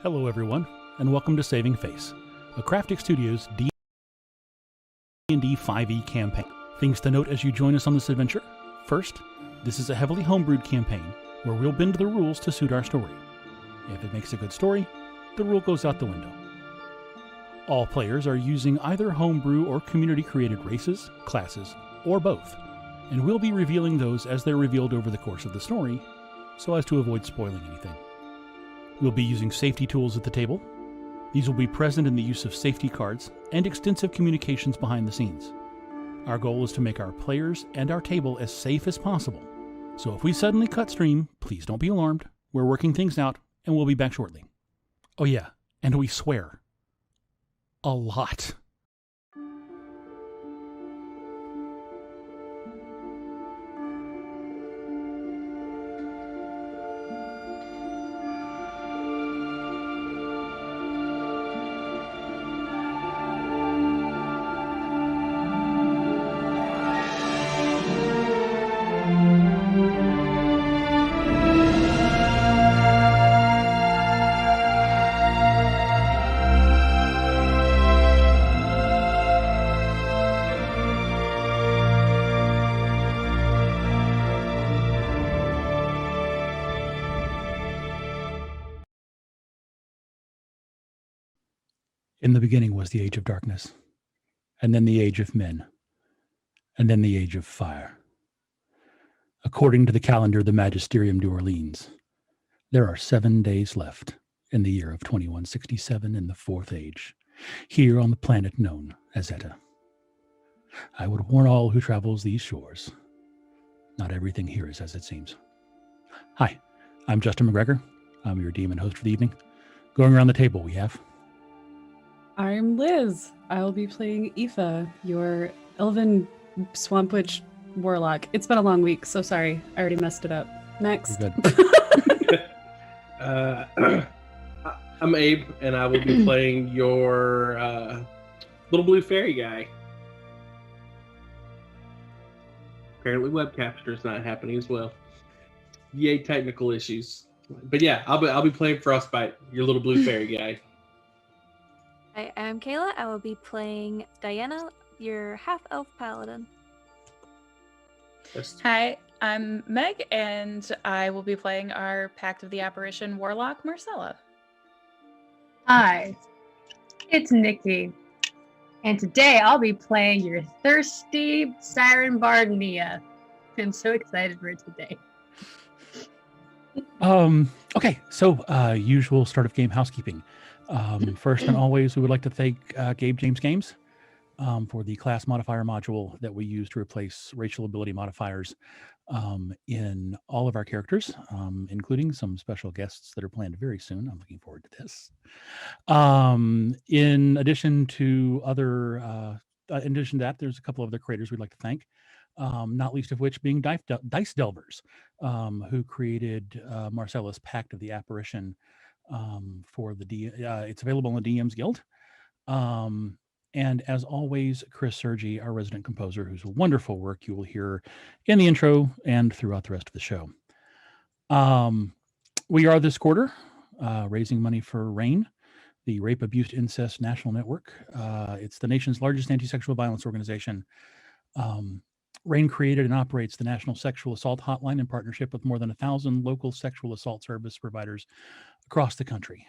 Hello everyone, and welcome to Saving Feyce, a Craftic Studios D&D 5e campaign. Things to note as you join us on this adventure. First, this is a heavily homebrewed campaign where we'll bend the rules to suit our story. If it makes a good story, the rule goes out the window. All players are using either homebrew or community-created races, classes, or both, and we'll be revealing those as they're revealed over the course of the story, so as to avoid spoiling anything. We'll be using safety tools at the table. These will be present in the use of safety cards and extensive communications behind the scenes. Our goal is to make our players and our table as safe as possible. So if we suddenly cut stream, please don't be alarmed. We're working things out, and we'll be back shortly. Oh yeah, and we swear. A lot. In the beginning was the age of darkness, and then the age of men, and then the age of fire. According to the calendar of the Magisterium d'Orleans, there are 7 days left in the year of 2167 in the Fourth Age, here on the planet known as Etta. I would warn all who travels these shores, not everything here is as it seems. Hi, I'm Justin McGregor. I'm your DM and host for the evening. Going around the table, we have... I'm Liz. I'll be playing Aoife, your elven swamp witch warlock. It's been a long week, so sorry. I already messed it up. Next. You're good. I'm Abe, and I will be playing your little blue fairy guy. Apparently web capture is not happening as well. Yay, technical issues. But yeah, I'll be playing Frostbite, your little blue fairy guy. Hi, I'm Kayla. I will be playing Diana, your half-elf paladin. Hi, I'm Meg, and I will be playing our Pact of the Apparition warlock, Marcella. Hi, it's Nikki, and today I'll be playing your thirsty Siren Bard Nia. I'm so excited for today. Okay, so usual start of game housekeeping. First and always, we would like to thank Gabe James Games for the class modifier module that we use to replace racial ability modifiers in all of our characters, including some special guests that are planned very soon. I'm looking forward to this. In addition to that, there's a couple of other creators we'd like to thank, not least of which being Dice Delvers, who created Marcella's Pact of the Apparition for the it's available in the DM's Guild. And as always, Chris Sergi, our resident composer, whose wonderful work you will hear in the intro and throughout the rest of the show. We are this quarter raising money for RAIN, the Rape, Abuse, Incest National Network. It's the nation's largest anti-sexual violence organization. RAIN created and operates the National Sexual Assault Hotline in partnership with more than 1,000 local sexual assault service providers across the country.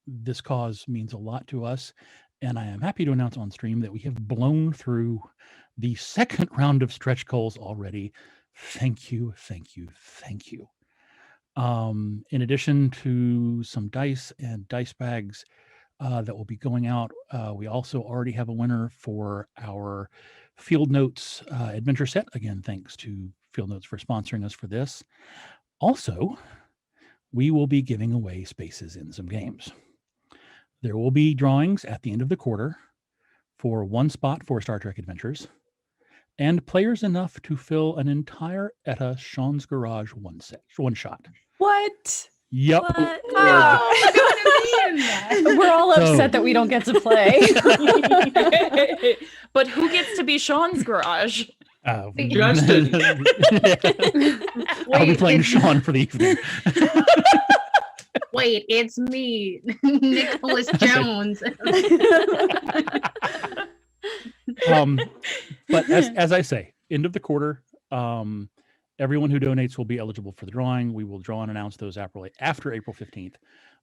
This cause means a lot to us, and I am happy to announce on stream that we have blown through the second round of stretch goals already. Thank you, thank you, thank you. In addition to some dice and dice bags that will be going out, we also already have a winner for our Field Notes adventure set. Again, thanks to Field Notes for sponsoring us for this. Also, we will be giving away spaces in some games. There will be drawings at the end of the quarter for one spot for Star Trek Adventures and players enough to fill an entire Etta Sean's Garage one shot. What? Yep. What? Oh, We're all upset that we don't get to play. But who gets to be Sean's garage? Justin. I'll be playing Sean for the evening. Wait, it's me, Nicholas Jones. But as I say, end of the quarter, everyone who donates will be eligible for the drawing. We will draw and announce those after April 15th.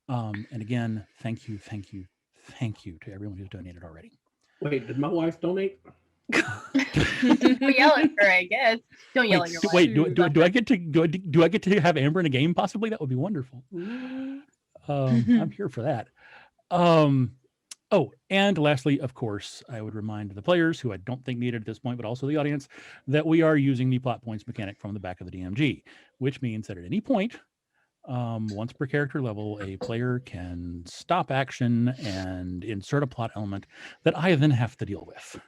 And again, thank you to everyone who's donated already. Wait, did my wife donate? We yell at her, I guess. Don't yell at your wife. Wait, do I get to have Amber in a game? Possibly, that would be wonderful. I'm here for that. Oh, and lastly, of course, I would remind the players who I don't think need it at this point, but also the audience, that we are using the plot points mechanic from the back of the DMG, which means that at any point, once per character level, a player can stop action and insert a plot element that I then have to deal with.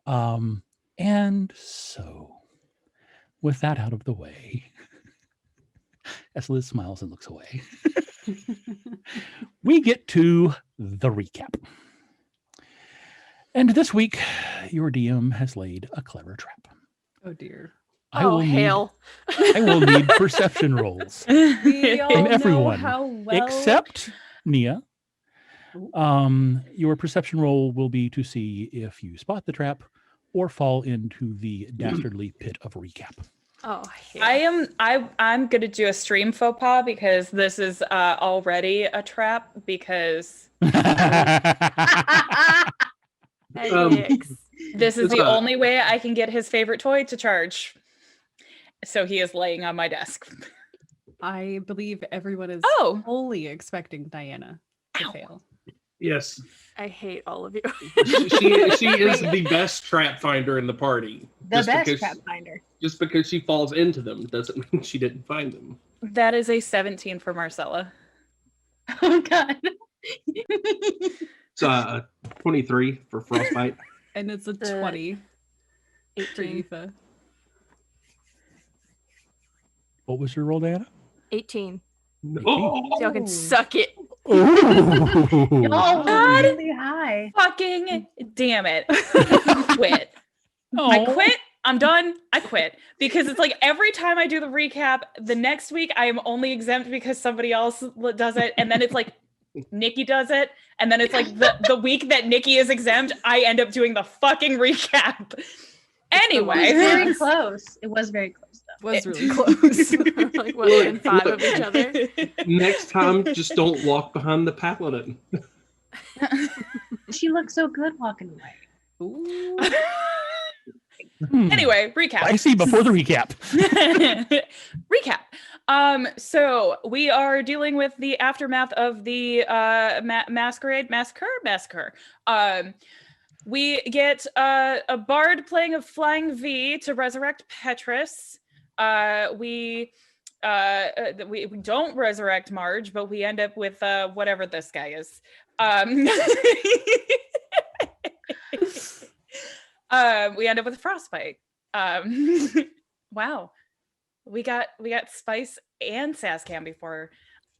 And so, with that out of the way, as Liz smiles and looks away, we get to the recap. And this week, your DM has laid a clever trap. Oh dear. I will need perception rolls We all from know everyone how well... except Nia. Your perception roll will be to see if you spot the trap or fall into the dastardly pit of recap. Oh, I'm gonna do a stream faux pas because this is already a trap because this is the only way I can get his favorite toy to charge. So he is laying on my desk. I believe everyone is fully expecting Diana to fail. Yes. I hate all of you. She is the best trap finder in the party. The best trap finder. Just because she falls into them doesn't mean she didn't find them. That is a 17 for Marcella. Oh God. It's 23 for Frostbite. And it's a 20 for 18. Aoife. What was your roll, Diana? 18. Oh! Y'all can suck it. Oh, really high. Fucking damn it. I quit. I quit. I'm done. I quit. Because it's like every time I do the recap, the next week I am only exempt because somebody else does it. And then it's like Nikki does it. And then it's like the week that Nikki is exempt, I end up doing the fucking recap. Anyway. It was very close. It was very close. Was really close. Like within 5 of each other. Next time, just don't walk behind the paladin. She looks so good walking away. Ooh. Anyway, recap. I see before the recap. Recap. So we are dealing with the aftermath of the massacre. We get a bard playing a flying V to resurrect Petrus. We don't resurrect Marge, but we end up with whatever this guy is. We end up with Frostbite. Wow, we got Spice and Sasscam before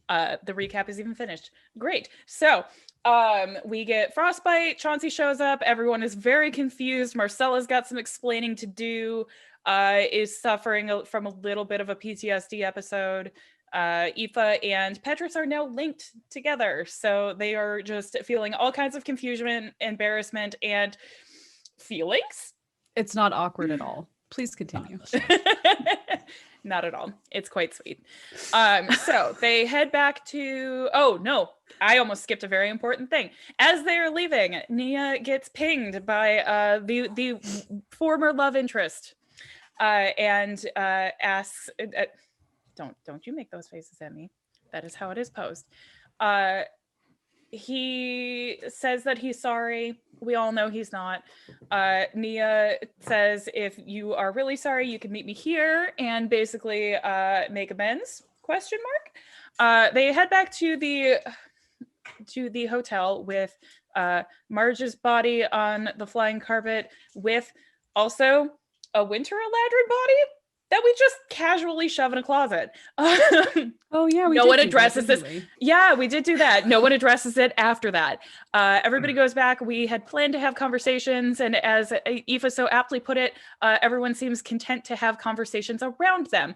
the recap is even finished. Great. So we get Frostbite. Chauncey shows up. Everyone is very confused. Marcella's got some explaining to do. Is suffering from a little bit of a PTSD episode. Aoife and Petrus are now linked together, so they are just feeling all kinds of confusion, embarrassment, and feelings. It's not awkward at all. Please continue. Not at all. It's quite sweet. So they head back to... Oh, no. I almost skipped a very important thing. As they are leaving, Nia gets pinged by the former love interest and asks... Don't you make those faces at me. That is how it is posed. He says that he's sorry. We all know he's not. Nia says, if you are really sorry, you can meet me here and basically make amends, ? They head back to the hotel with Marge's body on the flying carpet with also a Winter Eladrin body that we just casually shove in a closet. Oh yeah, no one addresses this. Yeah, we did do that. No one addresses it after that. Everybody goes back. We had planned to have conversations, and as Aoife so aptly put it, everyone seems content to have conversations around them.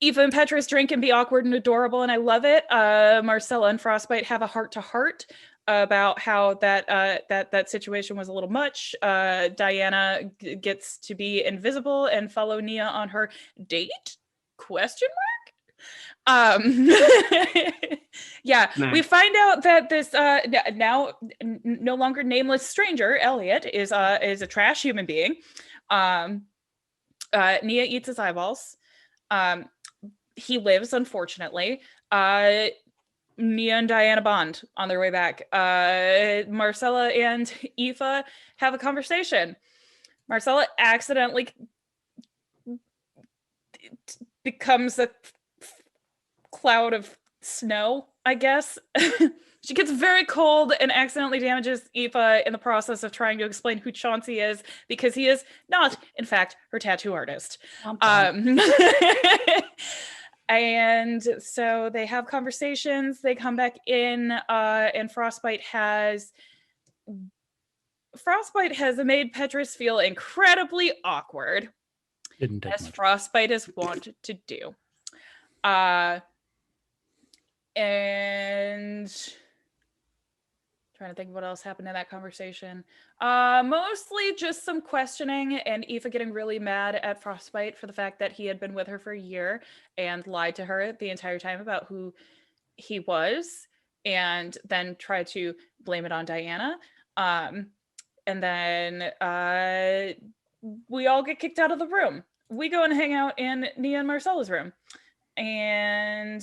Eva and Petrus drink and be awkward and adorable, and I love it. Marcella and Frostbite have a heart-to-heart about how that situation was a little much. Diana gets to be invisible and follow Nia on her date? Question mark? Yeah, Nice. we find out that this now no longer nameless stranger, Elliot, is a trash human being. Nia eats his eyeballs. He lives, unfortunately. Nia and Diana bond on their way back. Marcella and Aoife have a conversation. Marcella accidentally becomes a cloud of snow, I guess. She gets very cold and accidentally damages Aoife in the process of trying to explain who Chauncey is, because he is not, in fact, her tattoo artist. And so they have conversations, they come back in, and Frostbite has made Petrus feel incredibly awkward. Didn't take as much. Frostbite is wont to do. And trying to think of what else happened in that conversation. Mostly just some questioning and Aoife getting really mad at Frostbite for the fact that he had been with her for a year and lied to her the entire time about who he was, and then tried to blame it on Diana. And then we all get kicked out of the room. We go and hang out in Nia and Marcella's room and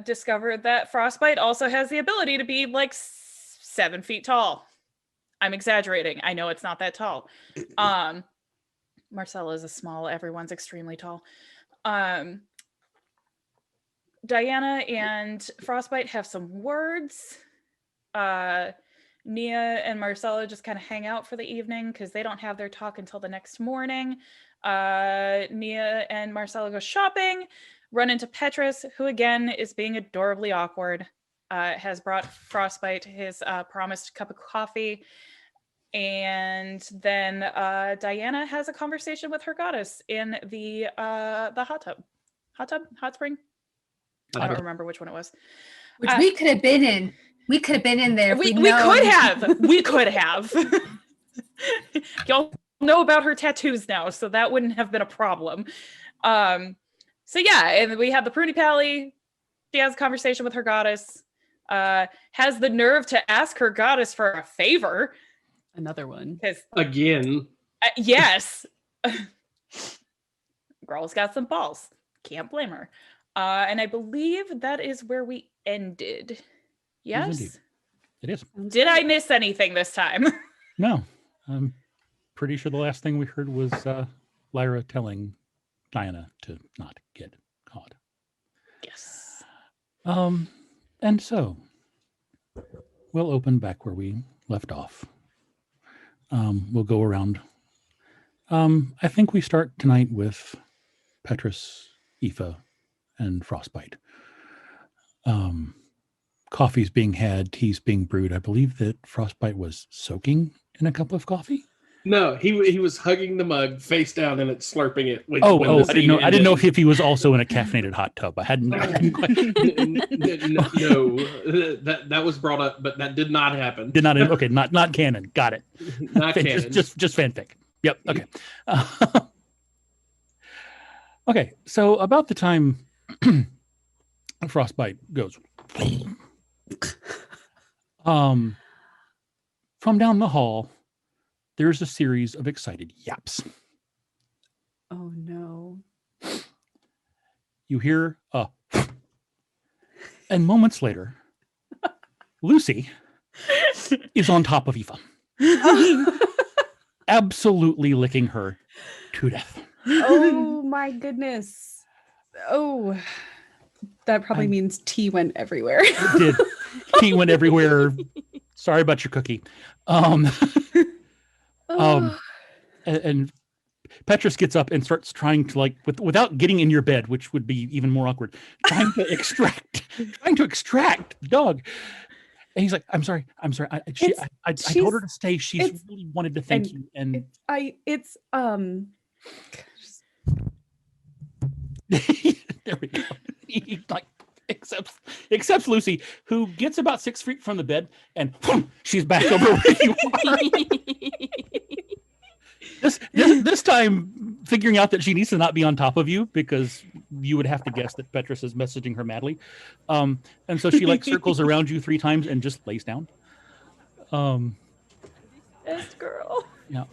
discover that Frostbite also has the ability to be like 7 feet tall. I'm exaggerating. I know it's not that tall. Marcella is a small, everyone's extremely tall. Diana and Frostbite have some words. Nia and Marcella just kind of hang out for the evening because they don't have their talk until the next morning. Nia and Marcella go shopping, run into Petrus, who again is being adorably awkward, has brought Frostbite his promised cup of coffee. And then Diana has a conversation with her goddess in the hot tub. Hot spring? I don't remember which one it was. Which we could have been in. We could have been in there. We could have. We could have. Y'all know about her tattoos now, so that wouldn't have been a problem. So yeah, and we have the Pruny Pally. She has a conversation with her goddess. Has the nerve to ask her goddess for a favor. Another one. Again. Yes. Girl's got some balls. Can't blame her. And I believe that is where we ended. Yes? Indeed. It is. Did I miss anything this time? No. I'm pretty sure the last thing we heard was Lyra telling Diana to not get caught. Yes. And so we'll open back where we left off. We'll go around. I think we start tonight with Petrus, Aoife, and Frostbite. Coffee's being had, tea's being brewed. I believe that Frostbite was soaking in a cup of coffee. No, he was hugging the mug face down and it's slurping it. I didn't know if he was also in a caffeinated hot tub. I hadn't quite... No, that was brought up, but that did not happen. Did not. Okay, not canon. Got it. Not canon. Just fanfic. Yep. Okay. Okay. So about the time Frostbite goes, from down the hall, there's a series of excited yaps. Oh no. You hear and moments later, Lucy is on top of Aoife. Absolutely licking her to death. Oh my goodness. Oh, that probably means tea went everywhere. It did. Tea went everywhere. Sorry about your cookie. And Petrus gets up and starts trying to, like, without getting in your bed, which would be even more awkward, trying to extract the dog. And he's like, I'm sorry. I told her to stay. She's really wanted to thank you. And There we go. He like accepts Lucy, who gets about 6 feet from the bed, and she's back over where you are. This time, figuring out that she needs to not be on top of you, because you would have to guess that Petrus is messaging her madly, and so she like circles around you 3 times and just lays down. This girl. Yeah.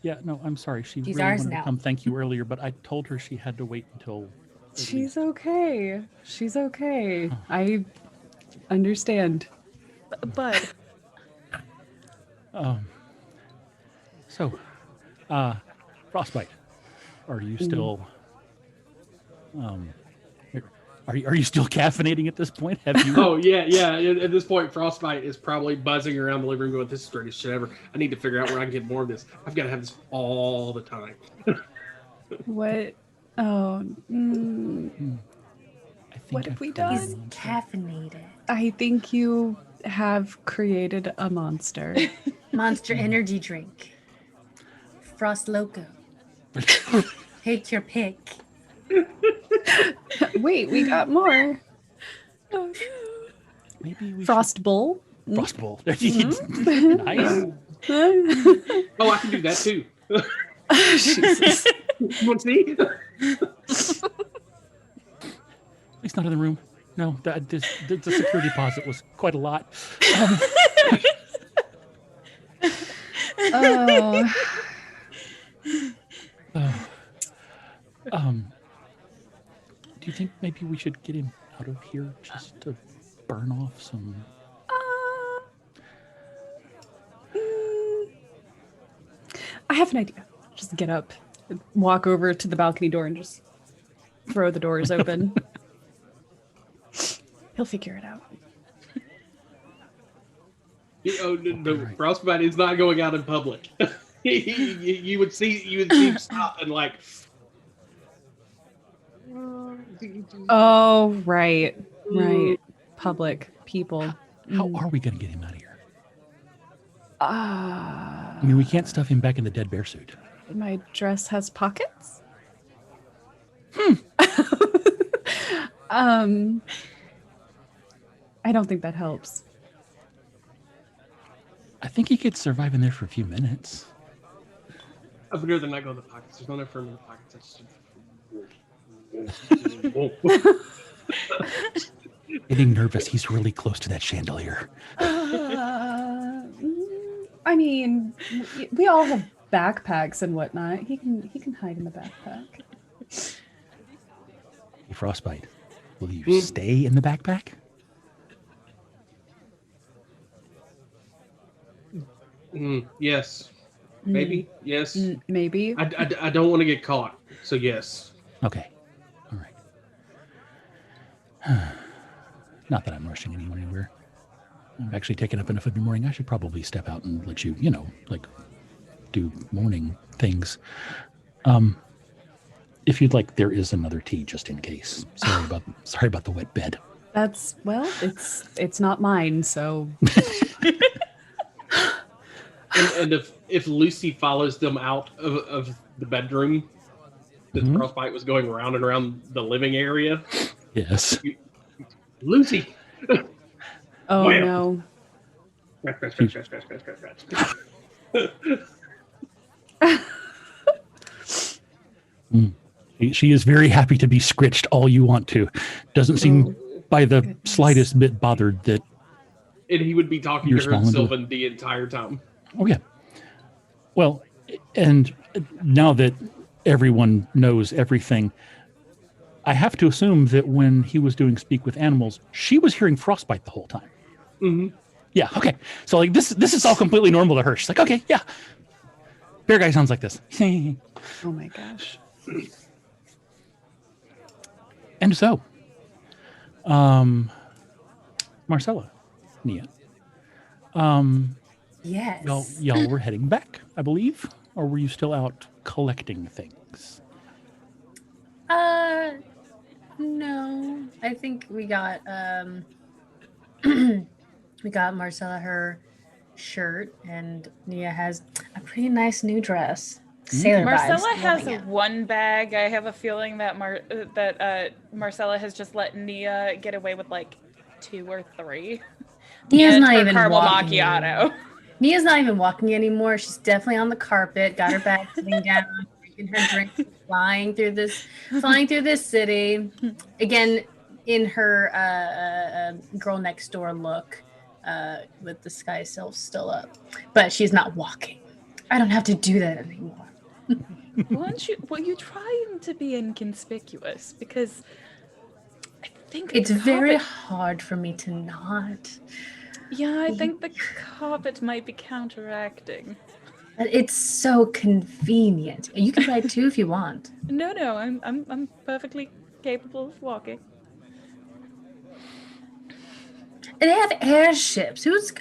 Yeah, no, I'm sorry. She She's really ours wanted to now. come thank you earlier, but I told her she had to wait until. She's okay. She's okay. I understand. Bud. So, Frostbite, are you still? Are you still caffeinating at this point? Have you? Oh yeah. At this point, Frostbite is probably buzzing around the living room going, "This is the greatest shit ever. I need to figure out where I can get more of this. I've got to have this all the time." What? Oh. I think What have I've we heard done? He's one. caffeinated. I think you have created a monster. Monster energy drink. Frost Loco. Take your pick. Wait, we got more. Maybe we Frost Bowl. should... Frost Bowl. Nice. Oh, I can do that too. Jesus. You want to see? He's not in the room. No, the security deposit was quite a lot. Oh. Do you think maybe we should get him out of here just to burn off some? I have an idea. Just get up, walk over to the balcony door, and just throw the doors open. He'll figure it out. No, Frostbite is not going out in public. You would see him stop and like. Oh, right. Public people. How are we going to get him out of here? Ah. I mean, we can't stuff him back in the dead bear suit. My dress has pockets? I don't think that helps. I think he could survive in there for a few minutes. I would rather not go in the pockets. There's no enough room in the pockets. Getting nervous. He's really close to that chandelier. I mean, we all have backpacks and whatnot. He can hide in the backpack. Hey, Frostbite, will you stay in the backpack? Yes. Maybe. Yes. Maybe. I don't want to get caught. So yes. Okay. All right. Not that I'm rushing anyone anywhere. I've actually taken up enough of your morning. I should probably step out and let you, like, do morning things. If you'd like, there is another tea just in case. Sorry about the wet bed. That's it's not mine, so And if Lucy follows them out of the bedroom that the Frostbite was going around and around the living area. Yes. Lucy. oh Wham. no. She is very happy to be scritched all you want to. Doesn't seem by the slightest bit bothered that. And he would be talking You're to her small in into it. Sylvan the entire time. Oh, yeah. Well, and now that everyone knows everything, I have to assume that when he was doing Speak with Animals, she was hearing Frostbite the whole time. Mm-hmm. Yeah, okay. So like this is all completely normal to her. She's like, okay, yeah. Bear guy sounds like this. Oh my gosh. And so, Marcella, Nia, Yes. y'all were heading back, I believe, or were you still out collecting things? No. I think we got we got Marcella her shirt, and Nia has a pretty nice new dress. Sailor Marcella vibes. has Loving it. one bag. I have a feeling that Marcella has just let Nia get away with like 2 or 3. Nia's And not her even caramel walking macchiato. anymore. Nia's not even walking anymore. She's definitely on the carpet, got her bag sitting down, drinking her drink, flying through this city. Again, in her girl next door look, with the sky still up. But she's not walking. I don't have to do that anymore. Well, you trying to be inconspicuous because I think It's the very carpet- hard for me to not. Yeah, I think the carpet might be counteracting. But it's so convenient. You can try too if you want. No, I'm perfectly capable of walking. And they have airships. Who's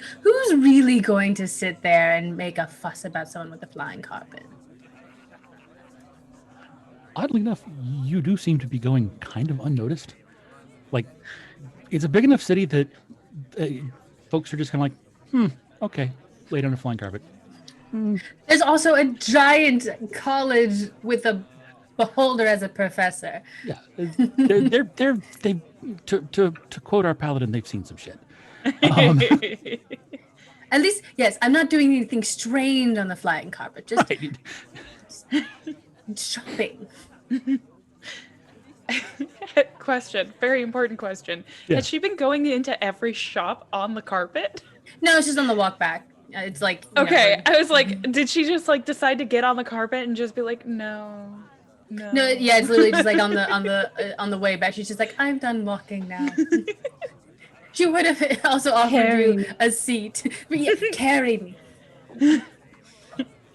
really going to sit there and make a fuss about someone with a flying carpet? Oddly enough, you do seem to be going kind of unnoticed. Like, it's a big enough city that folks are just kind of like, okay, lay down a flying carpet. There's also a giant college with a beholder as a professor. Yeah, they're to quote our paladin, they've seen some shit. At least, yes, I'm not doing anything strange on the flying carpet. Just Right. shopping. Question, very important question. Yeah. Has she been going into every shop on the carpet? No, it's just on the walk back. It's like Okay, know, I was like, did she just like decide to get on the carpet and just be like, no. No, yeah, it's literally just like on the way back. She's just like, I'm done walking now. She would have also offered Carry you me. a seat. But yeah, carry me.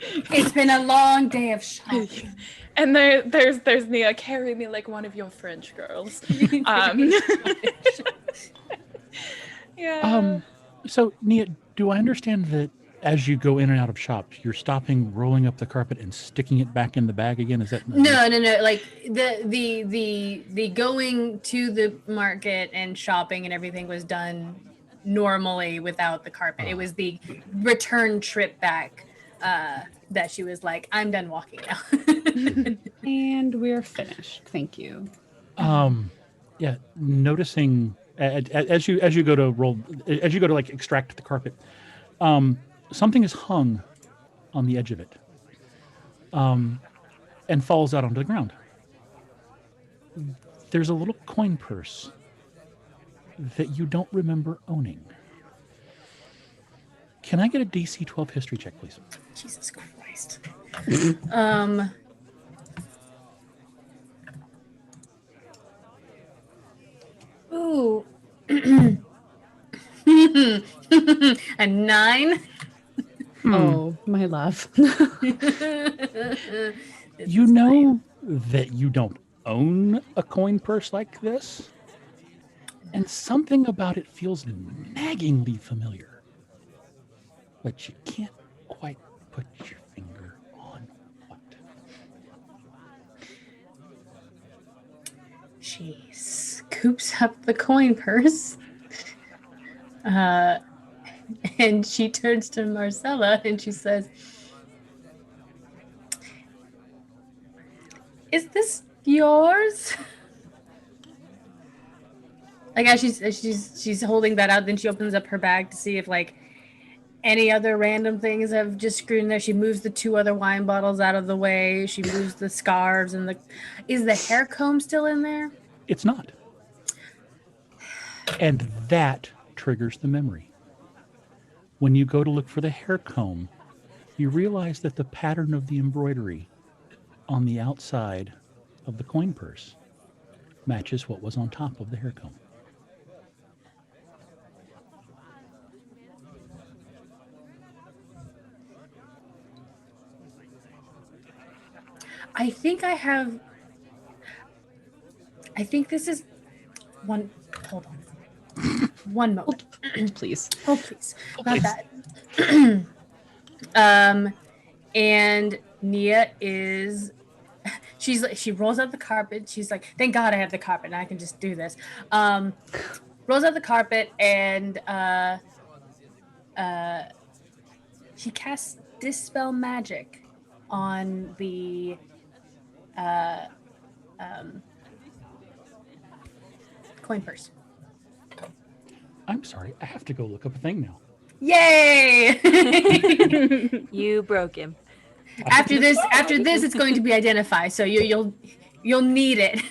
It's been a long day of shopping. And there's Nia, carry me like one of your French girls. Yeah. So Nia, do I understand that as you go in and out of shops, you're stopping, rolling up the carpet, and sticking it back in the bag again? Is that No. Like the going to the market and shopping and everything was done normally without the carpet. It was the return trip back that she was like, I'm done walking now. And we're finished. Thank you. Yeah, noticing as you go to like extract the carpet, something is hung on the edge of it, and falls out onto the ground. There's a little coin purse that you don't remember owning. Can I get a DC 12 history check, please? Jesus Christ. Ooh. A 9. Oh, my love. You know that you don't own a coin purse like this, and something about it feels naggingly familiar, but you can't quite put your finger on what. She scoops up the coin purse. And she turns to Marcella and she says, "Is this yours?" Like as she's holding that out, then she opens up her bag to see if like any other random things have just screwed in there. She moves the 2 other wine bottles out of the way. She moves the scarves and is the hair comb still in there? It's not. And that triggers the memory. When you go to look for the hair comb, you realize that the pattern of the embroidery on the outside of the coin purse matches what was on top of the hair comb. I think this is one. Hold on. One moment. Please. Oh, please. Not please. that. And Nia she rolls out the carpet. She's like, thank God I have the carpet. Now I can just do this. Rolls out the carpet and she casts Dispel Magic on the coin purse. I'm sorry, I have to go look up a thing now. Yay! You broke him. after this, it's going to be identified. So you'll need it.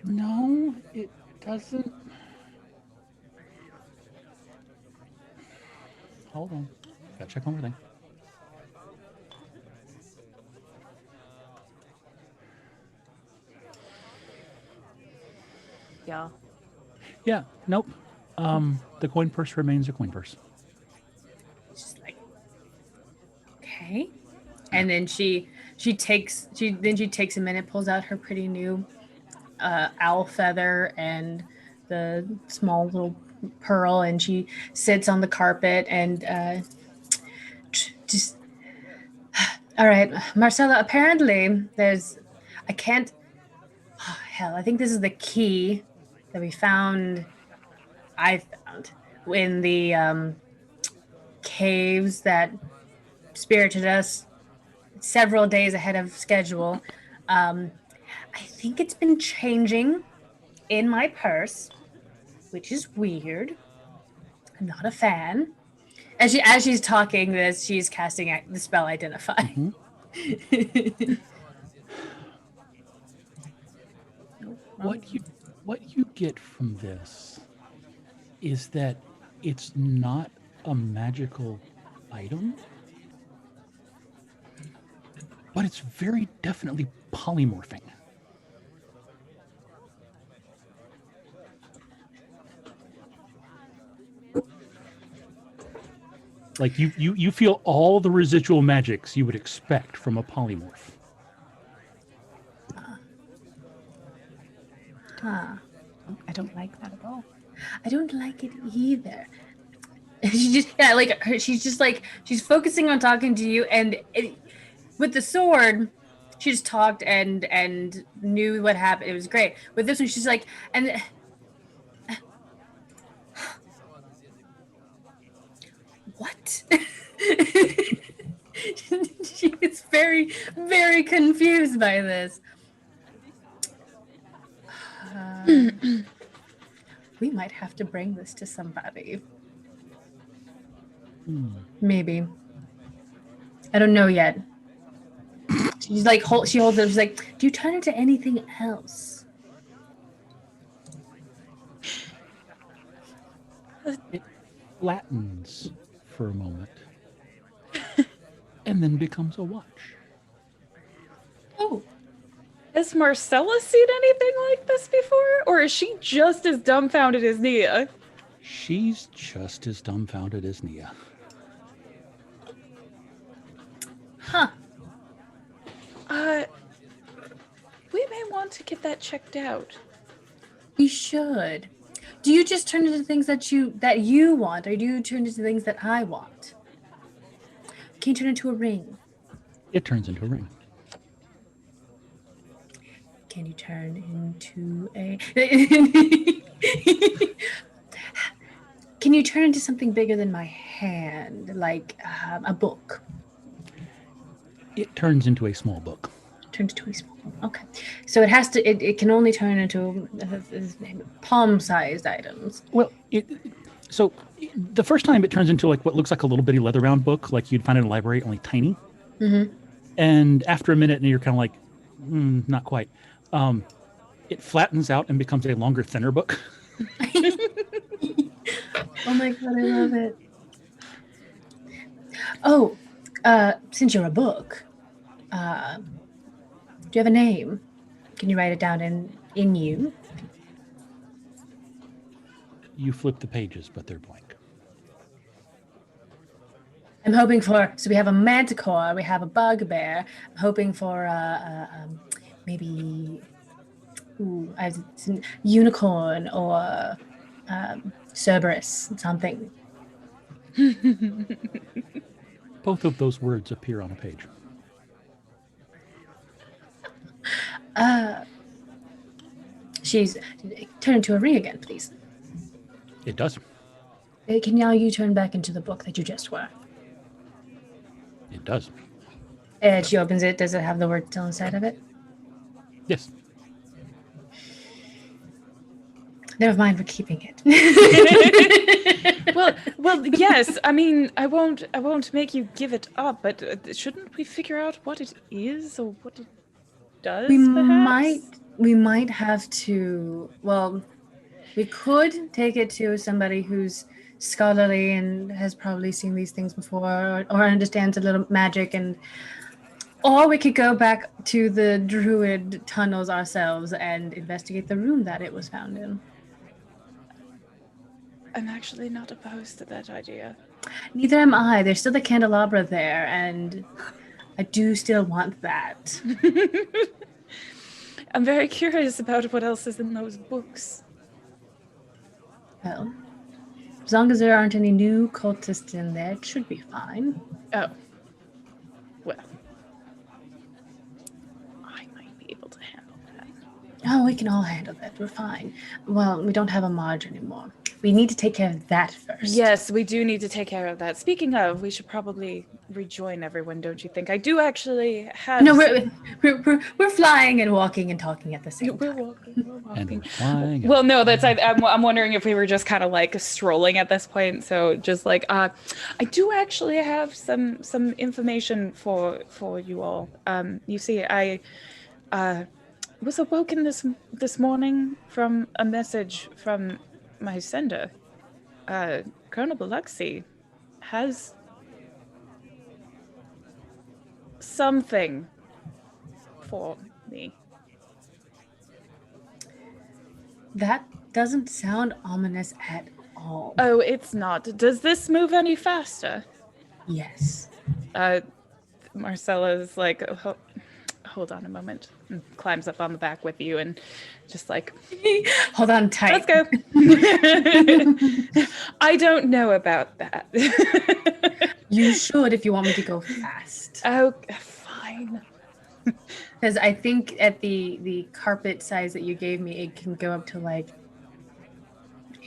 No, it doesn't. Hold on. Gotta check one more thing. Yeah. Yeah, nope. The coin purse remains a coin purse. Just like, okay. And then she takes a minute, pulls out her pretty new owl feather and the small little pearl, and she sits on the carpet and just all right, Marcella, apparently I think this is the key that I found in the caves that spirited us several days ahead of schedule. I think it's been changing in my purse, which is weird. I'm not a fan. As she's talking this, she's casting the spell Identify. Mm-hmm. What you get from this is that it's not a magical item, but it's very definitely polymorphing. Like you feel all the residual magics you would expect from a polymorph. Huh. I don't like that at all. I don't like it either. She's focusing on talking to you, and with the sword, she just talked and knew what happened. It was great. With this one, she's like, and what? She is very, very confused by this. We might have to bring this to somebody. Maybe. I don't know yet. She's like, she holds it. She's like, do you turn into anything else? It flattens for a moment and then becomes a watch. Oh. Has Marcella seen anything like this before? Or is she just as dumbfounded as Nia? She's just as dumbfounded as Nia. Huh. We may want to get that checked out. We should. Do you just turn into things that you want, or do you turn into things that I want? Can you turn into a ring? It turns into a ring. Can you turn into a... Can you turn into something bigger than my hand, like a book? It turns into a small book. Turns into a small book. Okay. So it has to. It can only turn into palm-sized items. Well, so the first time it turns into like what looks like a little bitty leather-bound book, like you'd find in a library, only tiny. Mm-hmm. And after a minute, and you're kind of like, not quite. It flattens out and becomes a longer, thinner book. Oh my god, I love it. Oh, since you're a book, do you have a name? Can you write it down in you? You flip the pages, but they're blank. I'm hoping for, so we have a manticore, we have a bugbear. I'm hoping for maybe unicorn or Cerberus, something. Both of those words appear on a page. She's turn into a ring again, please. It does. Can now you turn back into the book that you just were? It does. And she opens it. Does it have the word still inside of it? Yes. Never mind, we're keeping it. Well, yes. I mean, I won't make you give it up, but shouldn't we figure out what it is or what it does? We might have to. Well, we could take it to somebody who's scholarly and has probably seen these things before, or understands a little magic, or we could go back to the druid tunnels ourselves and investigate the room that it was found in. I'm actually not opposed to that idea. Neither am I. There's still the candelabra there, and I do still want that. I'm very curious about what else is in those books. Well, as long as there aren't any new cultists in there, it should be fine. Oh. Well. I might be able to handle that. Oh, we can all handle that. We're fine. Well, we don't have a Marge anymore. We need to take care of that first. Yes, we do need to take care of that. Speaking of, we should probably rejoin everyone, don't you think? I do actually have... No, we're flying and walking and talking at the same We're time. walking. And we're flying. Well, no, I'm wondering if we were just kind of like strolling at this point. So just like, I do actually have some information for you all. You see, I was awoken this morning from a message from my sender. Colonel Biloxi has something for me. That doesn't sound ominous at all. Oh, it's not. Does this move any faster? Yes. Marcella's like, hold on a moment. And climbs up on the back with you and just like, hold on tight. let's go. I don't know about that. You should if you want me to go fast. Oh, fine. Because I think at the carpet size that you gave me, it can go up to like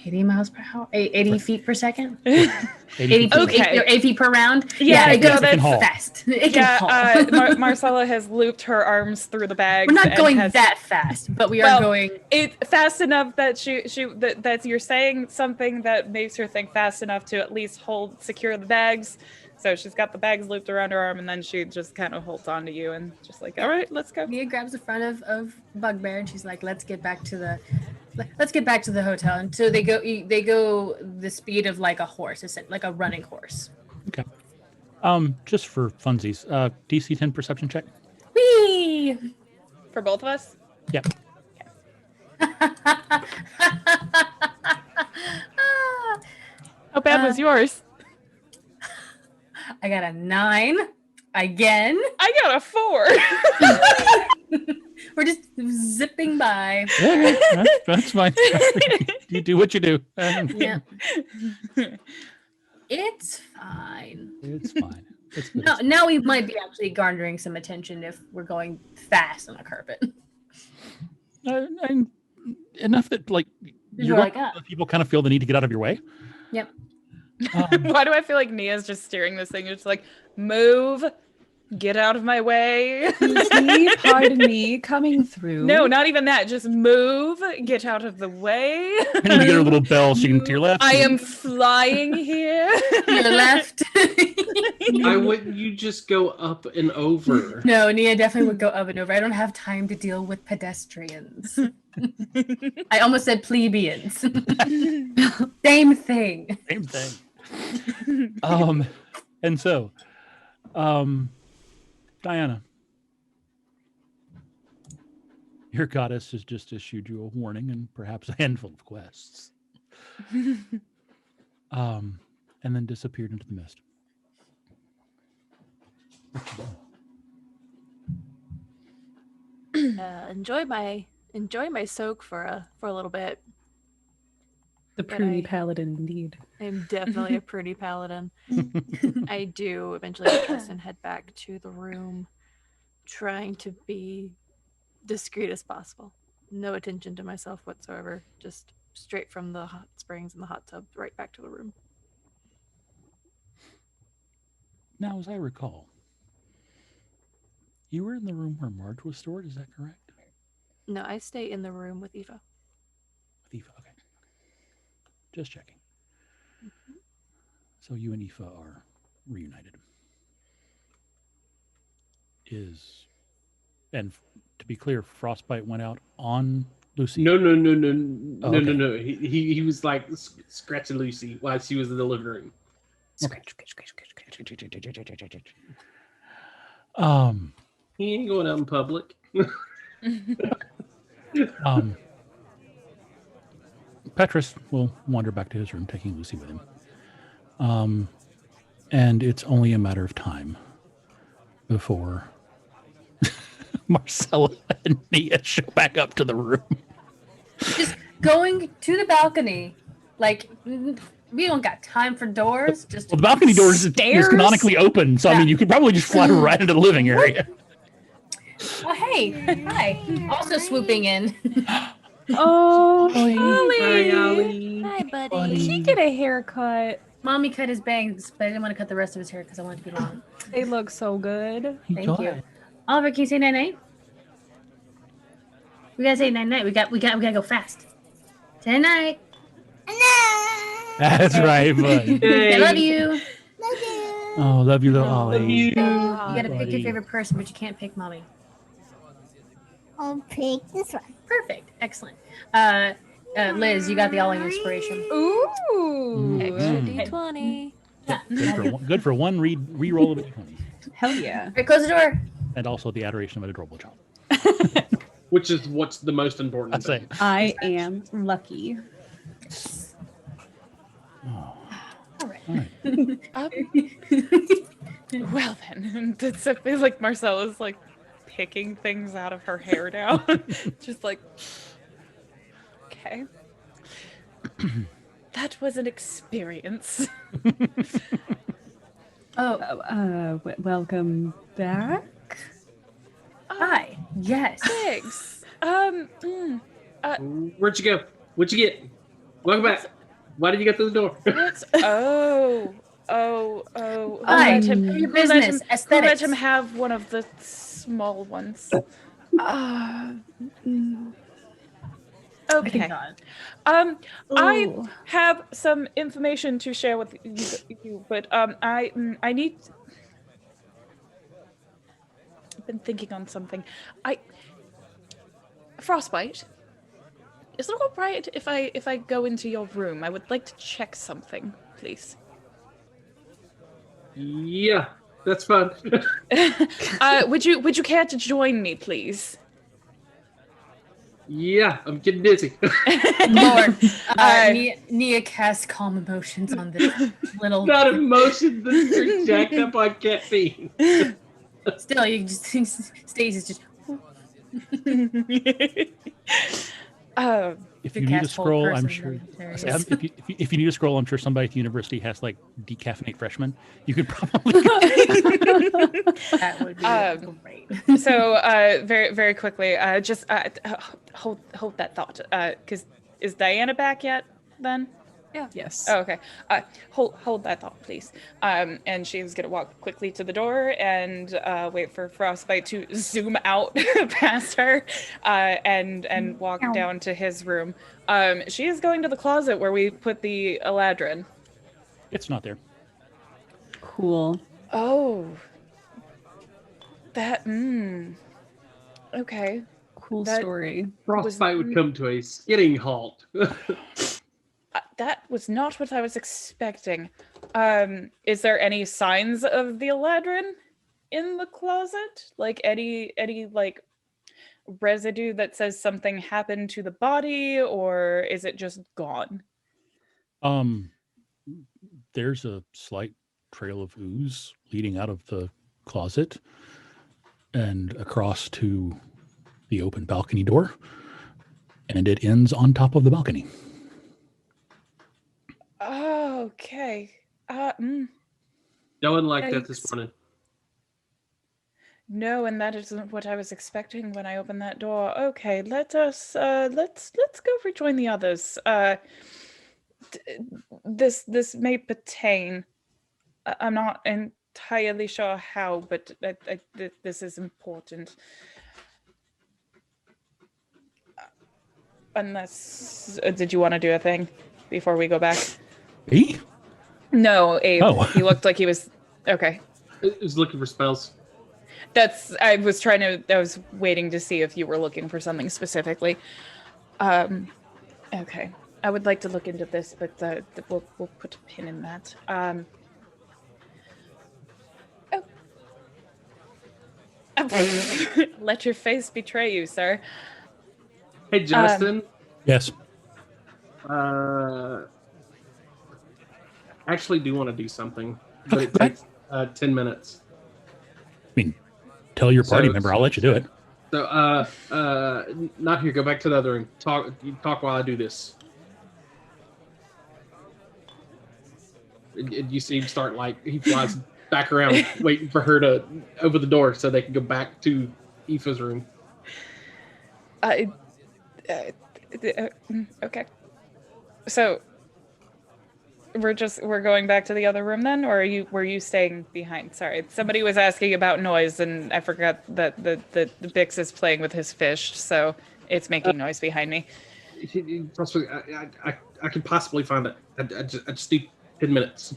80 miles per hour, 80 feet per second. 80 feet, Okay. 8 feet per round. Yeah, it goes that's fast. It can haul. Marcella has looped her arms through the bags. We're not and going has, that fast, but we are going. It fast enough that that you're saying something that makes her think fast enough to at least secure the bags. So she's got the bags looped around her arm, and then she just kind of holds on to you and just like, all right, let's go. Mia grabs the front of Bugbear, and she's like, let's get back to the hotel. And so they go the speed of like a horse, like a running horse. Okay. Just for funsies, DC 10 perception check. Whee! For both of us? Yep. How bad was yours? I got a 9 again. I got a 4. We're just zipping by. Yeah, that's fine. You do what you do. Yeah. It's fine. It's fine. It's good. Now we might be actually garnering some attention if we're going fast on a carpet. And enough that like You're like, people kind of feel the need to get out of your way. Yep. Why do I feel like Nia's just steering this thing? It's like, move, get out of my way. See, pardon me, coming through. No, not even that. Just move, get out of the way. And you get her little bell. She can to your left. I am flying here. Your left. Why wouldn't you just go up and over? No, Nia definitely would go up and over. I don't have time to deal with pedestrians. I almost said plebeians. Same thing. Same thing. And so, Diana, your goddess has just issued you a warning and perhaps a handful of quests. And then disappeared into the mist. Enjoy my soak for a little bit. The pruny paladin, indeed. I'm definitely a pretty paladin. I do eventually get dressed and head back to the room, trying to be discreet as possible. no attention to myself whatsoever. Just straight from the hot springs and the hot tub right back to the room. Now, as I recall, you were in the room where Marge was stored. Is that correct? No, I stay in the room with Eva. With Aoife, okay. Just checking. So you and Aoife are reunited. To be clear, Frostbite went out on Lucy? No. Oh, okay. No. He was like scratching Lucy while she was in the living room. Scratch. He ain't going out in public. Petrus will wander back to his room, taking Lucy with him. And it's only a matter of time before Marcella and Nia show back up to the room. Just going to the balcony. Like, we don't got time for doors. Just Well, the balcony door is Stairs? canonically open, so I mean, you could probably just fly right into the living area. oh, hey, hi. Also swooping in. Oh, Hi, Ollie. Ollie. Hi, buddy. Buddy. He get a haircut. Mommy cut his bangs, but I didn't want to cut the rest of his hair because I want it to be long. They look so good. Thank you. Oliver, can you say night night? We gotta say night night. We gotta go fast. Say night. That's right, bud. I love you. Oh, love you, little Love Ollie. you. You gotta pick Buddy. your favorite person, but you can't pick mommy. I'll pick this one. Perfect. Excellent. Liz, you got the all in inspiration. Ooh. Extra Mhm. D20. Good for one re-roll of a d20. Hell yeah. Right, close the door. And also the adoration of an adorable child. Which is what's the most important I'd say. thing. I am lucky. Oh, All right. all right. Well then, it's I feel like Marcella's like picking things out of her hair now. Just like, okay. That was an experience. Oh, Welcome back. hi. Yes. Thanks. Where'd you go? What'd you get? Welcome back. Why did you get through the door? What's Who Hi. let him, Your who let business. him, who let Aesthetics. him have one of the small ones? Okay. I I have some information to share with you, but I need. I've been thinking on something. Frostbite. Is it all right if I go into your room? I would like to check something, please. Yeah, that's fun. Would you care to join me, please? Yeah, I'm getting dizzy. Lord. Nia casts calm emotions on this little. Not emotions. This is jacked up on caffeine. Still, you just Stacey's just. If you need a cast hold scroll, I'm person, sure. hilarious. If you need a scroll, I'm sure somebody at the university has like decaffeinate freshmen. You could probably. That would be great. So, very very quickly, just hold that thought, because is Diana back yet? Then. Yes. Oh, okay. Hold that thought, please. And she's gonna walk quickly to the door and wait for Frostbite to zoom out past her, and walk down to his room. She is going to the closet where we put the Eladrin. It's not there. Cool. Oh. That. Okay. Cool That- story. Frostbite would come to a skidding halt. That was not what I was expecting. Is there any signs of the Eladrin in the closet? Like any like residue that says something happened to the body, or is it just gone? There's a slight trail of ooze leading out of the closet and across to the open balcony door, and it ends on top of the balcony. Oh, okay. No one liked that this Yikes. morning. No, and that isn't what I was expecting when I opened that door. Okay, let's go rejoin the others. This may pertain. I'm not entirely sure how, but this is important. Unless, did you want to do a thing before we go back? Me? No, Abe. Oh. He looked like he was okay. I was looking for spells. I was waiting to see if you were looking for something specifically. Okay. I would like to look into this, but we'll put a pin in that. Let your face betray you, sir. Hey, Justin. Yes. Actually do want to do something, but it Okay. takes 10 minutes. I mean, tell your party So- member. I'll let you do it. So, not here. Go back to the other room. Talk while I do this. And you see him start he flies back around, waiting for her to open the door so they can go back to Aoife's room. Okay. So we're going back to the other room then, or were you staying behind? Sorry, somebody was asking about noise, and I forgot that the Bix is playing with his fish, so it's making noise behind me. I can possibly find it. I just need 10 minutes.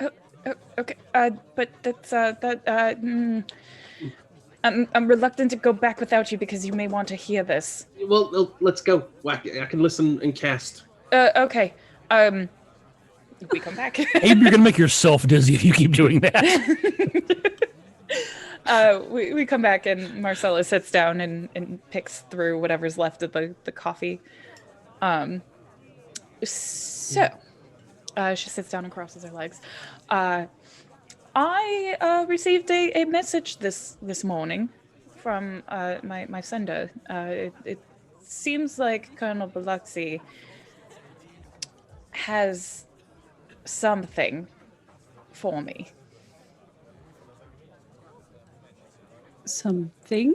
Oh, okay. But that's I'm reluctant to go back without you because you may want to hear this. Well, let's go. I can listen and cast. Okay. We come back. Abe, you're gonna make yourself dizzy if you keep doing that. We come back and Marcella sits down and picks through whatever's left of the coffee. So she sits down and crosses her legs. I received a message this morning from my sender. It seems like Colonel Biloxi has something for me. Something?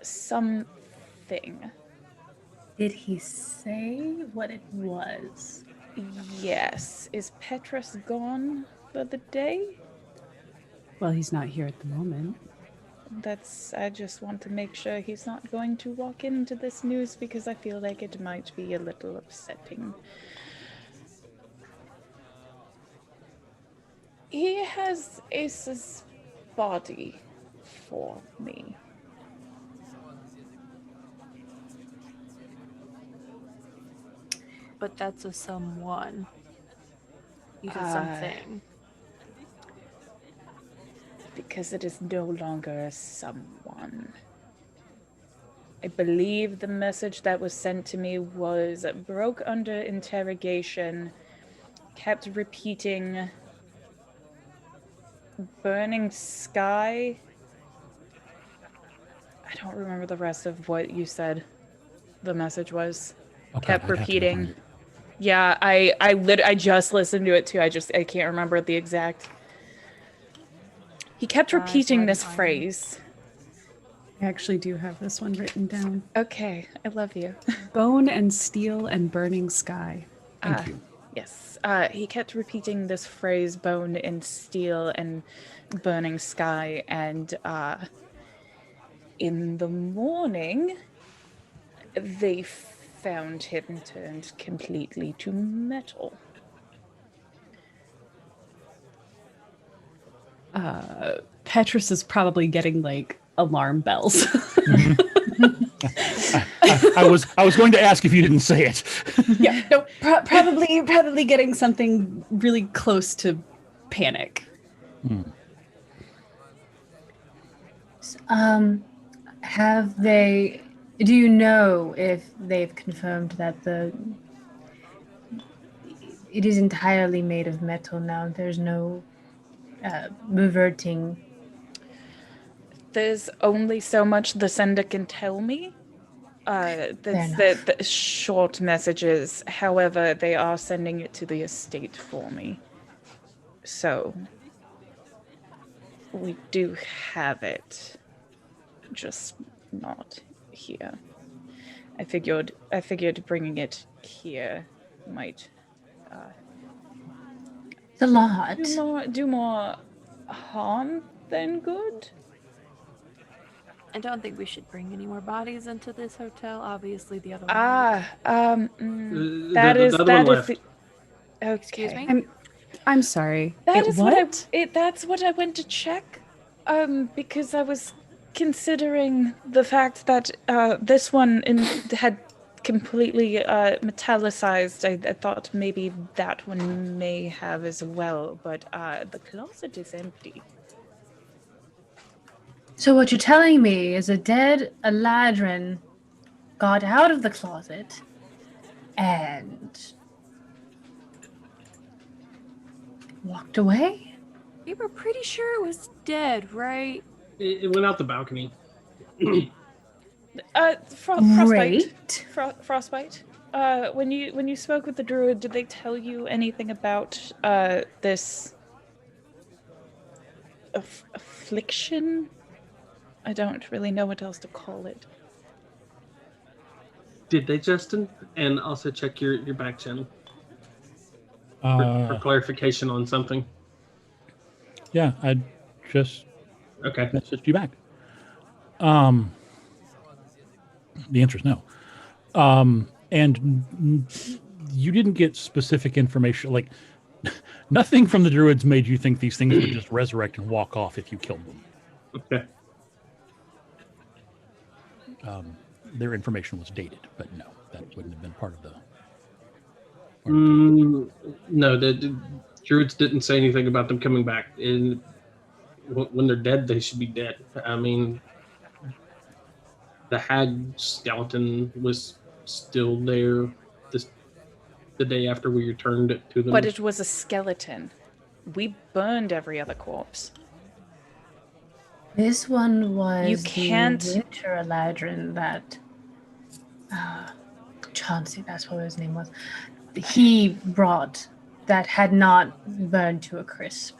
Something. Did he say what it was? Yes. Is Petrus gone for the day? Well, he's not here at the moment. I just want to make sure he's not going to walk into this news because I feel like it might be a little upsetting. He has Ace's body for me. But that's a someone. You said something. Because it is no longer a someone. I believe the message that was sent to me was broke under interrogation, kept repeating burning sky. I don't remember the rest of what you said the message was. Okay, Kept I'd have to go repeating. find it. Yeah, I just listened to it too. I can't remember the exact. He kept repeating this phrase. I actually do have this one written down. Okay, I love you. Bone and steel and burning sky. Thank you. Yes, he kept repeating this phrase, bone and steel and burning sky, and in the morning, they found him turned completely to metal. Petrus is probably getting like alarm bells. I was going to ask if you didn't say it. Yeah, no, probably getting something really close to panic. Do you know if they've confirmed that it is entirely made of metal now? There's no reverting. There's only so much the sender can tell me. The short messages. However, they are sending it to the estate for me. So we do have it, just not here. I figured bringing it here might It's a lot. do more harm than good. I don't think we should bring any more bodies into this hotel. Obviously, the other one. That is the other one that is left. the, Excuse okay. me? I'm sorry. That is what? That's what I went to check. Because I was considering the fact that this one had completely metallicized. I thought maybe that one may have as well, but the closet is empty. So what you're telling me is a dead Eladrin got out of the closet and walked away? We were pretty sure it was dead, right? It went out the balcony. Frostbite. Great. Frostbite. When you spoke with the druid, did they tell you anything about this affliction? I don't really know what else to call it. Did they, Justin? And also check your back channel for Uh, clarification on something. yeah, I just Okay. messaged you back. The answer is no. And you didn't get specific information. Like, nothing from the druids made you think these things would just resurrect and walk off if you killed them. Okay. Their information was dated, but no, that wouldn't have been part of the. No, the druids didn't say anything about them coming back. And when they're dead, they should be dead. I mean, the hag skeleton was still there the day after we returned it to them. But it was a skeleton. We burned every other corpse. This one was You can't- the Winter Eladrin that Chauncey, that's what his name was. He brought that had not burned to a crisp.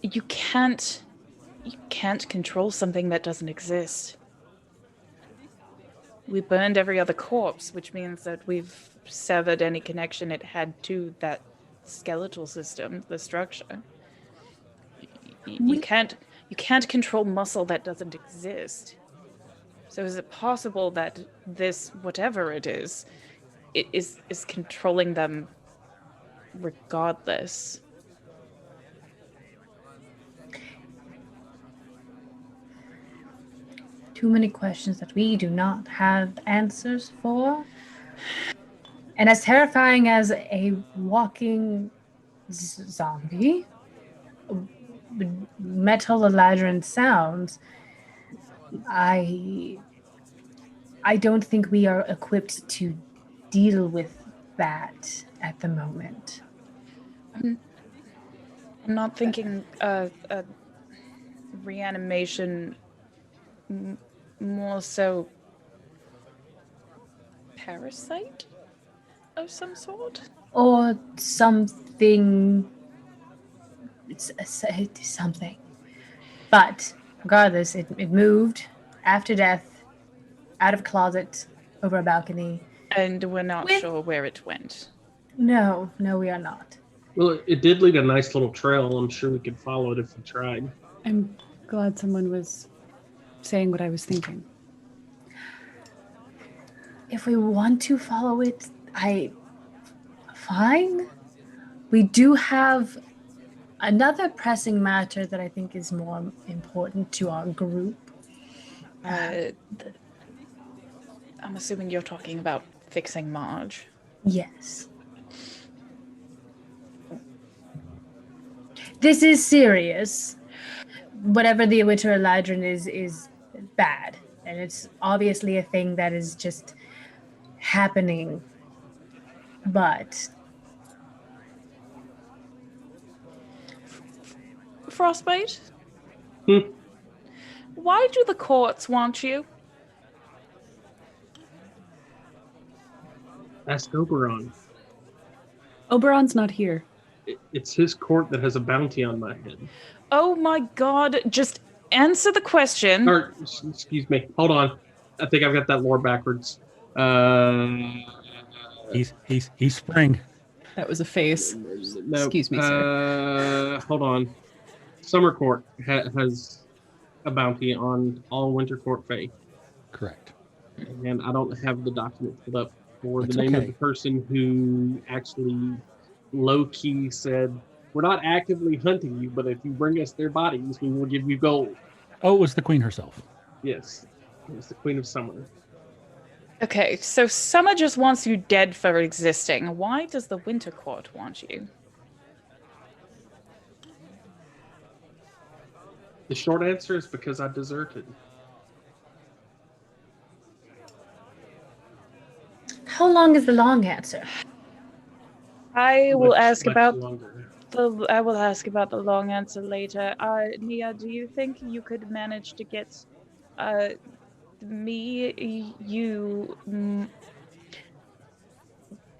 You can't control something that doesn't exist. We burned every other corpse, which means that we've severed any connection it had to that skeletal system, the structure. You can't control muscle that doesn't exist. So is it possible that this, whatever it is controlling them regardless? Too many questions that we do not have answers for. And as terrifying as a walking zombie, metal Eladrin sounds, I don't think we are equipped to deal with that at the moment. I'm not thinking reanimation, more so parasite of some sort? Or something. It's something. But regardless, it moved after death, out of a closet, over a balcony. And we're not sure where it went. No, we are not. Well, it did lead a nice little trail. I'm sure we could follow it if we tried. I'm glad someone was saying what I was thinking. If we want to follow it, fine. We do have another pressing matter that I think is more important to our group. I'm assuming you're talking about fixing Marge. Yes. This is serious. Whatever the Winter Eladrin is bad. And it's obviously a thing that is just happening. But Frostbite? Why do the courts want you? Ask Oberon. Oberon's not here. It's his court that has a bounty on my head. Oh my god, just answer the question. Or, excuse me, hold on. I think I've got that lore backwards. He's spring. That was a face. No, Excuse me, sir. Hold on. Summer Court has a bounty on all Winter Court Fae. Correct. And I don't have the document pulled up for That's the name of okay. the person who actually low-key said, we're not actively hunting you, but if you bring us their bodies, we will give you gold. Oh, it was the queen herself. Yes, it was the Queen of Summer. Okay, so Summer just wants you dead for existing. Why does the Winter Court want you? The short answer is because I deserted. How long is the long answer? I will ask Much about longer. I will ask about the long answer later. Nia, do you think you could manage to get me, you,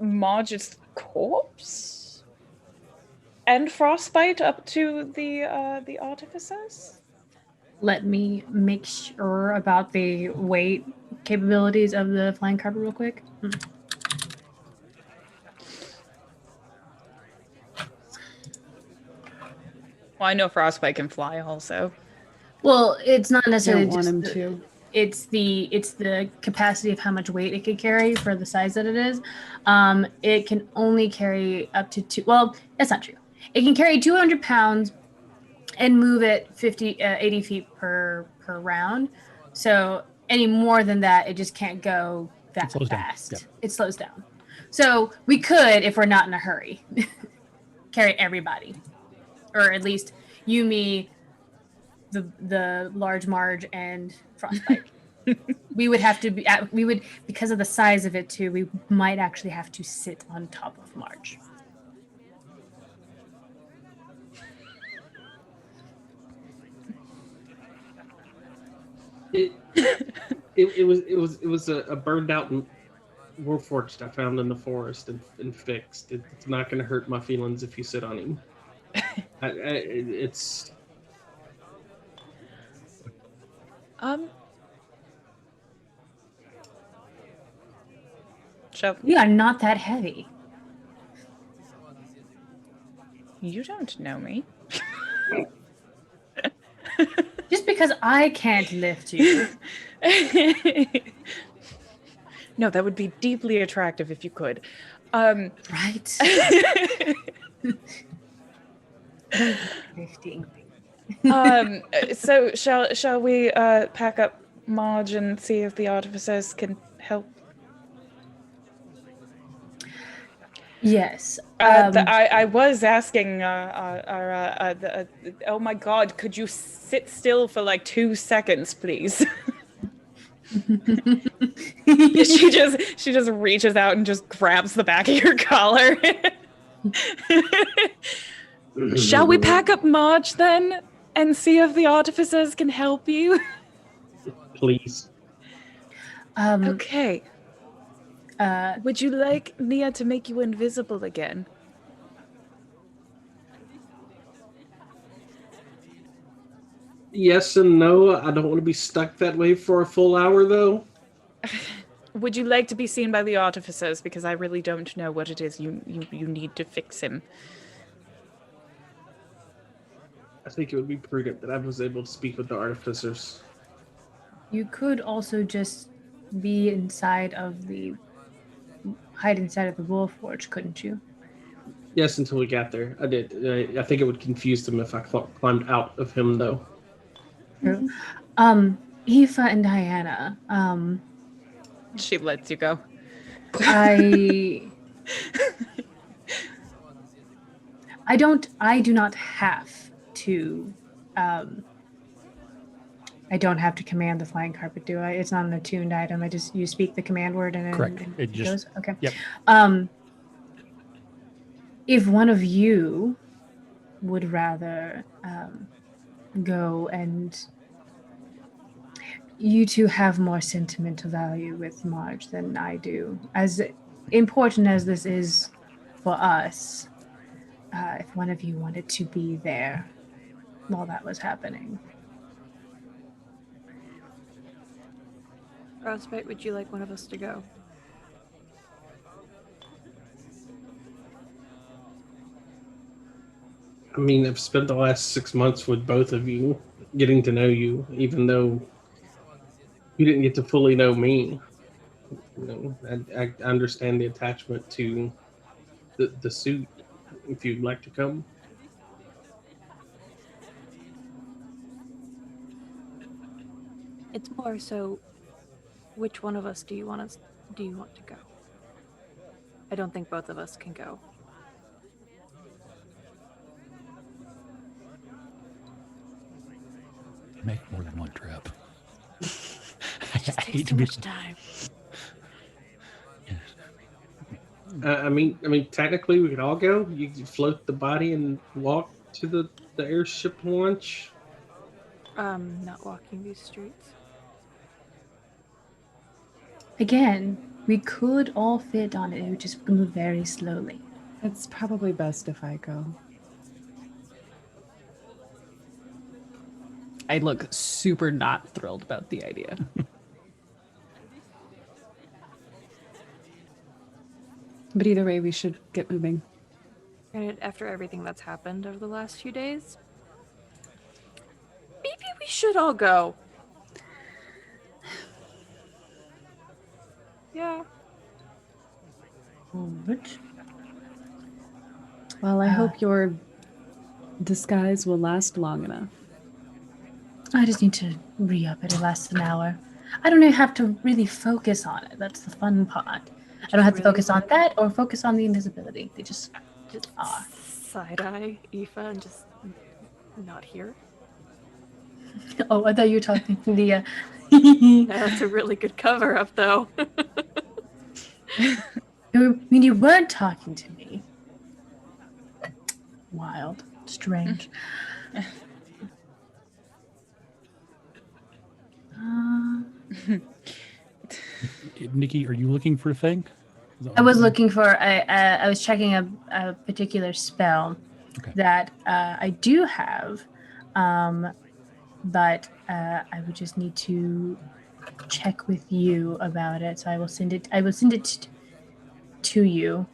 Marge's corpse and Frostbite up to the artificers? Let me make sure about the weight capabilities of the flying carpet real quick. Well, I know Frostbite can fly also. Well, it's not I necessarily don't want just him the- to. It's the capacity of how much weight it can carry for the size that it is. It can only carry up to two. Well, that's not true. It can carry 200 pounds and move at 80 feet per round. So any more than that, it just can't go that slows down. fast. Yep. It slows down. So we could, if we're not in a hurry, carry everybody, or at least you, me, the large Marge, and Frostbite. We would have to be. We would, because of the size of it too. We might actually have to sit on top of Marge. It was a burned out Warforged I found in the forest and fixed. It's not going to hurt my feelings if you sit on him. It's So We are not that heavy. you don't know me. Just because I can't lift you. No, that would be deeply attractive if you could. Right. Lifting. So shall we pack up Marge and see if the artificers can help? Yes. I was asking oh my god, could you sit still for like 2 seconds, please? she just reaches out and just grabs the back of your collar. Shall we pack up Marge then and see if the artificers can help you? please. Okay. Would you like Nia to make you invisible again? Yes and no. I don't want to be stuck that way for a full hour, though. Would you like to be seen by the artificers? Because I really don't know what it is you need to fix him. I think it would be prudent that I was able to speak with the artificers. You could also just be inside of the hide inside of the Warforge, couldn't you? Yes, until we got there. I did. I think it would confuse them if I climbed out of him, though. True. Aoife and Diana, She lets you go. I do not have to I don't have to command the flying carpet, do I? It's not an attuned item. You speak the command word and Correct. and It just- goes? Okay. Yep. If one of you would rather go, and you two have more sentimental value with Marge than I do, as important as this is for us, if one of you wanted to be there while that was happening. Frostbite, would you like one of us to go? I mean, I've spent the last 6 months with both of you, getting to know you, even though you didn't get to fully know me. You know, I understand the attachment to the suit. If you'd like to come, It's more so, which one of us do you want to go? I don't think both of us can go. Make more than one trip. I Just hate takes to so be. much time. I mean, technically we could all go. You could float the body and walk to the airship launch. Not walking these streets. Again, we could all fit on it. It would just move very slowly. It's probably best if I go. I look super not thrilled about the idea. But either way, we should get moving. Granted, after everything that's happened over the last few days, maybe we should all go. Yeah. Which? Well, I hope your disguise will last long enough. I just need to re-up it. It lasts an hour. I don't even have to really focus on it. That's the fun part. I don't have to Really focus on that or focus on the invisibility. They just Just are. side-eye Aoife and just not here. Oh, I thought you were talking to the. That's a really good cover-up, though. I mean, you weren't talking to me. Wild, strange. Nikki, are you looking for a thing? I was looking for. I was checking a particular spell Okay. that I do have, but I would just need to check with you about it. So I will send it. I will send it to you.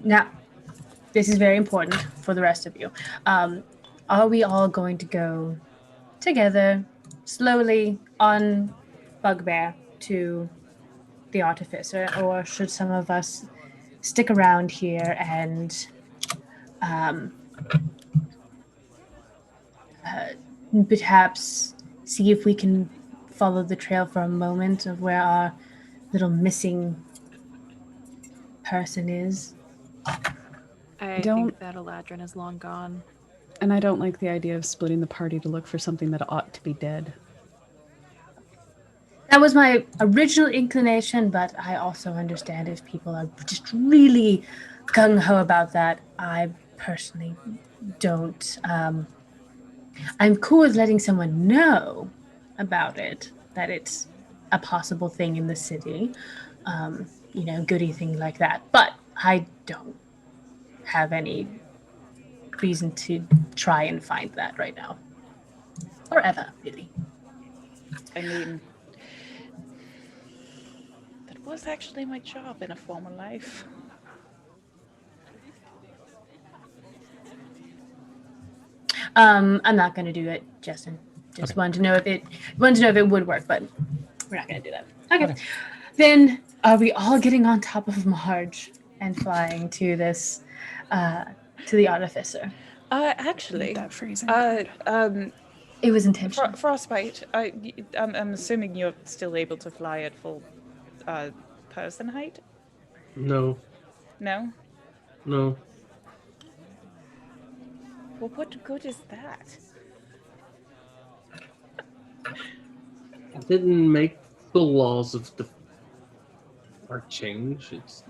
Now, this is very important for the rest of you. Are we all going to go together, slowly on Bugbear to the Artificer, or should some of us stick around here and perhaps see if we can follow the trail for a moment of where our little missing person is? I Don't- think that Eladrin is long gone. And I don't like the idea of splitting the party to look for something that ought to be dead. That was my original inclination, but I also understand if people are just really gung-ho about that. I personally don't. I'm cool with letting someone know about it, that it's a possible thing in the city, goody thing like that. But I don't have any reason to try and find that right now. Or ever, really. I mean, that was actually my job in a former life. I'm not going to do it, Justin. Just Okay. wanted to know if it would work, but we're not going to do that. Okay. Then are we all getting on top of Marge and flying to this, to the Artificer? Actually, That phrasing. It was intentional. Frostbite. I'm assuming you're still able to fly at full person height. No, No. no. Well, what good is that? It didn't make the laws of the art change. It's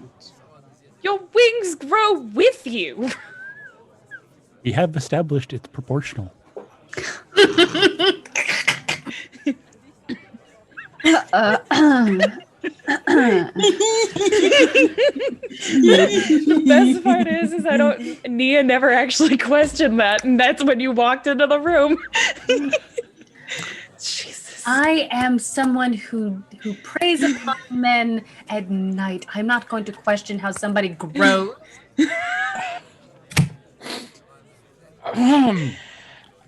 Your wings grow with you. We have established it's proportional. The best part is Nia never actually questioned that, and that's when you walked into the room. Jesus. I am someone who preys upon men at night. I'm not going to question how somebody grows.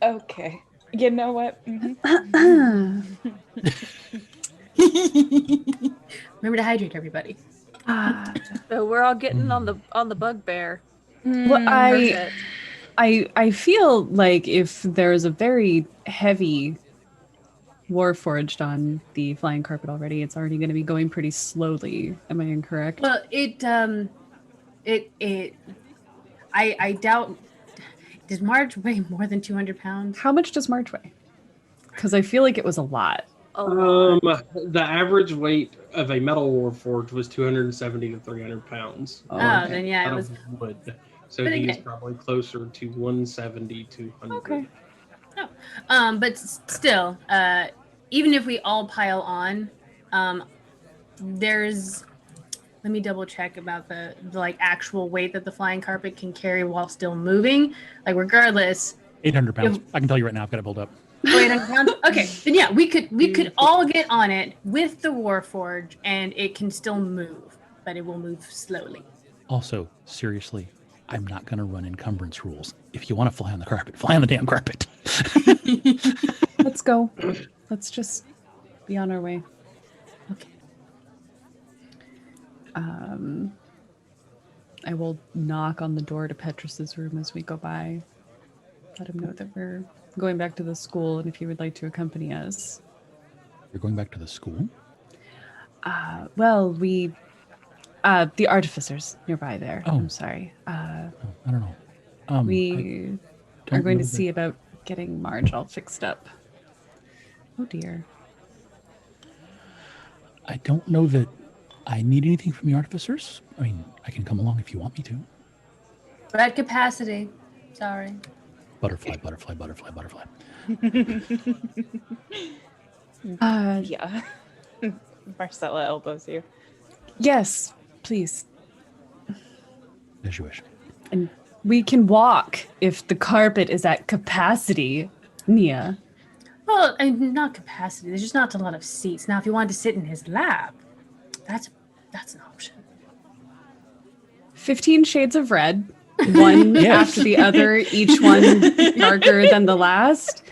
Okay. You know what? Mhm. Remember to hydrate, everybody. So we're all getting on the bugbear. Well, Perfect. I feel like if there's a very heavy war forged on the flying carpet already, it's already going to be going pretty slowly. Am I incorrect? Well, I doubt. Does Marge weigh more than 200 pounds? How much does March weigh? Because I feel like it was a lot. A lot. The average weight of a metal warforged was 270 to 300 pounds. Oh, Oh, then yeah, out it was. of wood. So But he is again- probably closer to 170 to 100. Okay. But still, even if we all pile on, there's. Let me double check about the like actual weight that the flying carpet can carry while still moving. Like regardless, 800 pounds. I can tell you right now, I've got it built up. 800 pounds. Okay, then yeah, we could all get on it with the Warforge, and it can still move, but it will move slowly. Also, seriously, I'm not going to run encumbrance rules. If you want to fly on the carpet, fly on the damn carpet. Let's go. Let's just be on our way. Okay. I will knock on the door to Petrus's room as we go by. Let him know that we're going back to the school and if he would like to accompany us. You're going back to the school? Well, the artificers nearby there. Oh. I'm sorry. Oh, I don't know. We don't are going know to that- see about getting Marge all fixed up. Oh dear. I don't know that I need anything from the artificers. I mean, I can come along if you want me to. We're at capacity. Sorry. Butterfly, butterfly, butterfly, butterfly. Yeah. Marcella elbows you. Yes, please. As you wish. And we can walk if the carpet is at capacity, Nia. Well, and not capacity. There's just not a lot of seats. Now, if you wanted to sit in his lap, that's an option. 15 shades of red, one Yes. after the other, each one darker than the last.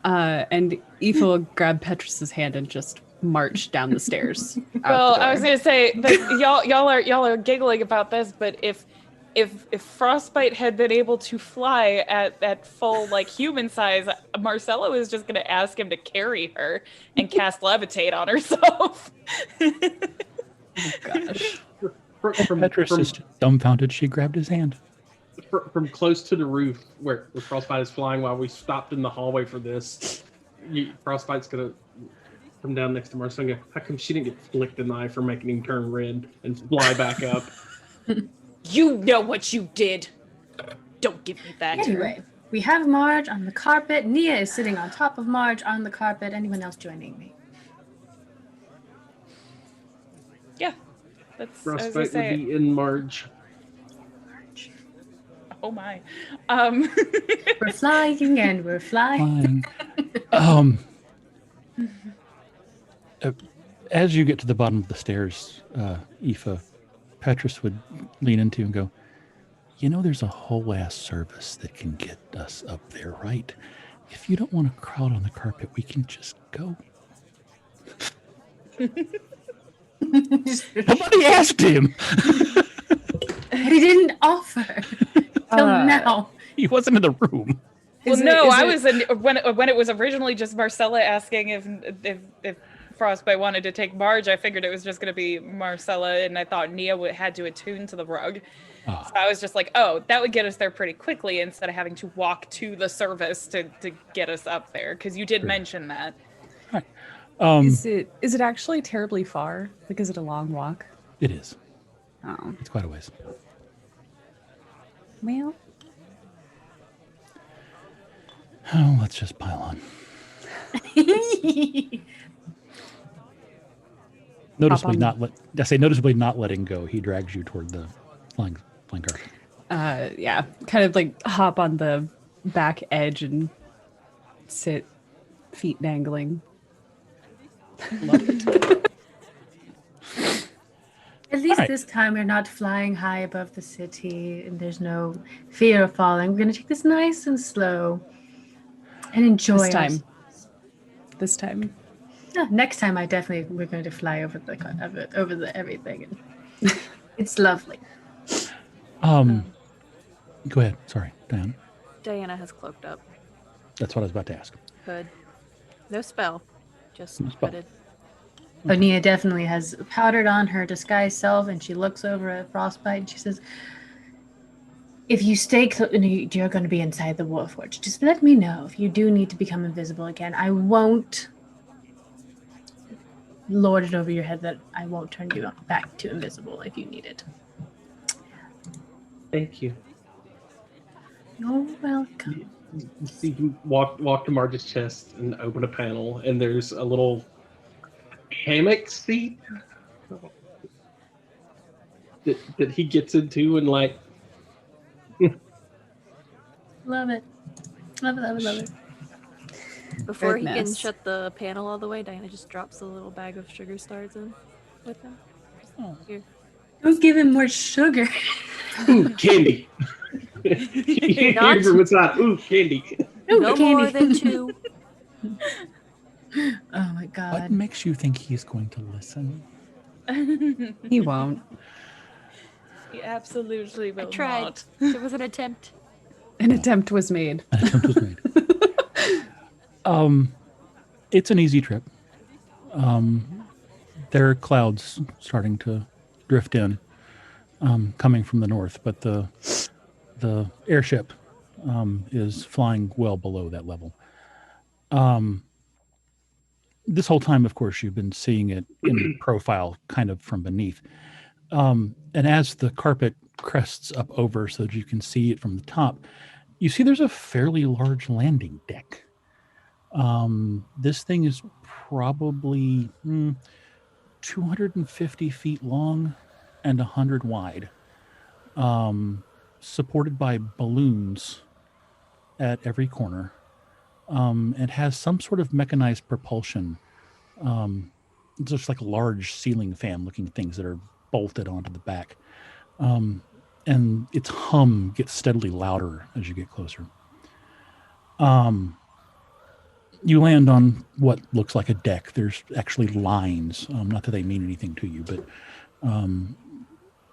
And Aoife will grab Petrus's hand and just march down the stairs. out Well, the I was door. gonna say that y'all are giggling about this, but if Frostbite had been able to fly at full like human size, Marcella was just gonna ask him to carry her and cast levitate on herself. Gosh. Petrus is dumbfounded. She grabbed his hand. From close to the roof where Frostbite is flying while we stopped in the hallway for this, Frostbite's gonna come down next to Marcella and go, how come she didn't get flicked in the eye for making him turn red and fly back up? You know what you did. Don't give me that. Anyway, we have Marge on the carpet. Nia is sitting on top of Marge on the carpet. Anyone else joining me? Yeah. That's I was gonna Frostbite would say. be in Marge. Oh my. We're flying and we're flying. Flying. As you get to the bottom of the stairs, Aoife, Petrus would lean into and go, you know, there's a whole ass service that can get us up there, right? If you don't want to crowd on the carpet, we can just go. Nobody asked him. He didn't offer till now. He wasn't in the room. Well, no, I was when it was originally just Marcella asking if Frostbite wanted to take Marge. I figured it was just going to be Marcella, and I thought Nia had to attune to the rug. So I was just like, oh, that would get us there pretty quickly instead of having to walk to the service to get us up there. Because you did mention that. Is it actually terribly far? Like, is it a long walk? It is. Oh, It's quite a ways. well. Oh, let's just pile on. Noticeably on- not let. I say noticeably not letting go. He drags you toward the flying carpet. Yeah, kind of like hop on the back edge and sit, feet dangling. Love it. At least right. this time we're not flying high above the city and there's no fear of falling. We're going to take this nice and slow and enjoy This time. ourselves. This time. Yeah, next time we're going to fly over the everything. And it's lovely. Go ahead. Sorry, Diana. Diana has cloaked up. That's what I was about to ask. Hood. No spell. Just No spell. hooded. Onia definitely has powdered on her disguised self, and she looks over at Frostbite and she says, if you stay you're going to be inside the Warforged. Just let me know if you do need to become invisible again. I won't lord it over your head that I won't turn you back to invisible if you need it. Thank you. You're welcome. You can walk to Marge's chest and open a panel, and there's a little hammock seat that he gets into, and like, Love it. Love it, love it, love it. Before he can Goodness. shut the panel all the way, Diana just drops a little bag of sugar stars in with him. Here. Don't give him more sugar. ooh, candy. You Not- hear from inside, ooh, candy. Ooh, No candy. more than 2. Oh my What god. makes you think he's going to listen? He won't. He absolutely will I tried. not. It was an attempt. An attempt was made. An attempt was made. It's an easy trip. There are clouds starting to drift in, coming from the north, but the airship is flying well below that level. This whole time, of course, you've been seeing it in profile, kind of from beneath. And as the carpet crests up over so that you can see it from the top, you see there's a fairly large landing deck. This thing is probably 250 feet long and 100 wide, supported by balloons at every corner. It has some sort of mechanized propulsion. It's just like large ceiling fan looking things that are bolted onto the back. And its hum gets steadily louder as you get closer. You land on what looks like a deck. There's actually lines, not that they mean anything to you, but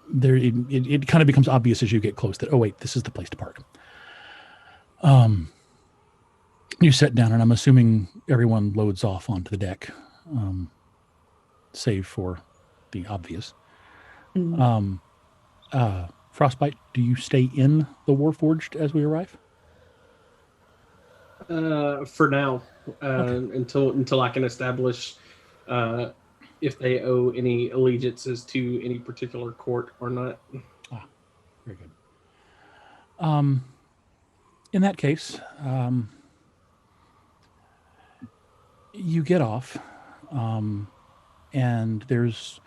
there it kind of becomes obvious as you get close that, oh wait, this is the place to park. You sit down, and I'm assuming everyone loads off onto the deck, save for the obvious. Frostbite, do you stay in the Warforged as we arrive? For now, until I can establish if they owe any allegiances to any particular court or not. Very good. In that case, you get off, and there's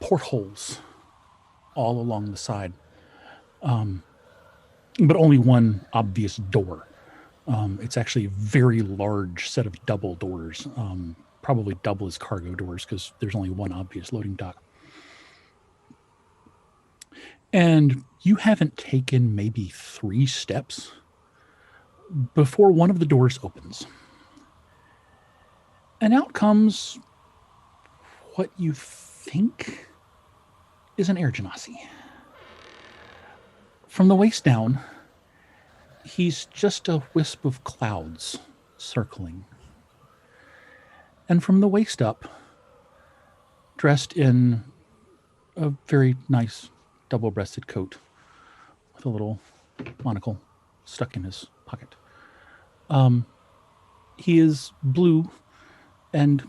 portholes all along the side, but only one obvious door. It's actually a very large set of double doors, probably double as cargo doors because there's only one obvious loading dock. And you haven't taken maybe 3 steps before one of the doors opens. And out comes what you think is an air genasi. From the waist down, he's just a wisp of clouds circling. And from the waist up, dressed in a very nice double-breasted coat with a little monocle stuck in his pocket. He is blue and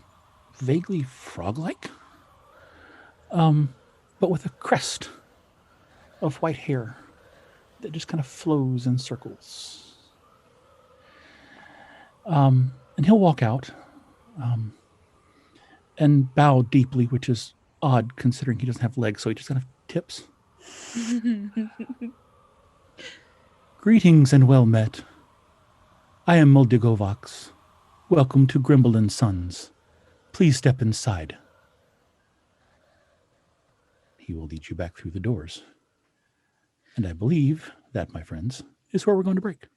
vaguely frog-like, but with a crest of white hair that just kind of flows in circles. And he'll walk out, and bow deeply, which is odd considering he doesn't have legs, so he just kind of tips. Greetings and well met. I am Moldigovax. Welcome to Grimble and Sons. Please step inside. He will lead you back through the doors. And I believe that, my friends, is where we're going to break.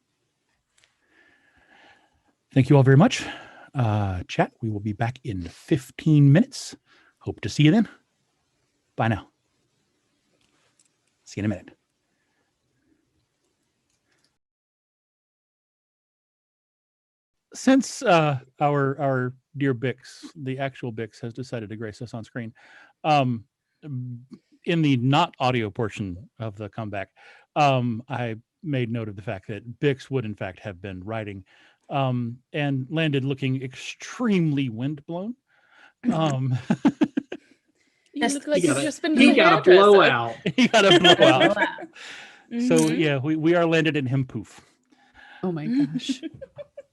Thank you all very much. Chat, we will be back in 15 minutes. Hope to see you then. Bye now. See you in a minute. Since our dear Bix, the actual Bix, has decided to grace us on screen, in the not audio portion of the comeback, I made note of the fact that Bix would in fact have been riding and landed looking extremely windblown. You look like He you've got a- just been to He the got a hairdresser. blowout. He got a blowout. So Mhm. yeah, we are landed in him poof. Oh my gosh.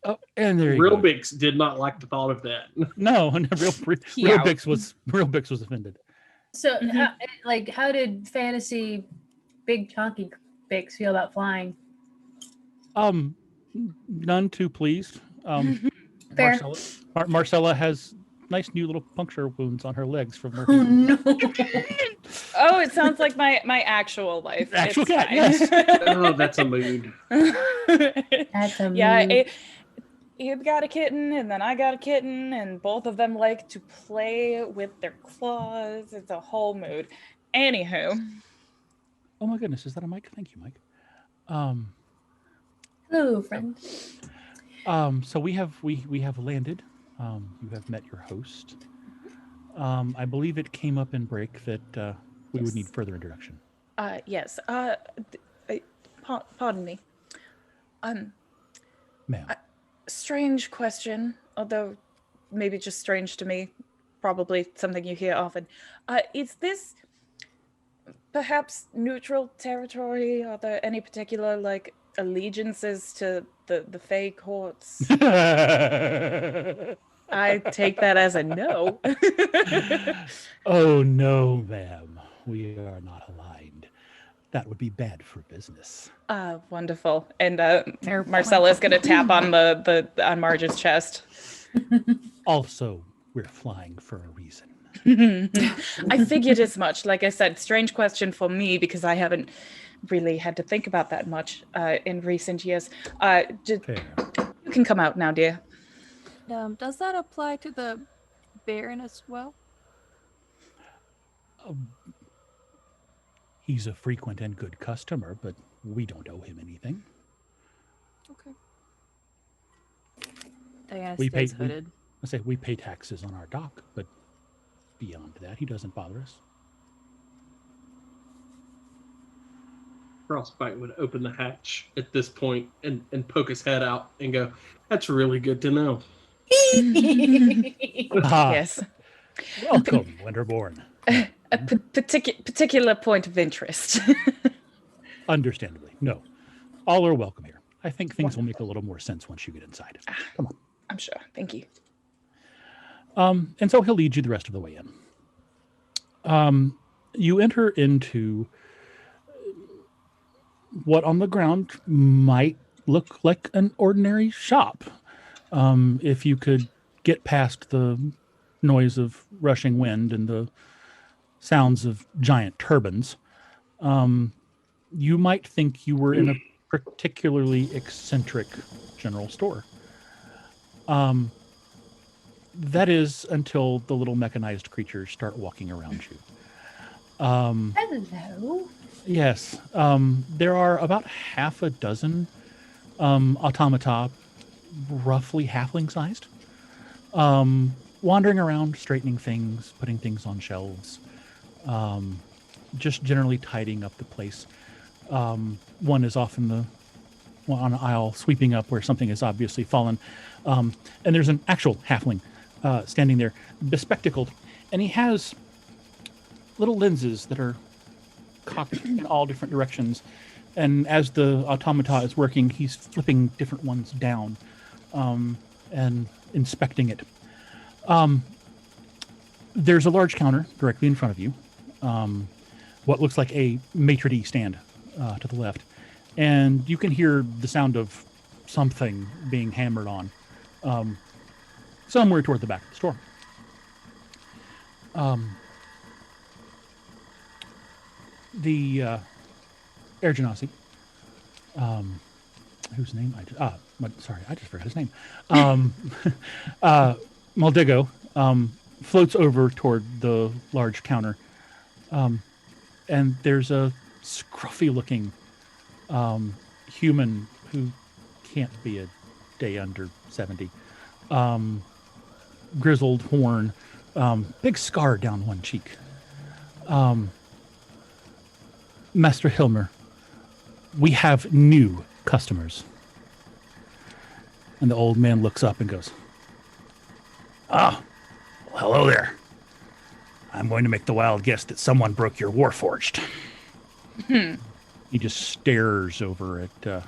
Oh, and there you Real go. Bix did not like the thought of that. No, real Yeah. Bix was offended. So, Mhm. how did fantasy big chunky Bix feel about flying? None too pleased. Fair. Marcella has nice new little puncture wounds on her legs from Oh working. no. Oh, it sounds like my actual life. Actual It's cat, fine. yes. Oh, that's a mood. That's a Yeah, mood. you've got a kitten, and then I got a kitten, and both of them like to play with their claws. It's a whole mood. Anywho, Oh my goodness, is that a mic? Thank you, Mike. Hello, friend. So we have landed. You have met your host. I believe it came up in break that we would need further introduction. yes. Pardon me. Ma'am. Strange question, although maybe just strange to me. Probably something you hear often. Is this perhaps neutral territory? Are there any particular allegiances to the Fey courts? I take that as a no. Oh no, ma'am. We are not aligned. That would be bad for business. Wonderful. And Fair Marcella is going to tap on on Marge's chest. Also, we're flying for a reason. I figured as much. Like I said, strange question for me because I haven't really had to think about that much in recent years. Fair. You can come out now, dear. Does that apply to the Baron as well? He's a frequent and good customer, but we don't owe him anything. Okay. Diana We stays pay- hooded. I say we pay taxes on our dock, but beyond that, he doesn't bother us. Frostbite would open the hatch at this point and poke his head out and go, "That's really good to know." Ah, Yes. welcome, Winterborn. A particular point of interest. Understandably, no. All are welcome here. I think things will make a little more sense once you get inside. Come on. I'm sure. Thank you. And so he'll lead you the rest of the way in. You enter into what on the ground might look like an ordinary shop. If you could get past the noise of rushing wind and the sounds of giant turbines, you might think you were in a particularly eccentric general store. That is until the little mechanized creatures start walking around you. Hello. Yes, there are about half a dozen automata, roughly halfling-sized, wandering around, straightening things, putting things on shelves, just generally tidying up the place. One is off on an aisle, sweeping up where something has obviously fallen, and there's an actual halfling standing there, bespectacled, and he has little lenses that are cocked in all different directions. And as the automata is working, he's flipping different ones down and inspecting it. There's a large counter directly in front of you. What looks like a maitre d' stand to the left. And you can hear the sound of something being hammered on somewhere toward the back of the store. The Air Genasi, whose name I just forgot his name. Maldego floats over toward the large counter, and there's a scruffy-looking human who can't be a day under 70. Grizzled horn, big scar down one cheek. Master Hilmer, we have new customers. And the old man looks up and goes, well, hello there. I'm going to make the wild guess that someone broke your Warforged. He just stares over at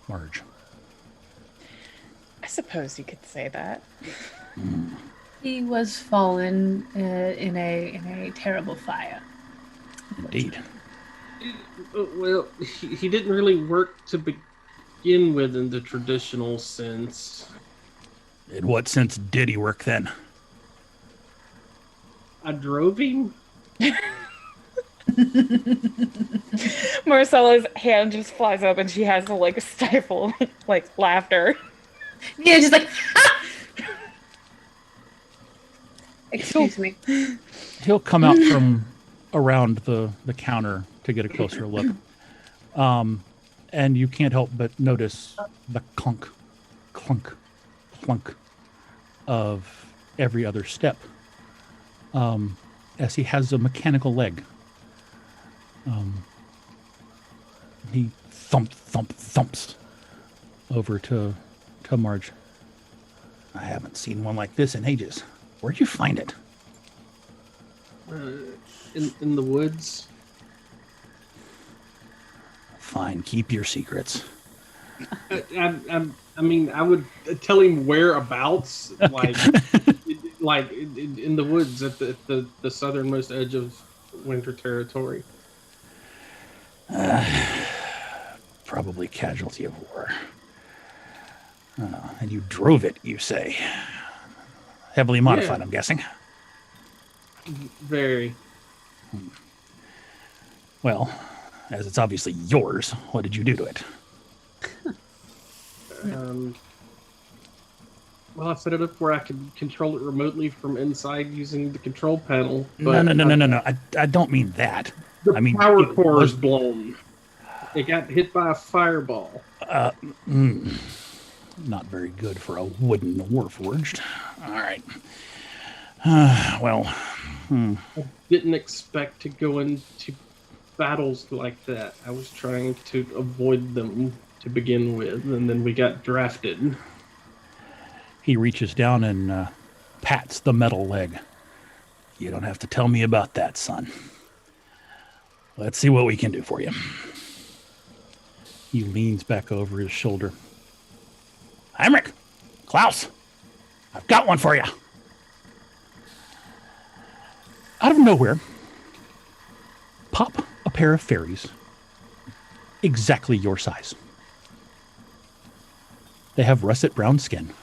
Marge. I suppose you could say that. He was fallen in a terrible fire. Indeed. Well, he didn't really work to begin with in the traditional sense. In what sense did he work then? I drove him. Marcella's hand just flies up and she has to like stifle like laughter. Yeah, just like, excuse me. He'll come out from around the counter to get a closer look. And you can't help but notice the clunk, clunk, clunk of every other step as he has a mechanical leg. He thumps over to Marge. I haven't seen one like this in ages. Where'd you find it? In the woods. Fine, keep your secrets. I mean, I would tell him whereabouts, like, like in the woods at the southernmost edge of Winter Territory. Probably casualty of war. And you drove it, you say? Heavily modified, Yeah. I'm guessing. Very. Well, as it's obviously yours, what did you do to it? Well, I set it up where I could control it remotely from inside using the control panel. No. I don't mean that. The I mean, power it core was- is blown. It got hit by a fireball. Not very good for a wooden Warforged. All right. Didn't expect to go into battles like that. I was trying to avoid them to begin with, and then we got drafted. He reaches down and pats the metal leg. You don't have to tell me about that, son. Let's see what we can do for you. He leans back over his shoulder. Heinrich! Klaus! I've got one for you. Out of nowhere, pop a pair of fairies exactly your size. They have russet brown skin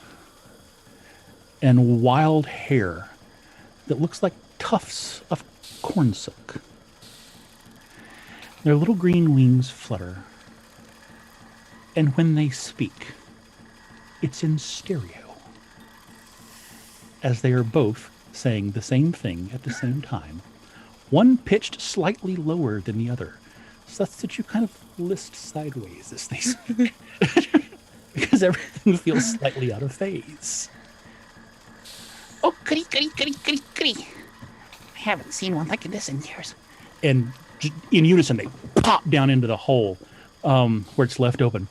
and wild hair that looks like tufts of corn silk. Their little green wings flutter, and when they speak, it's in stereo, as they are both saying the same thing at the same time, one pitched slightly lower than the other, such that you kind of list sideways as they speak, because everything feels slightly out of phase. Oh, goody, goody, goody, goody, goody. I haven't seen one like this in years. And in unison, they pop down into the hole where it's left open.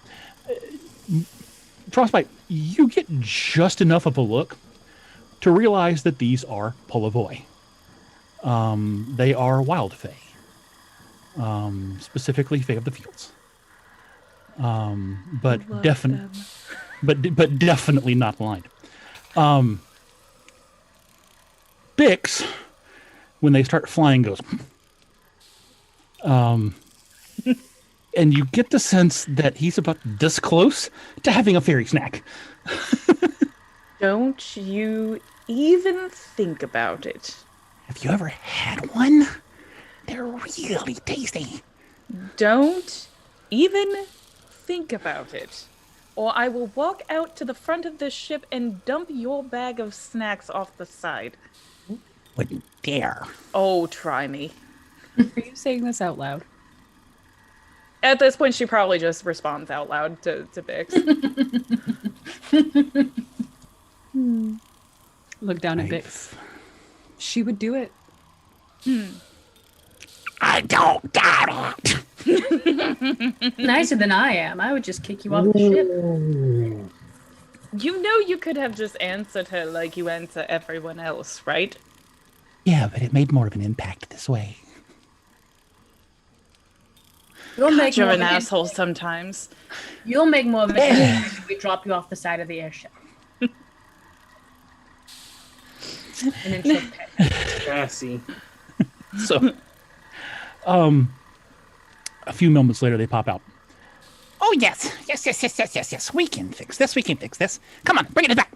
Frostbite, you get just enough of a look to realize that these are Polovoi. They are wild fae, specifically fae of the fields. But definitely not blind. Bix, when they start flying, goes. And you get the sense that he's about this close to having a fairy snack. Don't you even think about it. Have you ever had one? They're really tasty. Don't even think about it. Or I will walk out to the front of this ship and dump your bag of snacks off the side. Wouldn't dare. Oh, try me. Are you saying this out loud? At this point, she probably just responds out loud to Bix. Look down at Bix. She would do it. I don't doubt it. Nicer than I am. I would just kick you off the ship. You know you could have just answered her like you answer everyone else, right? Yeah, but it made more of an impact this way. You'll make You're more an of an asshole sometimes. You'll make more of an impact if we drop you off the side of the airship. And then she'll pet. Sassy. So, a few moments later, they pop out. Oh, yes. Yes. We can fix this. Come on, bring it back.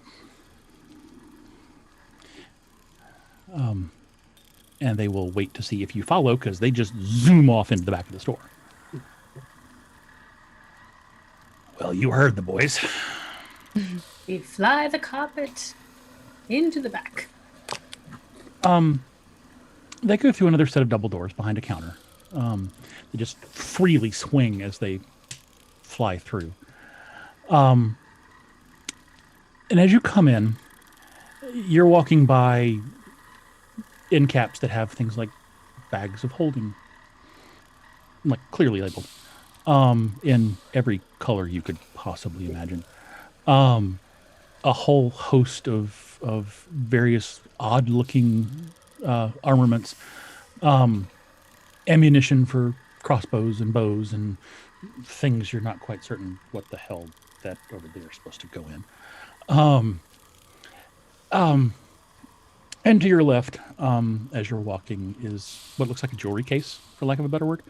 And they will wait to see if you follow because they just zoom off into the back of the store. Well, you heard the boys. We fly the carpet into the back. They go through another set of double doors behind a counter. They just freely swing as they fly through. And as you come in, you're walking by end caps that have things like bags of holding, like clearly labeled, in every color you could possibly imagine. A whole host of various odd-looking armaments, ammunition for crossbows and bows and things you're not quite certain what the hell that over there is supposed to go in. And to your left, as you're walking, is what looks like a jewelry case, for lack of a better word,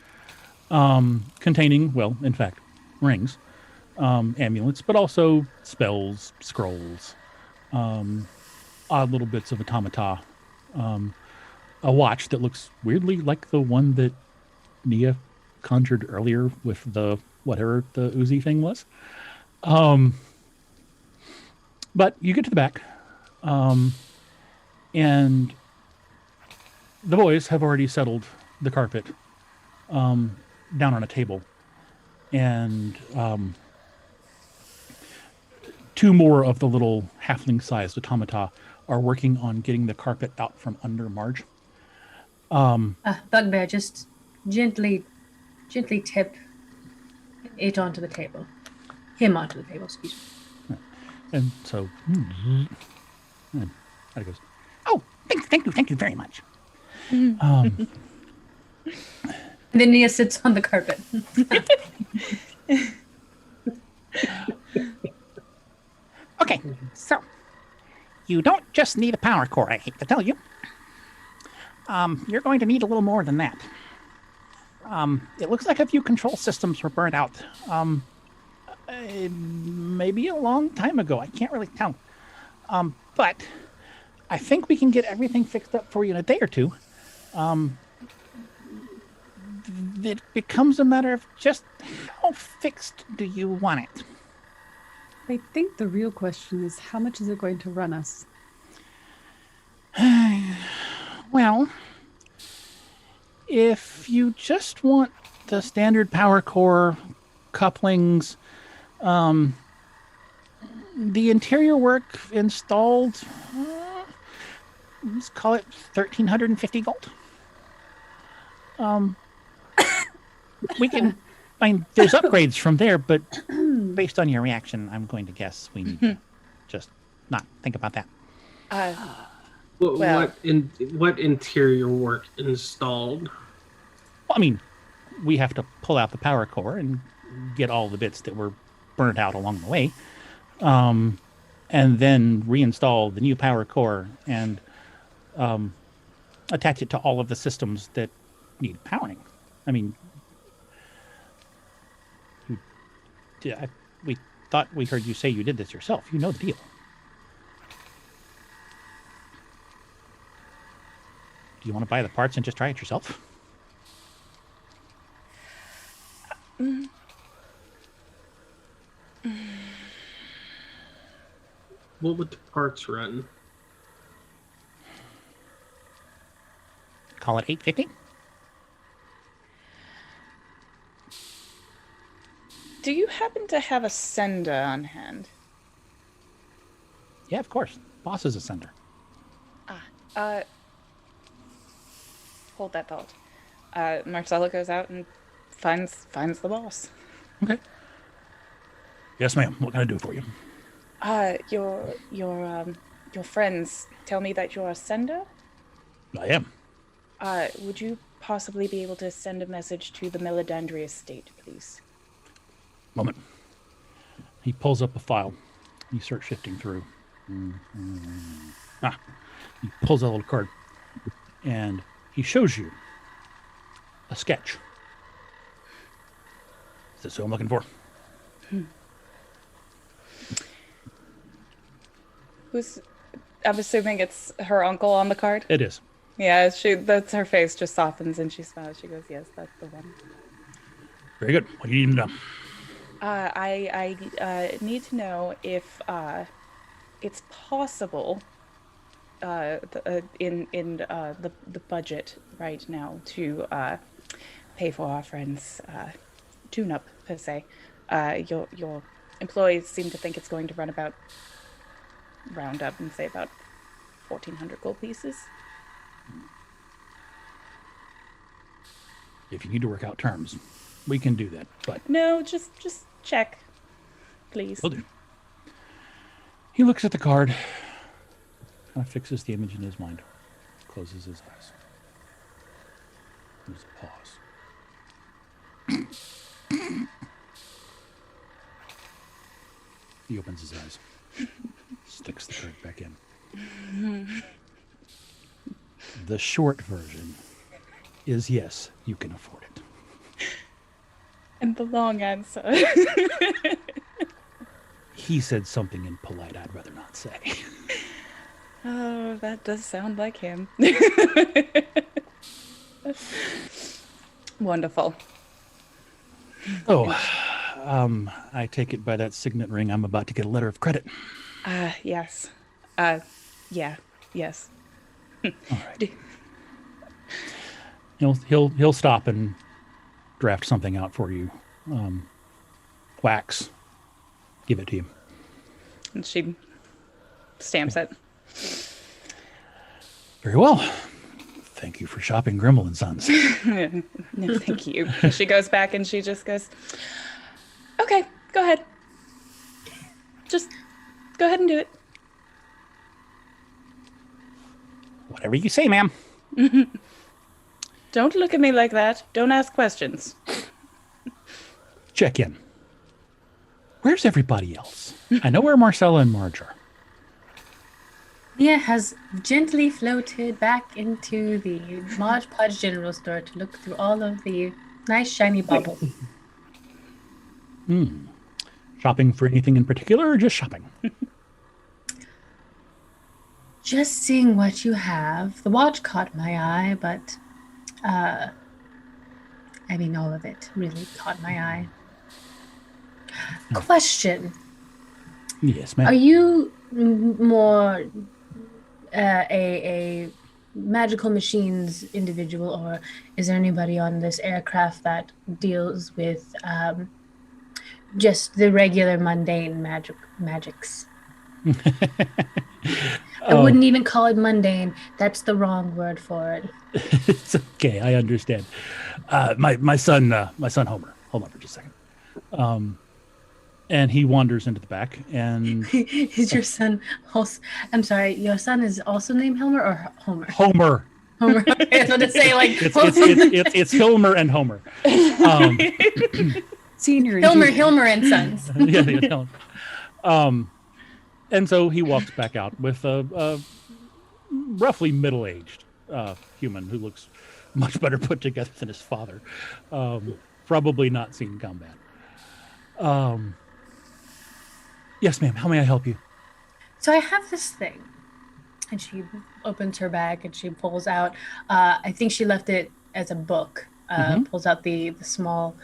containing, well, in fact, rings, amulets, but also spells, scrolls, odd little bits of automata, a watch that looks weirdly like the one that Nia conjured earlier with the whatever the Uzi thing was. But you get to the back, and the boys have already settled the carpet down on a table, and two more of the little halfling-sized automata are working on getting the carpet out from under Marge. Bugbear, just gently tip it onto the table. Him onto the table, excuse me. And so, and it goes, Oh, thank you very much. And then Nia sits on the carpet. Okay, so you don't just need a power core, I hate to tell you. You're going to need a little more than that. It looks like a few control systems were burned out. Maybe a long time ago. I can't really tell. But I think we can get everything fixed up for you in a day or two. It becomes a matter of just how fixed do you want it? I think the real question is how much is it going to run us? Well, if you just want the standard power core couplings, the interior work installed, let's call it 1,350 gold. We can, I mean, there's upgrades from there, but based on your reaction, I'm going to guess we need to just not think about that. Well- What interior work installed? well, I mean, we have to pull out the power core and get all the bits that were burnt out along the way, and then reinstall the new power core and attach it to all of the systems that need powering. I mean, we thought we heard you say you did this yourself. You know the deal. Do you want to buy the parts and just try it yourself? What would the parts run? Call it $850. Do you happen to have a sender on hand? Yeah, of course. Boss is a sender. Hold that thought. Marcella goes out and finds the boss. Okay. Yes, ma'am. What can I do for you? Your friends tell me that you're a sender. I am. Would you possibly be able to send a message to the Melodandria estate, please? Moment. He pulls up a file. You start shifting through. He pulls out a little card. And he shows you a sketch. Is this who I'm looking for? I'm assuming it's her uncle on the card? It is. Yeah, that's her face just softens and she smiles. She goes, yes, that's the one. Very good. What do you need to know? I need to know if it's possible in the budget right now to pay for our friend's tune-up per se. Your employees seem to think it's going to run about, round up and say about 1,400 gold pieces. If you need to work out terms, we can do that. But No, just check, please. we'll do. He looks at the card, kind of fixes the image in his mind, closes his eyes. There's a pause. He opens his eyes, sticks the card back in. The short version is yes, you can afford it. And the long answer. He said something impolite I'd rather not say. Oh, that does sound like him. Wonderful. Oh, I take it by that signet ring I'm about to get a letter of credit. Yes. Yeah, yes. All right. He'll stop and draft something out for you. Wax. Give it to you. And she stamps it. Very well. Thank you for shopping Grimble and Sons. No, thank you. She goes back and she just goes, okay, go ahead. Just go ahead and do it. Whatever you say, ma'am. Don't look at me like that. Don't ask questions. Check in. Where's everybody else? I know where Marcella and Marge are. Leah has gently floated back into the Mod Podge General Store to look through all of the nice shiny bubbles. Shopping for anything in particular or just shopping? Just seeing what you have. The watch caught my eye, but I mean, all of it really caught my eye. Question. Yes, ma'am. Are you more a magical machines individual, or is there anybody on this aircraft that deals with just the regular mundane magics? I wouldn't even call it mundane. That's the wrong word for it. It's okay. I understand. My son Homer. Hold on for just a second. And he wanders into the back and Is your son also, I'm sorry, your son is also named Helmer or Homer? Homer. Homer. I was going to say like It's Hilmer and Homer. Senior. and junior. Hilmer and Sons. And so he walks back out with a roughly middle-aged human who looks much better put together than his father. Probably not seen combat. Yes, ma'am. How may I help you? So I have this thing. And she opens her bag and she pulls out, I think she left it as a book, pulls out the small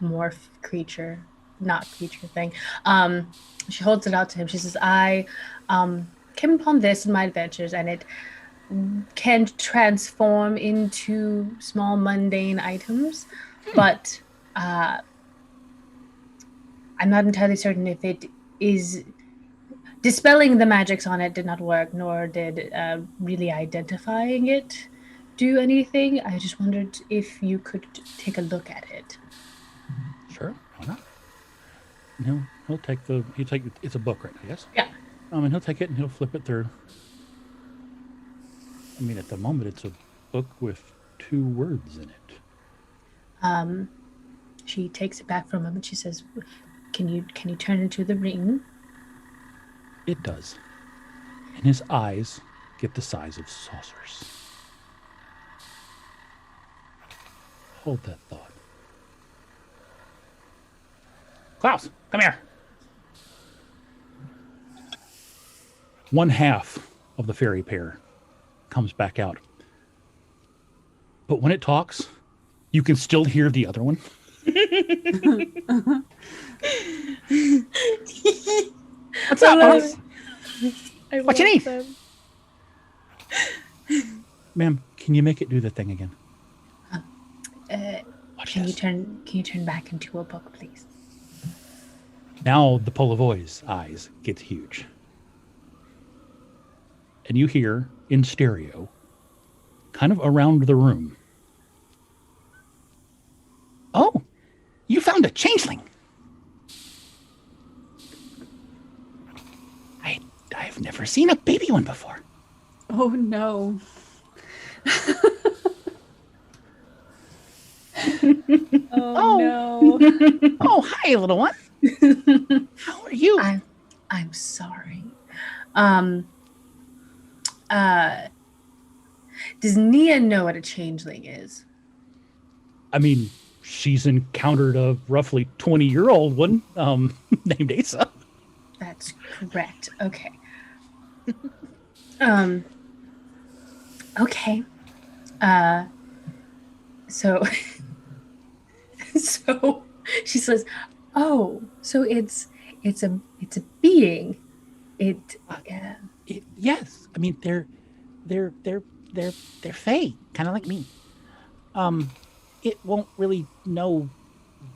morph creature, not creature thing. She holds it out to him. She says, I came upon this in my adventures, and it can transform into small mundane items, but I'm not entirely certain if it is... Dispelling the magics on it did not work, nor did really identifying it do anything. I just wondered if you could take a look at it. Sure, why not? And he'll take it's a book right now, yes? Yeah. And he'll take it and he'll flip it through. I mean, at the moment, it's a book with 2 words in it. She takes it back from him and she says, Can you turn into the ring? It does. And his eyes get the size of saucers. Hold that thought. Klaus, come here. 1/2 of the fairy pair comes back out. But when it talks, you can still hear the other one. What's up, boss? What you need? Ma'am, can you make it do the thing again? Watch Can this. you turn back into a book, please? Now the Polovoy's eyes get huge. And you hear, in stereo, kind of around the room, Oh, you found a changeling. I've never seen a baby one before. Oh no. Oh no. Oh, hi, little one. How are you? I'm sorry. Does Nia know what a changeling is? I mean, she's encountered a roughly 20-year-old one named Asa. That's correct. Okay. Okay. So so she says, "Oh, so it's a being. Yes. I mean, they're Fey, kind of like me. It won't really know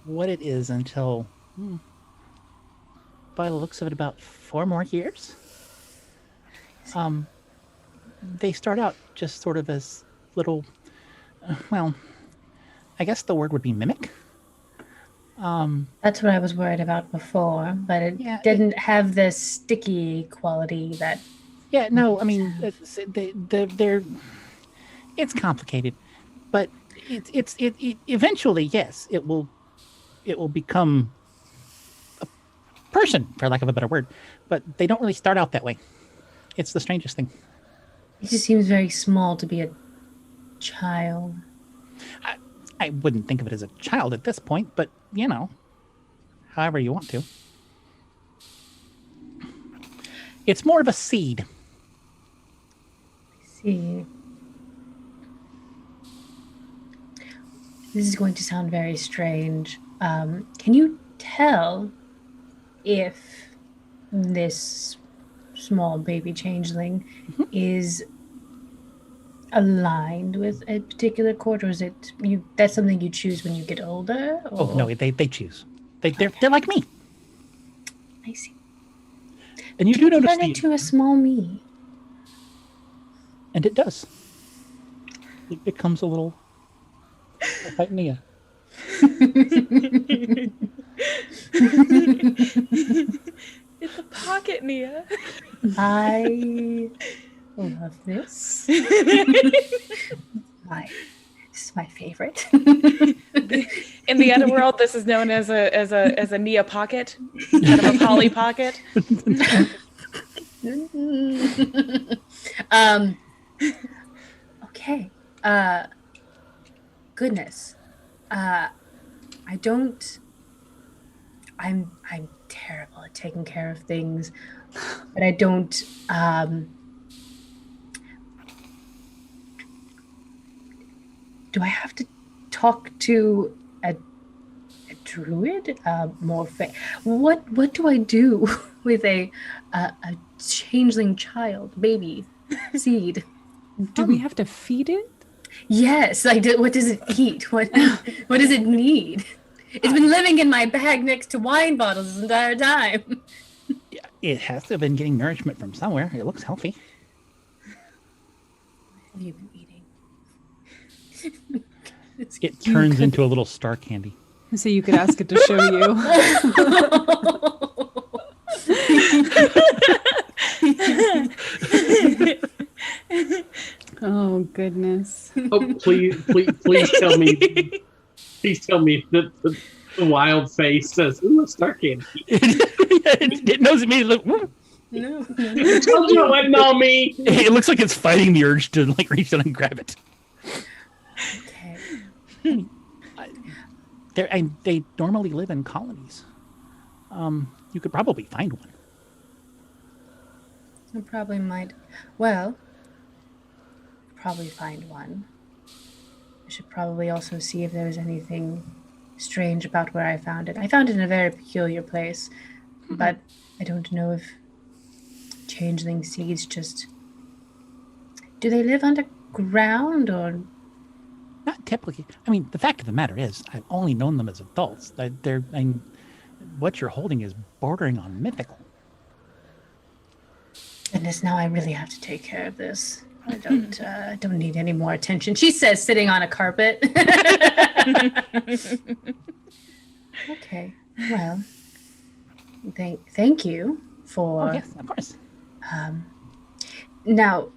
what it is until, by the looks of it, about 4 more years. They start out just sort of as little, well, I guess the word would be mimic. That's what I was worried about before, but it didn't have the sticky quality that... Yeah, no, I mean, they're it's complicated, but it eventually, yes, it will become a person, for lack of a better word, but they don't really start out that way. It's the strangest thing. It just seems very small to be a child. I wouldn't think of it as a child at this point, but, however you want to. It's more of a seed. I see. This is going to sound very strange. Can you tell if this small baby changeling is aligned with a particular court, or is it that's something you choose when you get older? Or? Oh no, they choose. They're like me. I see. And you do notice turn into a small me. And it does. It becomes a little like Nia. It's a pocket, Nia. I love this. This is my favorite. In the other world, this is known as a Nia pocket, instead of a Polly pocket. Okay. Goodness. I'm terrible at taking care of things, but I don't do I have to talk to a druid? What do I do with a changeling child, baby, seed? Do we have to feed it? Yes, what does it eat? What does it need? It's been living in my bag next to wine bottles this entire time. It has to have been getting nourishment from somewhere. It looks healthy. What have you been eating? It turns into a little star candy. So you could ask it to show you. Oh goodness! Oh, please tell me, please tell me that the wild face says, "Ooh, a star candy." It knows immediately. No. Don't let know me. It looks like it's fighting the urge to like reach down and grab it. Okay. They normally live in colonies. You could probably find one. I probably might. Well, probably find one. I should probably also see if there's anything strange about where I found it. I found it in a very peculiar place, but I don't know if changeling seeds just... Do they live underground or... Not typically. I mean, the fact of the matter is, I've only known them as adults. What you're holding is bordering on mythical. Goodness, now I really have to take care of this. I don't need any more attention. She says, sitting on a carpet. Okay, well, thank you for... Oh, yes, of course. Now,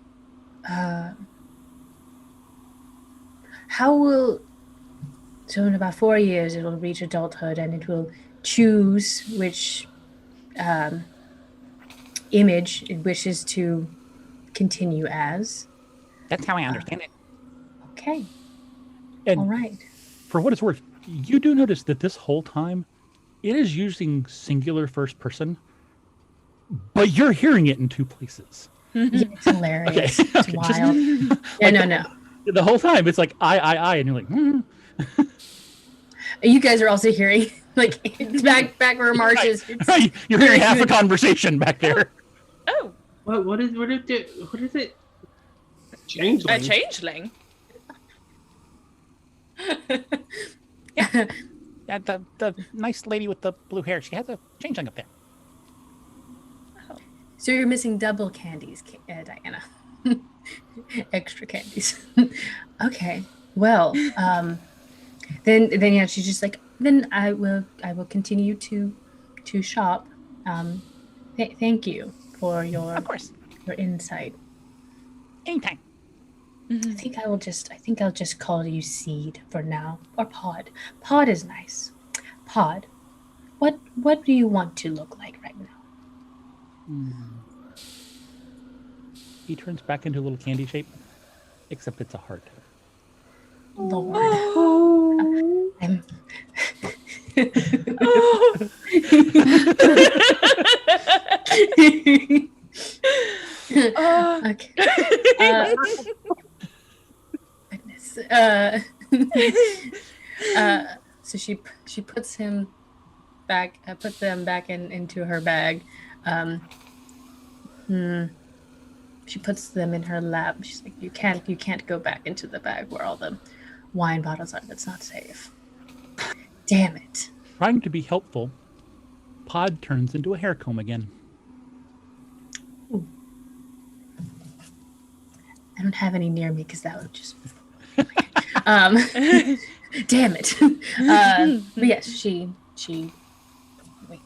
how will... So in about 4 years, it will reach adulthood, and it will choose which image it wishes to continue as. That's how I understand it. Okay, And all right. for what it's worth, you do notice that this whole time, it is using singular first person, but you're hearing it in two places. Yeah, it's hilarious. Okay, It's okay, wild. Like No. The whole time, it's like I, and you're like, You guys are also hearing, like, it's back where March is. It's- You're hearing half a conversation back there. Oh, What is it? Changeling. a changeling. Yeah, the nice lady with the blue hair. She has a changeling up there. So you're missing double candies, Diana. Extra candies. Okay. Well, then yeah, she's just like, then I will continue to shop. Thank you for your Of course. your insight. Anytime. I think I'll just call you Seed for now, or Pod. Pod is nice. Pod, what do you want to look like right now? He turns back into a little candy shape, except it's a heart. Lord, I'm. Okay. Goodness. So she puts him back. Put them back into her bag. She puts them in her lap. She's like, you can't go back into the bag where all the wine bottles are. That's not safe. Damn it. Trying to be helpful, Pod turns into a hair comb again. I don't have any near me because that would just. Damn it. But yes, she. Wait.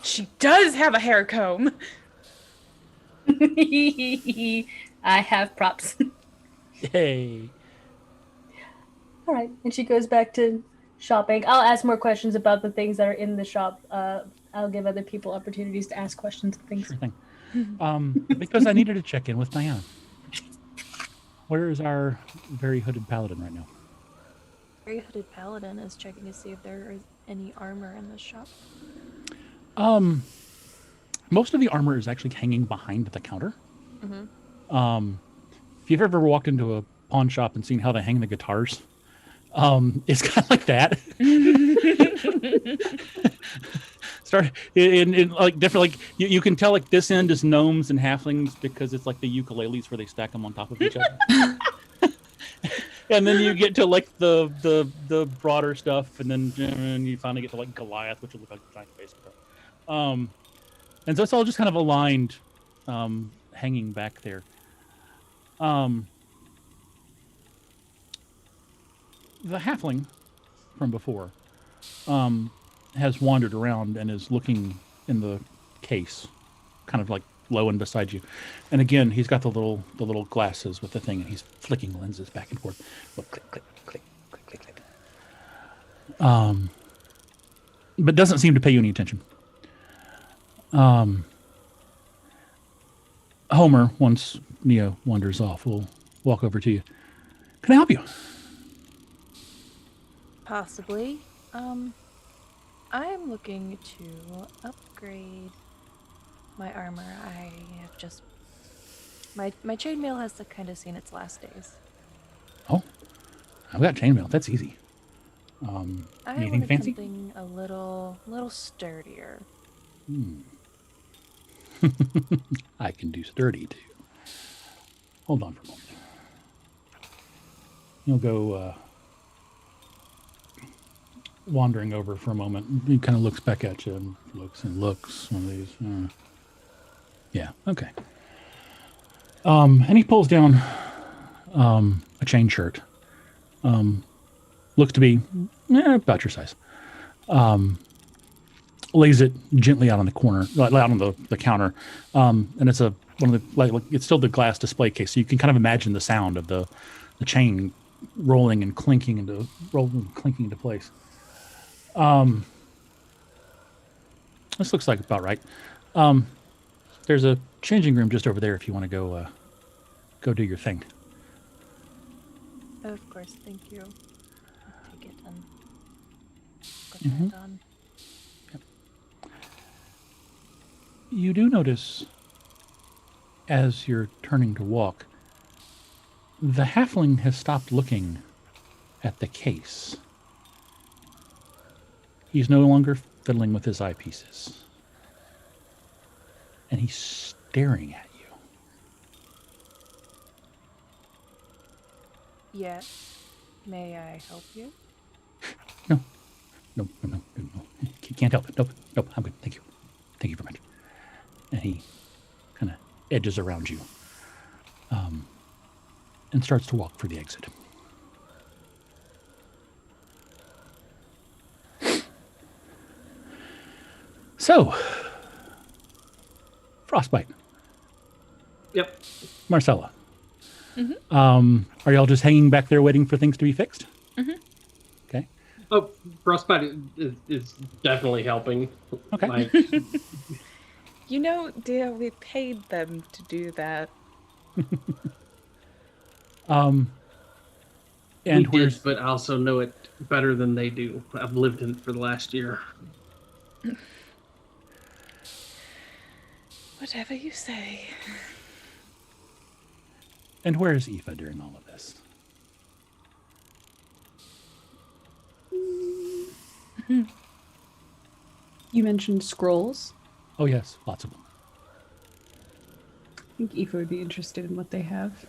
She does have a hair comb. I have props. Yay. All right, and she goes back to shopping. I'll ask more questions about the things that are in the shop I'll give other people opportunities to ask questions and things. Sure thing. Because I needed to check in with Diana. Where is our very hooded paladin right now? Very hooded paladin is checking to see if there is any armor in the shop. Most of the armor is actually hanging behind the counter. Mm-hmm. If you've ever walked into a pawn shop and seen how they hang the guitars, it's kind of like that. Start in like different, like you can tell like this end is gnomes and halflings because it's like the ukuleles where they stack them on top of each other. And then you get to like the broader stuff, and then you finally get to like Goliath, which will look like a giant face. And so it's all just kind of aligned, hanging back there. The halfling from before has wandered around and is looking in the case, kind of like low and beside you. And again, he's got the little glasses with the thing, and he's flicking lenses back and forth. Look, click, click, click, click, click, click. But doesn't seem to pay you any attention. Homer, once Neo wanders off, will walk over to you. Can I help you? Possibly. I am looking to upgrade my armor. I have just my chainmail has kind of seen its last days. Oh, I've got chainmail. That's easy. I Anything wanted fancy? something a little sturdier. I can do sturdy too. Hold on for a moment. You'll go wandering over for a moment. He kind of looks back at you and looks and looks. One of these. Yeah, okay. And he pulls down a chain shirt. Looks to be about your size. Lays it gently out on the corner, out on the counter, and it's one of the like it's still the glass display case, so you can kind of imagine the sound of the chain rolling and clinking into place. This looks like about right. There's a changing room just over there if you want to go do your thing. Of course, thank you. I'll take it and put that on. You do notice, as you're turning to walk, the halfling has stopped looking at the case. He's no longer fiddling with his eyepieces. And he's staring at you. Yes. May I help you? No. Can't help it. Nope, I'm good. Thank you. Thank you very much. And he kind of edges around you and starts to walk for the exit. So, Frostbite. Yep. Marcella. Are y'all just hanging back there waiting for things to be fixed? Okay. Oh, Frostbite is definitely helping. Okay. Like, You know, dear, we paid them to do that. And we where's did, but I also know it better than they do. I've lived in it for the last year. Whatever you say. and where is Aoife during all of this? You mentioned scrolls. Oh yes, lots of them. I think Aoife would be interested in what they have.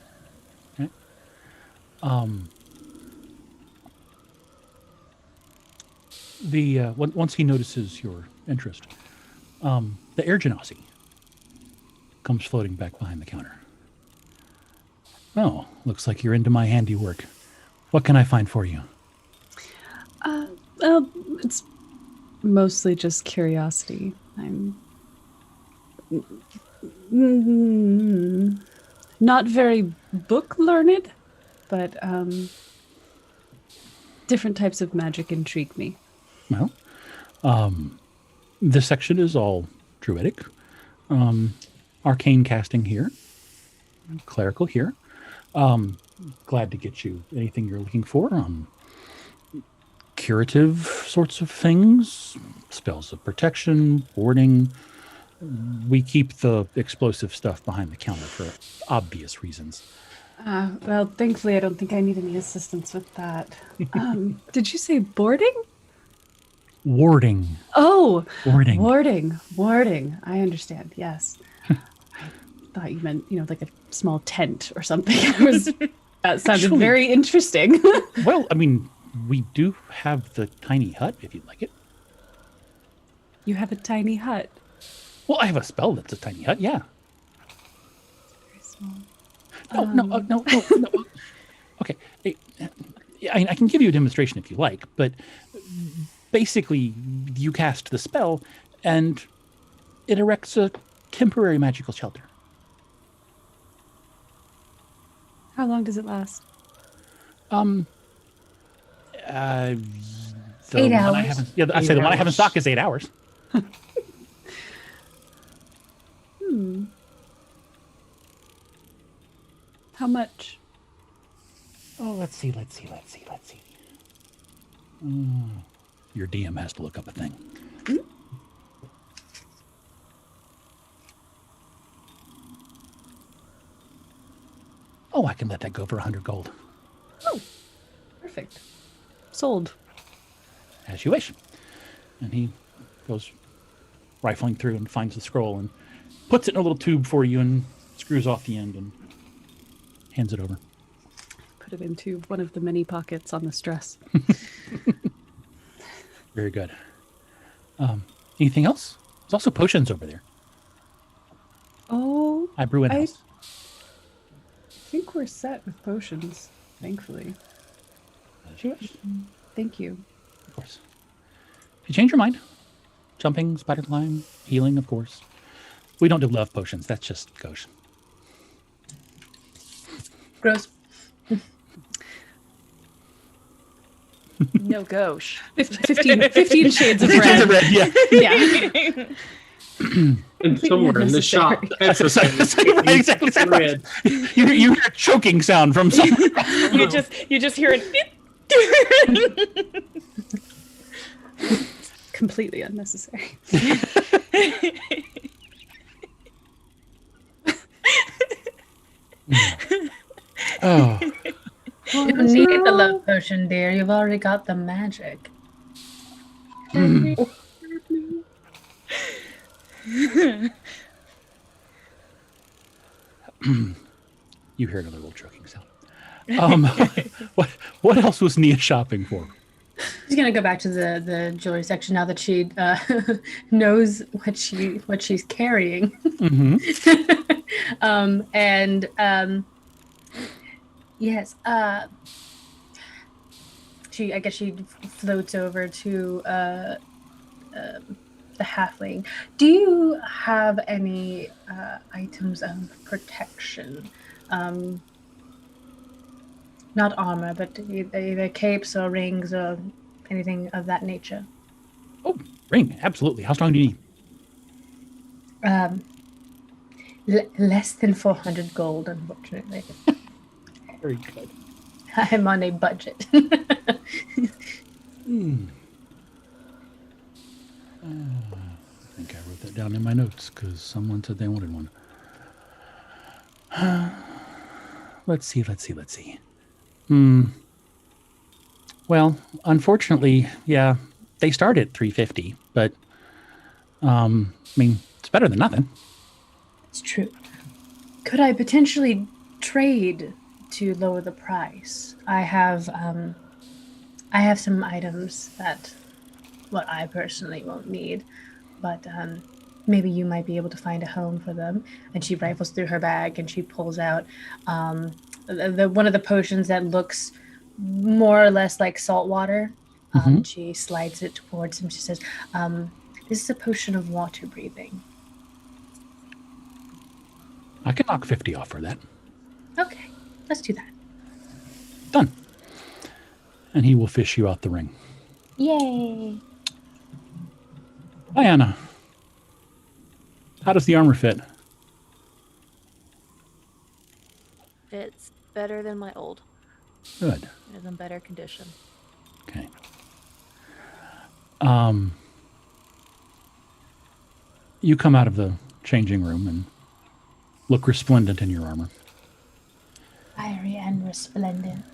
Okay. Once he notices your interest, the air genasi comes floating back behind the counter. Oh, looks like you're into my handiwork. What can I find for you? Well, it's mostly just curiosity. I'm not very book learned, but different types of magic intrigue me. Well, This section is all druidic. Arcane casting here. Clerical here. Glad to get you anything you're looking for. Curative sorts of things. Spells of protection, warding. We keep the explosive stuff behind the counter for obvious reasons. Well, thankfully, I don't think I need any assistance with that. Did you say boarding? Warding. Oh, Warding. Warding. I understand. Yes. I thought you meant, like a small tent or something. That sounded Actually- very interesting. Well, I mean, we do have the tiny hut if you'd like it. You have a tiny hut. Well, I have a spell that's a tiny hut, yeah. Very small. No. Okay. Hey, I can give you a demonstration if you like, but basically you cast the spell and it erects a temporary magical shelter. How long does it last? The 8 one I hours. haven't, yeah, I say the one I have in stock is 8 hours. How much? Oh, let's see. Your DM has to look up a thing. Oh, I can let that go for 100 gold. Oh, perfect. Sold. As you wish. And he goes rifling through and finds the scroll and puts it in a little tube for you and screws off the end and hands it over. Put it into one of the many pockets on this dress. Very good. Anything else? There's also potions over there. Oh, I brew in house. I think we're set with potions, thankfully. As you wish. Thank you. Of course. If you change your mind, jumping, spider climb, healing, of course. We don't do love potions. That's just gauche. Gross. No gauche. 15 shades of red. Yeah. Yeah. And somewhere in the shop, Right, exactly. red. You hear a choking sound from somewhere. You just hear an Completely unnecessary. Oh. You don't need the love potion, dear. You've already got the magic. You hear another little choking sound. What else was Nia shopping for? She's gonna go back to the jewelry section now that she knows what she's carrying. Mm-hmm. Yes. I guess she floats over to the halfling. Do you have any items of protection? Not armor, but either capes or rings or anything of that nature. Oh, ring, absolutely. How strong do you need? Less than 400 gold, unfortunately. Very good. I'm on a budget. I think I wrote that down in my notes because someone said they wanted one. Let's see. Well, unfortunately, yeah, they start at 350, but I mean, it's better than nothing. It's true. Could I potentially trade to lower the price? I have some items that, well, I personally won't need, but maybe you might be able to find a home for them. And she rifles through her bag and she pulls out one of the potions that looks more or less like salt water. She slides it towards him. She says, "This is a potion of water breathing." I can knock 50 off for that. Okay, let's do that. Done. And he will fish you out the ring. Yay! Diana, how does the armor fit? Fits better than my old. Good. It is in better condition. Okay. You come out of the changing room and look resplendent in your armor. Fiery and resplendent.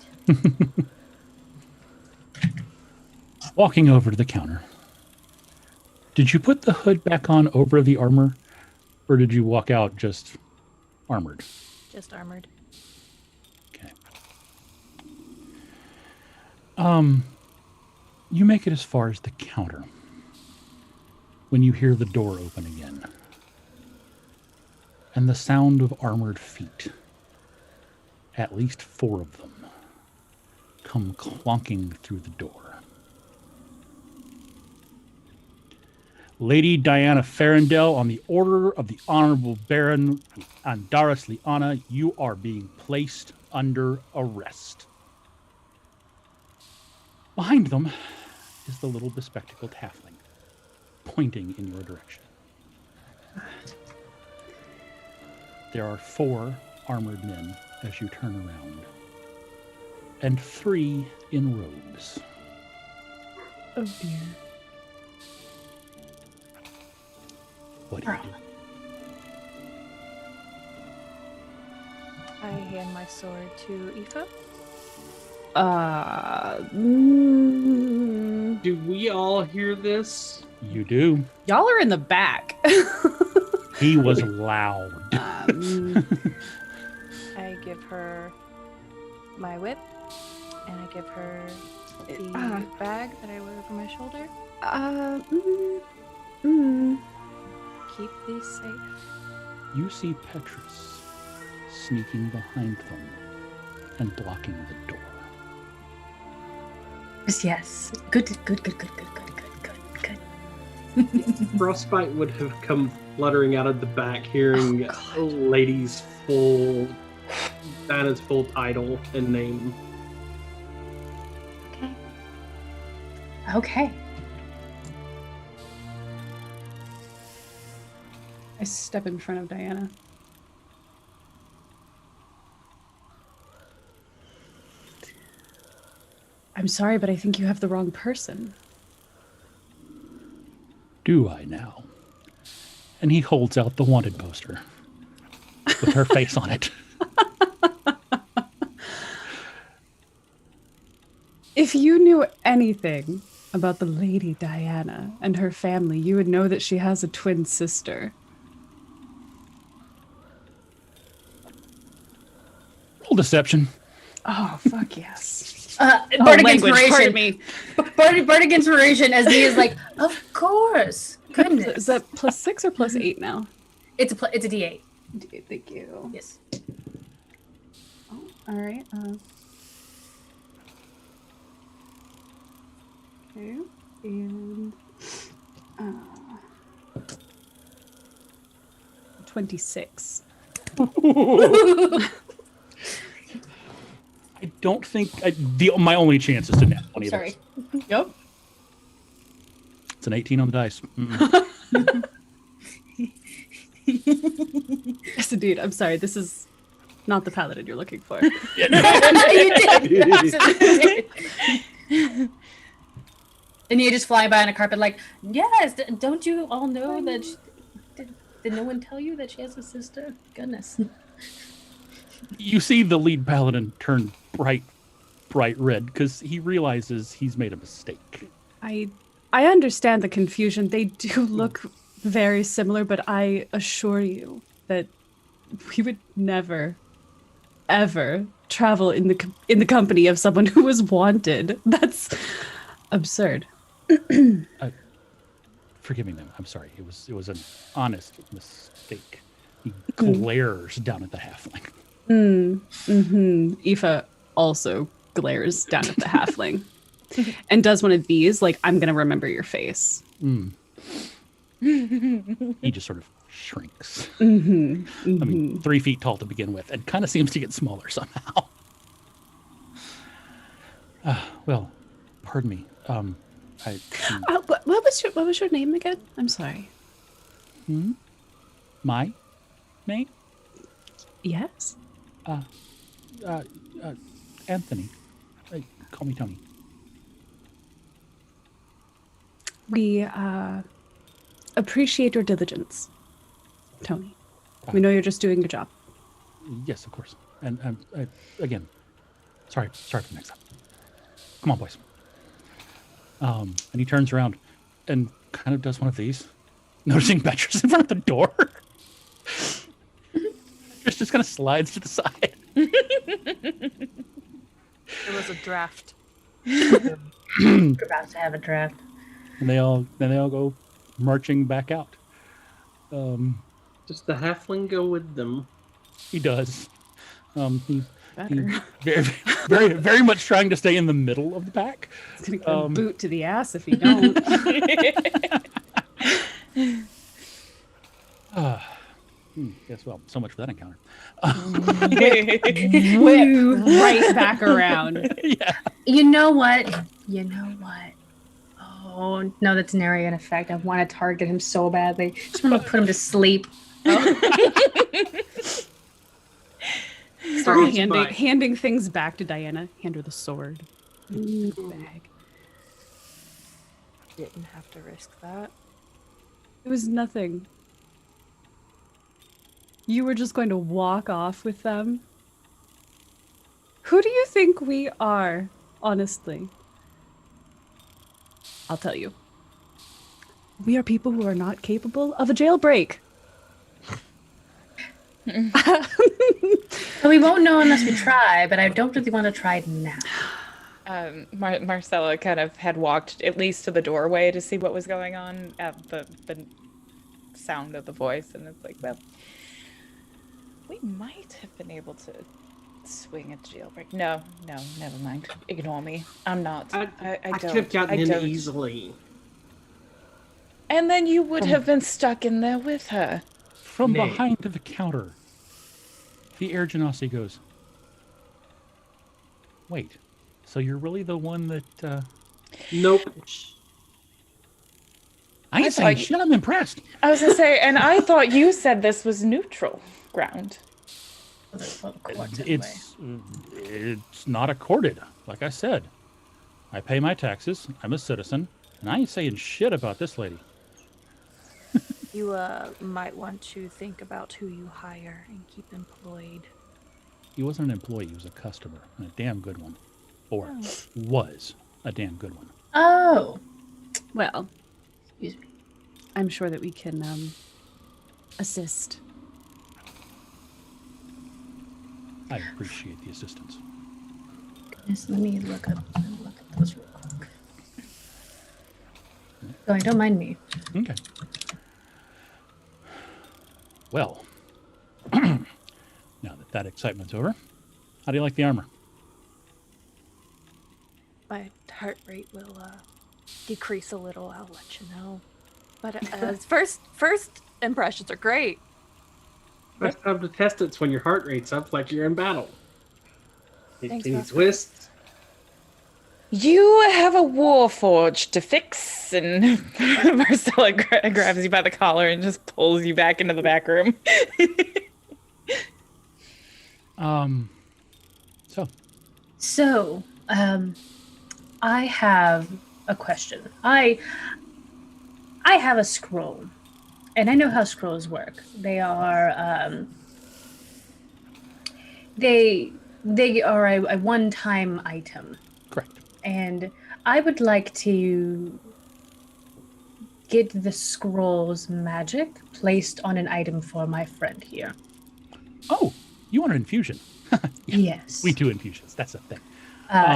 Walking over to the counter. Did you put the hood back on over the armor, or did you walk out just armored? Just armored. Okay. You make it as far as the counter when you hear the door open again and the sound of armored feet, at least 4 of them, come clonking through the door. Lady Diana Farendell, on the order of the Honorable Baron Andaris Liana, you are being placed under arrest. Behind them is the little bespectacled halfling, pointing in your direction. There are 4 armored men as you turn around, and 3 in robes. Oh dear. What do you do? I hand my sword to Aoife. Do we all hear this? You do. Y'all are in the back. He was loud. I give her my whip, and I give her the bag that I wear over my shoulder. Keep these safe. You see Petrus sneaking behind them and blocking the door. Yes. Good. Frostbite would have come fluttering out of the back, hearing Lady's Diana's full title and name. Okay. I step in front of Diana. I'm sorry, but I think you have the wrong person. Do I now? And he holds out the wanted poster with her face on it. If you knew anything about the Lady Diana and her family, you would know that she has a twin sister. Roll deception. Oh, fuck yes. Bardic language, inspiration. pardon me. Bardic inspiration, as he is like, of course. Goodness. Is that +6 or +8 now? It's a D8. Thank you. Yes. Oh, all right. Okay. And 26. I don't think my only chance is to net 20. Sorry. Yep. It's an 18 on the dice. Yes, indeed. I'm sorry. This is not the paladin you're looking for. You did. You absolutely did. And you just fly by on a carpet like, yes, don't you all know that did no one tell you that she has a sister? Goodness. You see the lead paladin turn bright red because he realizes he's made a mistake. I understand the confusion. They do look very similar, but I assure you that we would never, ever travel in the company of someone who was wanted. That's absurd. Forgive me, ma'am. I'm sorry. It was an honest mistake. He glares down at the halfling. Aoife also glares down at the halfling and does one of these, like, I'm going to remember your face. He just sort of shrinks. I mean, 3 feet tall to begin with, and kind of seems to get smaller somehow. Well, pardon me. What was your name again? I'm sorry. My name? Yes. Anthony. Call me Tony. We appreciate your diligence, Tony. We know you're just doing your job. Yes, of course. And again, sorry for the mix-up. Come on, boys. And he turns around and kind of does one of these, noticing Beatrice in front of the door. Beatrice just kind of slides to the side. It was a draft. We're about to have a draft. And they all go marching back out. Does the halfling go with them? He does. He's Better. very, very much trying to stay in the middle of the pack. It's gonna go boot to the ass if you don't. Yes, well, so much for that encounter. Whip right back around. Yeah. You know what? Oh, no, that's an area in effect. I want to target him so badly. Just want to put him to sleep. Start Frostbite. handing things back to Diana. Hand her the sword. Bag. Didn't have to risk that. It was nothing. You were just going to walk off with them? Who do you think we are, honestly? I'll tell you. We are people who are not capable of a jailbreak. We won't know unless we try, but I don't really want to try now. Marcella kind of had walked at least to the doorway to see what was going on at the sound of the voice, and it's like, well, we might have been able to swing a jailbreak. No, never mind. Ignore me. I'm not. I could have gotten in don't. easily. And then you would have been stuck in there with her. From Nay. behind the counter, the air genasi goes, wait, so you're really the one that... Nope. I ain't saying thought shit, I'm impressed. I was gonna say, and I thought you said this was neutral ground. It's not accorded, like I said. I pay my taxes, I'm a citizen, and I ain't saying shit about this lady. You might want to think about who you hire and keep employed. He wasn't an employee, he was a customer, and a damn good one. Or was a damn good one. Oh. Well, Excuse me. I'm sure that we can assist. I appreciate the assistance. Goodness, let me look at this real quick. Oh, don't mind me. Okay. Well, now that excitement's over, how do you like the armor? My heart rate will decrease a little. I'll let you know. But first impressions are great. Best time to test it's when your heart rate's up like you're in battle. Thanks, Can you Vasco. twist? You have a war forge to fix, and Marcella grabs you by the collar and just pulls you back into the back room. So, I have a question. I have a scroll, and I know how scrolls work. They are they are a one-time item, Correct. and I would like to get the scroll's magic placed on an item for my friend here. Oh, you want an infusion? Yes. We do infusions. That's a thing.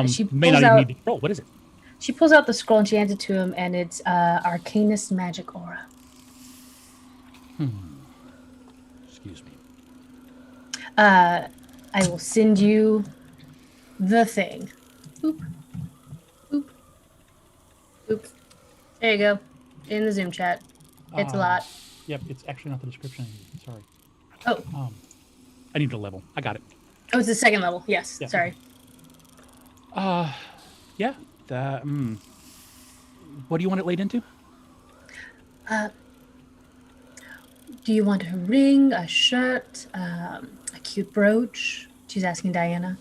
She May pulls not out. even need to roll. What is it? She pulls out the scroll and she hands it to him, and it's Arcanist Magic Aura. Excuse me. I will send you the thing. Boop. Boop. Boop. There you go. In the Zoom chat. It's a lot. Yep, it's actually not the description. Sorry. Oh. I need to level. I got it. Oh, it's the second level. Yes. Yeah. Sorry. Yeah. That, What do you want it laid into? Do you want a ring, a shirt, a cute brooch? She's asking Diana.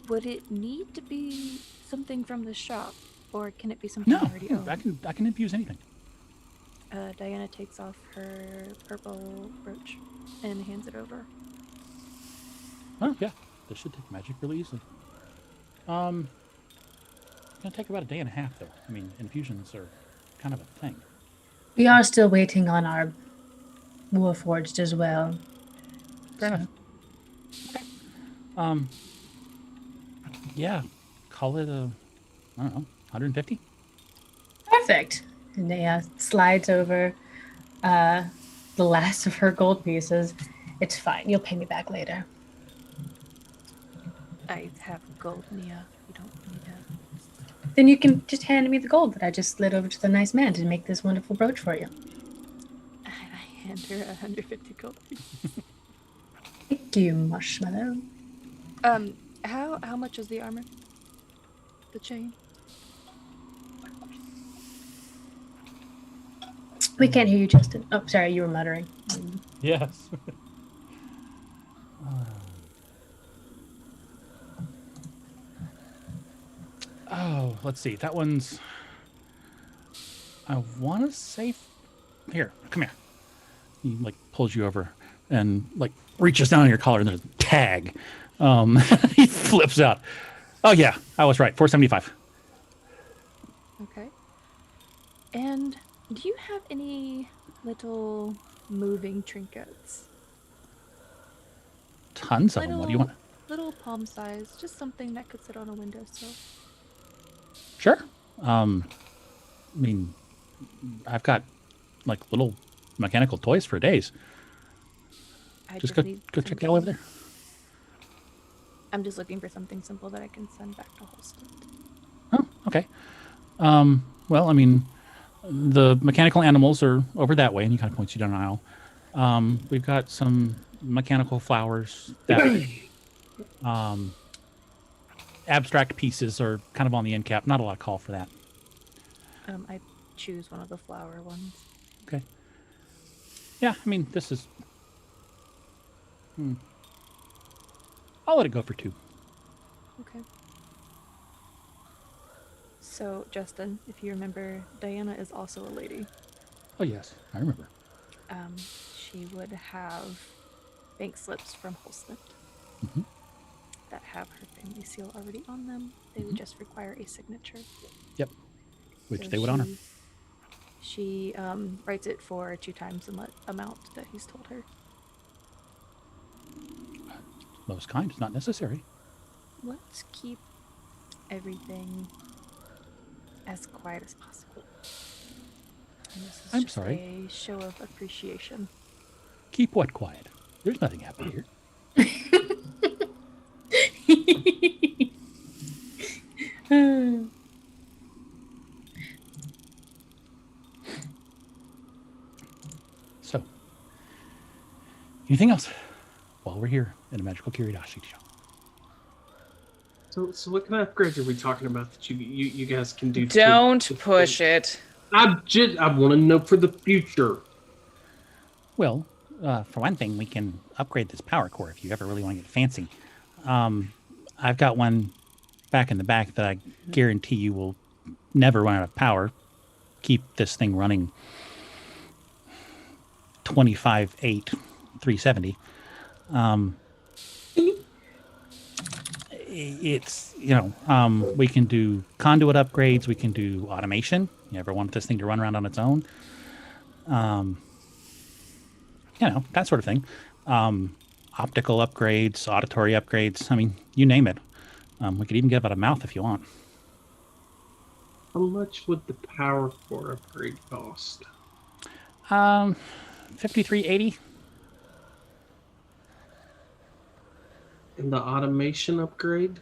Would it need to be something from the shop, or can it be something No, I already own? I can infuse anything. Diana takes off her purple brooch and hands it over. Oh yeah, this should take magic really easily. It's gonna take about a day and a half though. I mean, infusions are kind of a thing. We are still waiting on our Warforged as well. Fair enough. Okay. Yeah, call it a, I don't know, 150. Perfect. And Naya slides over the last of her gold pieces. It's fine. You'll pay me back later. I have gold, Nia. You don't need that. Then you can just hand me the gold that I just slid over to the nice man to make this wonderful brooch for you. I hand her 150 gold. Thank you, Marshmallow. How much is the armor? The chain? We can't hear you, Justin. Oh, sorry, you were muttering. Yes. Oh, let's see. That one's. I want to say. Here, come here. He like pulls you over and like reaches down on your collar and there's a tag. He flips out. Oh yeah, I was right. 475. Okay. And do you have any little moving trinkets? Tons of them. What do you want? Little palm size, just something that could sit on a windowsill. Sure. I mean, I've got like little mechanical toys for days. I Just go need check something- it out over there. I'm just looking for something simple that I can send back to Holston. Oh, okay. Well, I mean, the mechanical animals are over that way, and he kind of points you down an aisle. We've got some mechanical flowers that abstract pieces are kind of on the end cap. Not a lot of call for that. I choose one of the flower ones. Okay. Yeah, I mean, this is. I'll let it go for 2. Okay. So, Justin, if you remember, Diana is also a lady. Oh yes, I remember. She would have bank slips from Holston that have her family seal already on them. They would just require a signature. Yep. Which So they would honor. She writes it for 2 times the amount that he's told her. Most kind. It's not necessary. Let's keep everything as quiet as possible. And this is I'm just sorry. a show of appreciation. Keep what quiet? There's nothing happening here. So, anything else while we're here in a magical curiosity show? So what kind of upgrades are we talking about that you guys can do? Don't push it. I want to know for the future. Well, for one thing, we can upgrade this power core if you ever really want to get fancy. I've got one back in the back that I guarantee you will never run out of power. Keep this thing running 25/8, 370. It's, we can do conduit upgrades. We can do automation. You ever want this thing to run around on its own? That sort of thing. Optical upgrades, auditory upgrades. I mean, you name it. We could even get about a mouth if you want. How much would the power core upgrade cost? 5380. And the automation upgrade?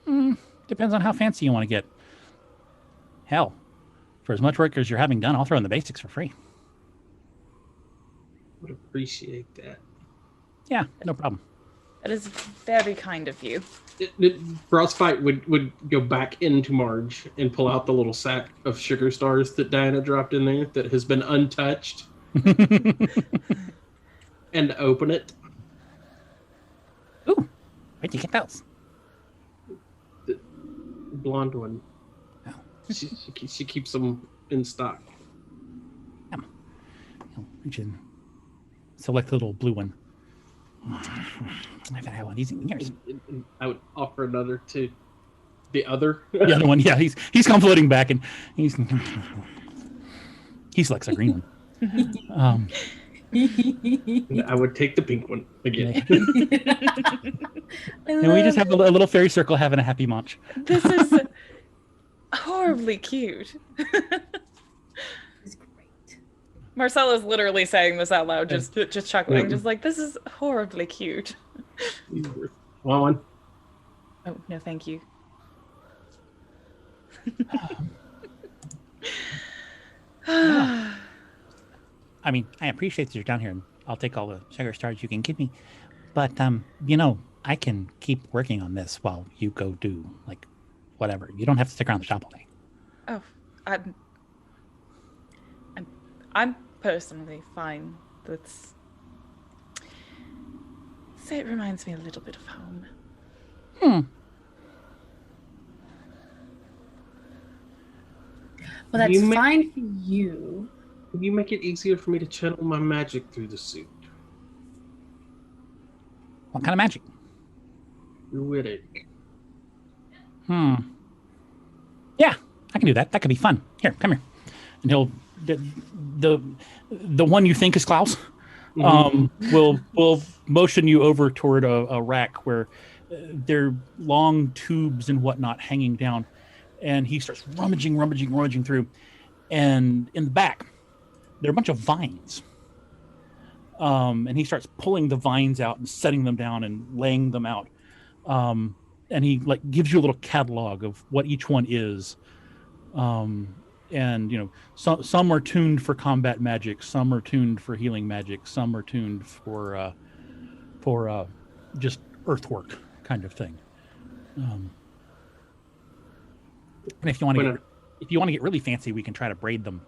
Depends on how fancy you want to get. Hell, for as much work as you're having done, I'll throw in the basics for free. Would appreciate that. Yeah, no problem. That is very kind of you. Frostbite would go back into Marge and pull out the little sack of sugar stars that Diana dropped in there that has been untouched and open it. Ooh, where'd you get those? The blonde one. Oh. She keeps them in stock. Reach in. Select the little blue one. I haven't had one of these in years. And I would offer another to the other. The other one, yeah, he's come floating back, and he selects a green one. I would take the pink one again. And we just have a little fairy circle having a happy munch. This is horribly cute. It's great. Marcella's literally saying this out loud, just chuckling, just like, this is horribly cute. One. Oh, no, thank you. I mean, I appreciate that you're down here, and I'll take all the sugar stars you can give me. But, I can keep working on this while you go do, like, whatever. You don't have to stick around the shop all day. Oh, I'm personally fine. That's. Say it reminds me a little bit of home. Well, that's You ma- fine for you. Can you make it easier for me to channel my magic through the suit? What kind of magic? Druidic. Yeah, I can do that. That could be fun. Here, come here. And he'll the one you think is Klaus will motion you over toward a rack where there are long tubes and whatnot hanging down, and he starts rummaging through, and in the back there are a bunch of vines. And he starts pulling the vines out and setting them down and laying them out. And he gives you a little catalog of what each one is. And some are tuned for combat magic, some are tuned for healing magic, some are tuned for just earthwork kind of thing. And if you want to get really fancy, we can try to braid them.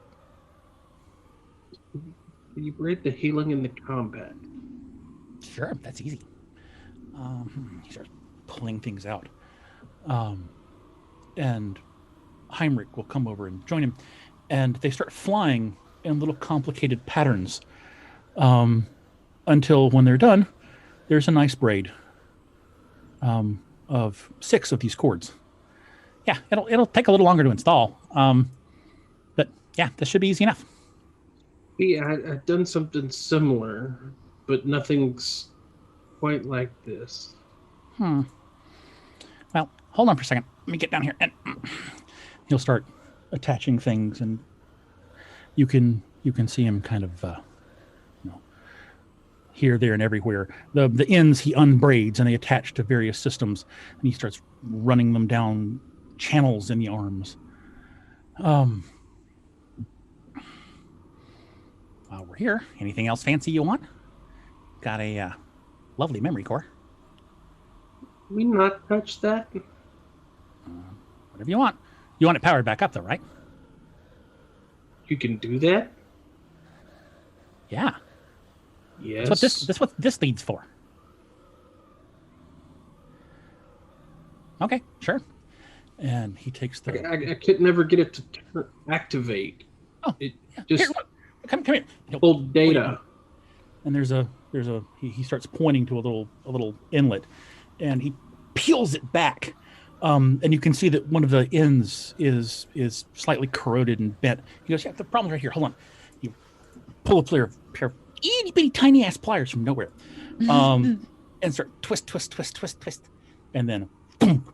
Can you braid the healing and the combat? Sure, that's easy. He starts pulling things out. And Heinrich will come over and join him. And they start flying in little complicated patterns. Until when they're done, there's a nice braid of 6 of these cords. Yeah, it'll take a little longer to install. But yeah, this should be easy enough. Yeah, I've done something similar, but nothing's quite like this. Well, hold on for a second. Let me get down here, and he'll start attaching things, and you can see him kind of here, there, and everywhere. The ends he unbraids, and they attach to various systems, and he starts running them down channels in the arms. While we're here, anything else fancy you want? Got a lovely memory core. We not touch that? Whatever you want. You want it powered back up, though, right? You can do that? Yeah. Yes. That's what this leads for. Okay, sure. And he takes the. I could never get it to activate. Oh, it yeah. just Here, come here. pulled data. And he starts pointing to a little inlet, and he peels it back. And you can see that one of the ends is slightly corroded and bent. He goes, yeah, the problem's right here. Hold on. You pull a pair of itty bitty tiny ass pliers from nowhere, and start twist, and then boom,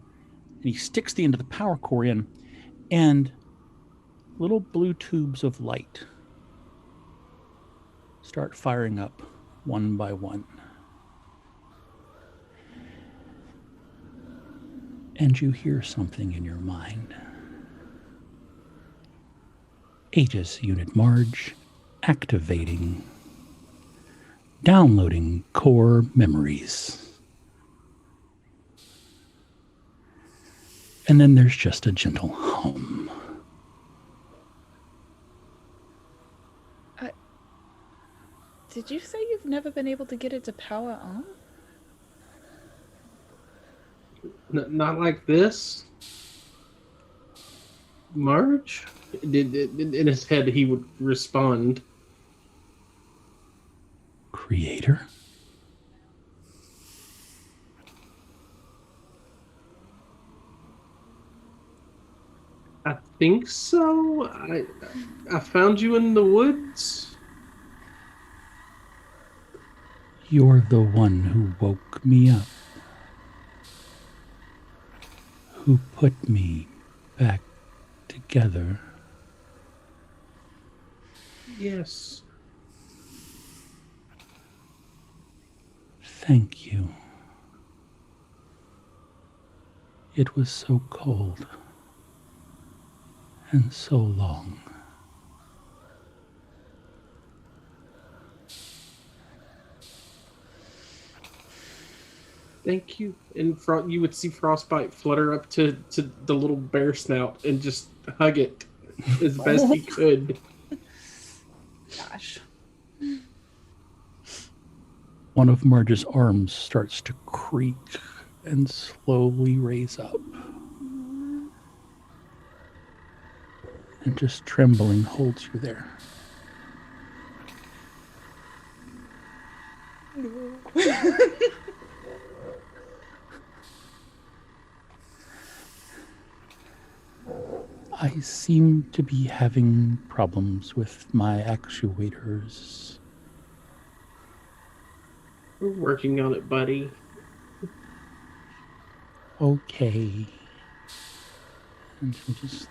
and he sticks the end of the power core in, and little blue tubes of light start firing up one by one. And you hear something in your mind. Aegis Unit Marge activating. Downloading core memories. And then there's just a gentle hum. Did you say you've never been able to get it to power on? Not like this. Marge? In his head, he would respond. Creator? I think so. I found you in the woods. You're the one who woke me up. Who put me back together. Yes. Thank you. It was so cold and so long. Thank you. And you would see Frostbite flutter up to the little bear snout and just hug it as best he could. Gosh. One of Marge's arms starts to creak and slowly raise up. And just trembling holds you there. I seem to be having problems with my actuators. We're working on it, buddy. Okay. And she'll just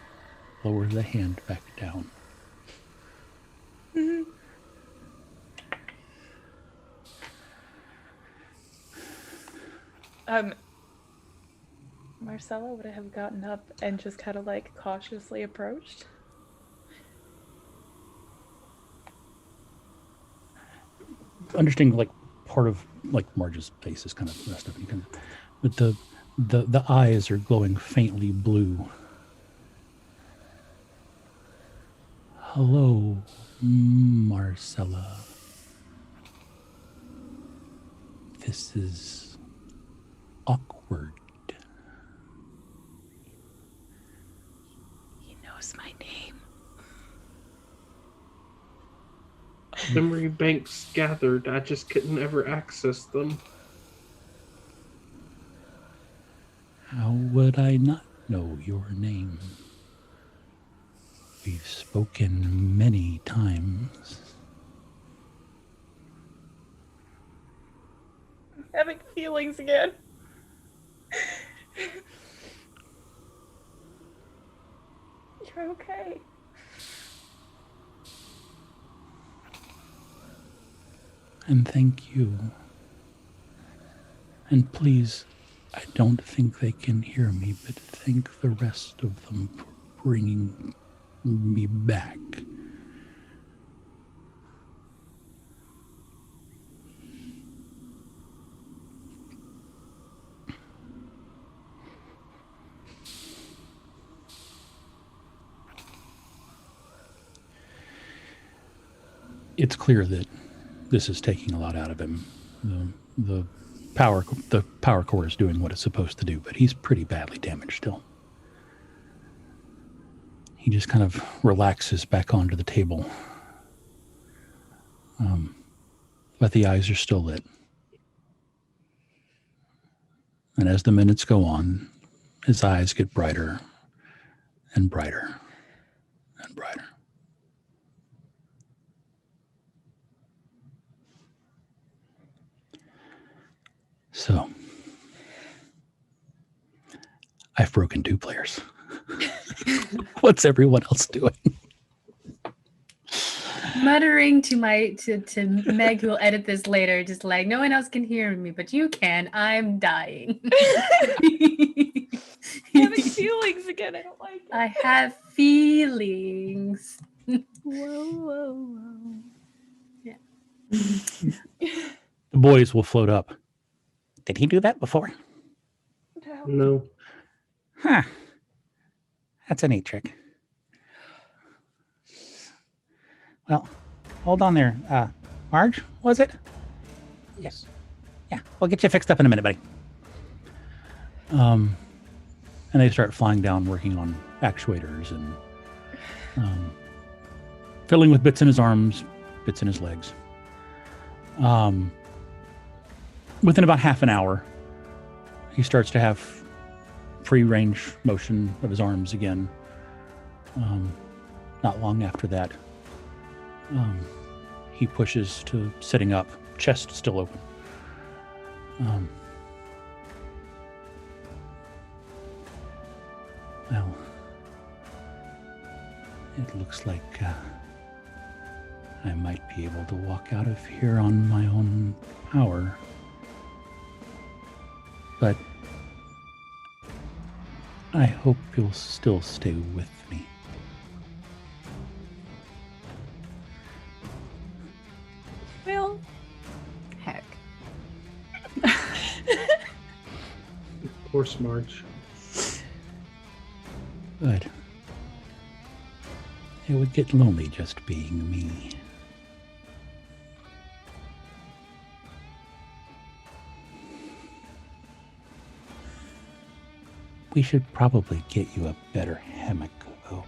lower the hand back down. Marcella would have gotten up and just kind of like cautiously approached. Understanding, like, part of like Marge's face is kind of messed up, but the eyes are glowing faintly blue. Hello, Marcella. This is awkward. He knows my name. Memory banks gathered. I just couldn't ever access them. How would I not know your name? We've spoken many times. I'm having feelings again. You're okay. And thank you. And please, I don't think they can hear me, but thank the rest of them for bringing me back. It's clear that this is taking a lot out of him. The power core is doing what it's supposed to do, but he's pretty badly damaged still. He just kind of relaxes back onto the table. But the eyes are still lit. And as the minutes go on, his eyes get brighter and brighter and brighter. So, I've broken 2 players. What's everyone else doing? Muttering to Meg, who'll edit this later, just like, no one else can hear me, but you can. I'm dying. Having feelings again. I don't like it. I have feelings. Whoa. Yeah. The boys will float up. Did he do that before? No. Huh. That's a neat trick. Well, hold on there. Marge, was it? Yes. Yeah, we'll get you fixed up in a minute, buddy. And they start flying down, working on actuators and filling with bits in his arms, bits in his legs. Within about half an hour, he starts to have free range motion of his arms again. Not long after that, he pushes to sitting up, chest still open. Well, it looks like I might be able to walk out of here on my own power. But I hope you'll still stay with me. Well, heck. Of course, Marge. Good. It would get lonely just being me. We should probably get you a better hammock, though.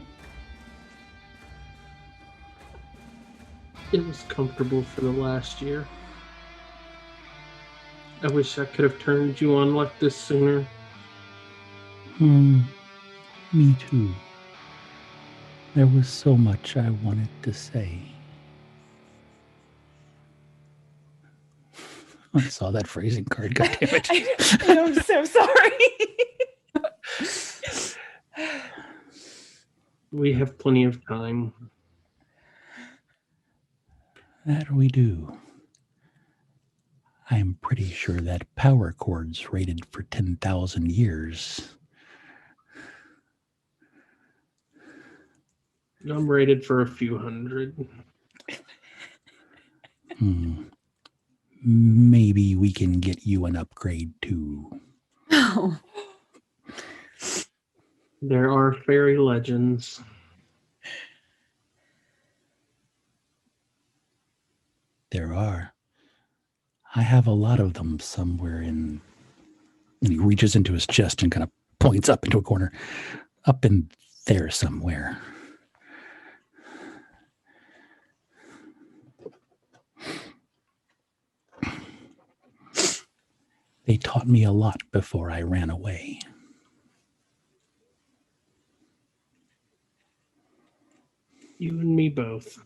It was comfortable for the last year. I wish I could have turned you on like this sooner. Me too. There was so much I wanted to say. I saw that phrasing card, goddammit. I'm so sorry. We have plenty of time. That we do. I am pretty sure that power cord's rated for 10,000 years. I'm rated for a few hundred. Maybe we can get you an upgrade too. Oh, There are fairy legends. There are. I have a lot of them somewhere in... And he reaches into his chest and kind of points up into a corner. Up in there somewhere. They taught me a lot before I ran away. You and me both.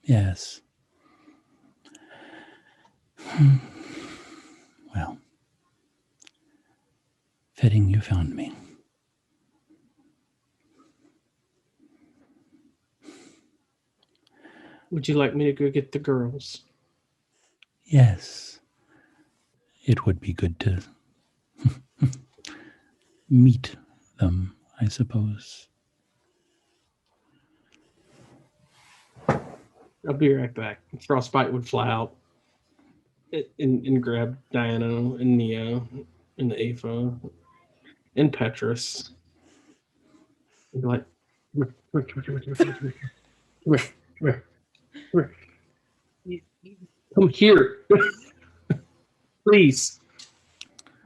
Yes. Well, fitting you found me. Would you like me to go get the girls? Yes. It would be good to meet them, I suppose. I'll be right back. Frostbite would fly out and grab Diana and Neo and Ava and Petrus. And be like, come here. Please.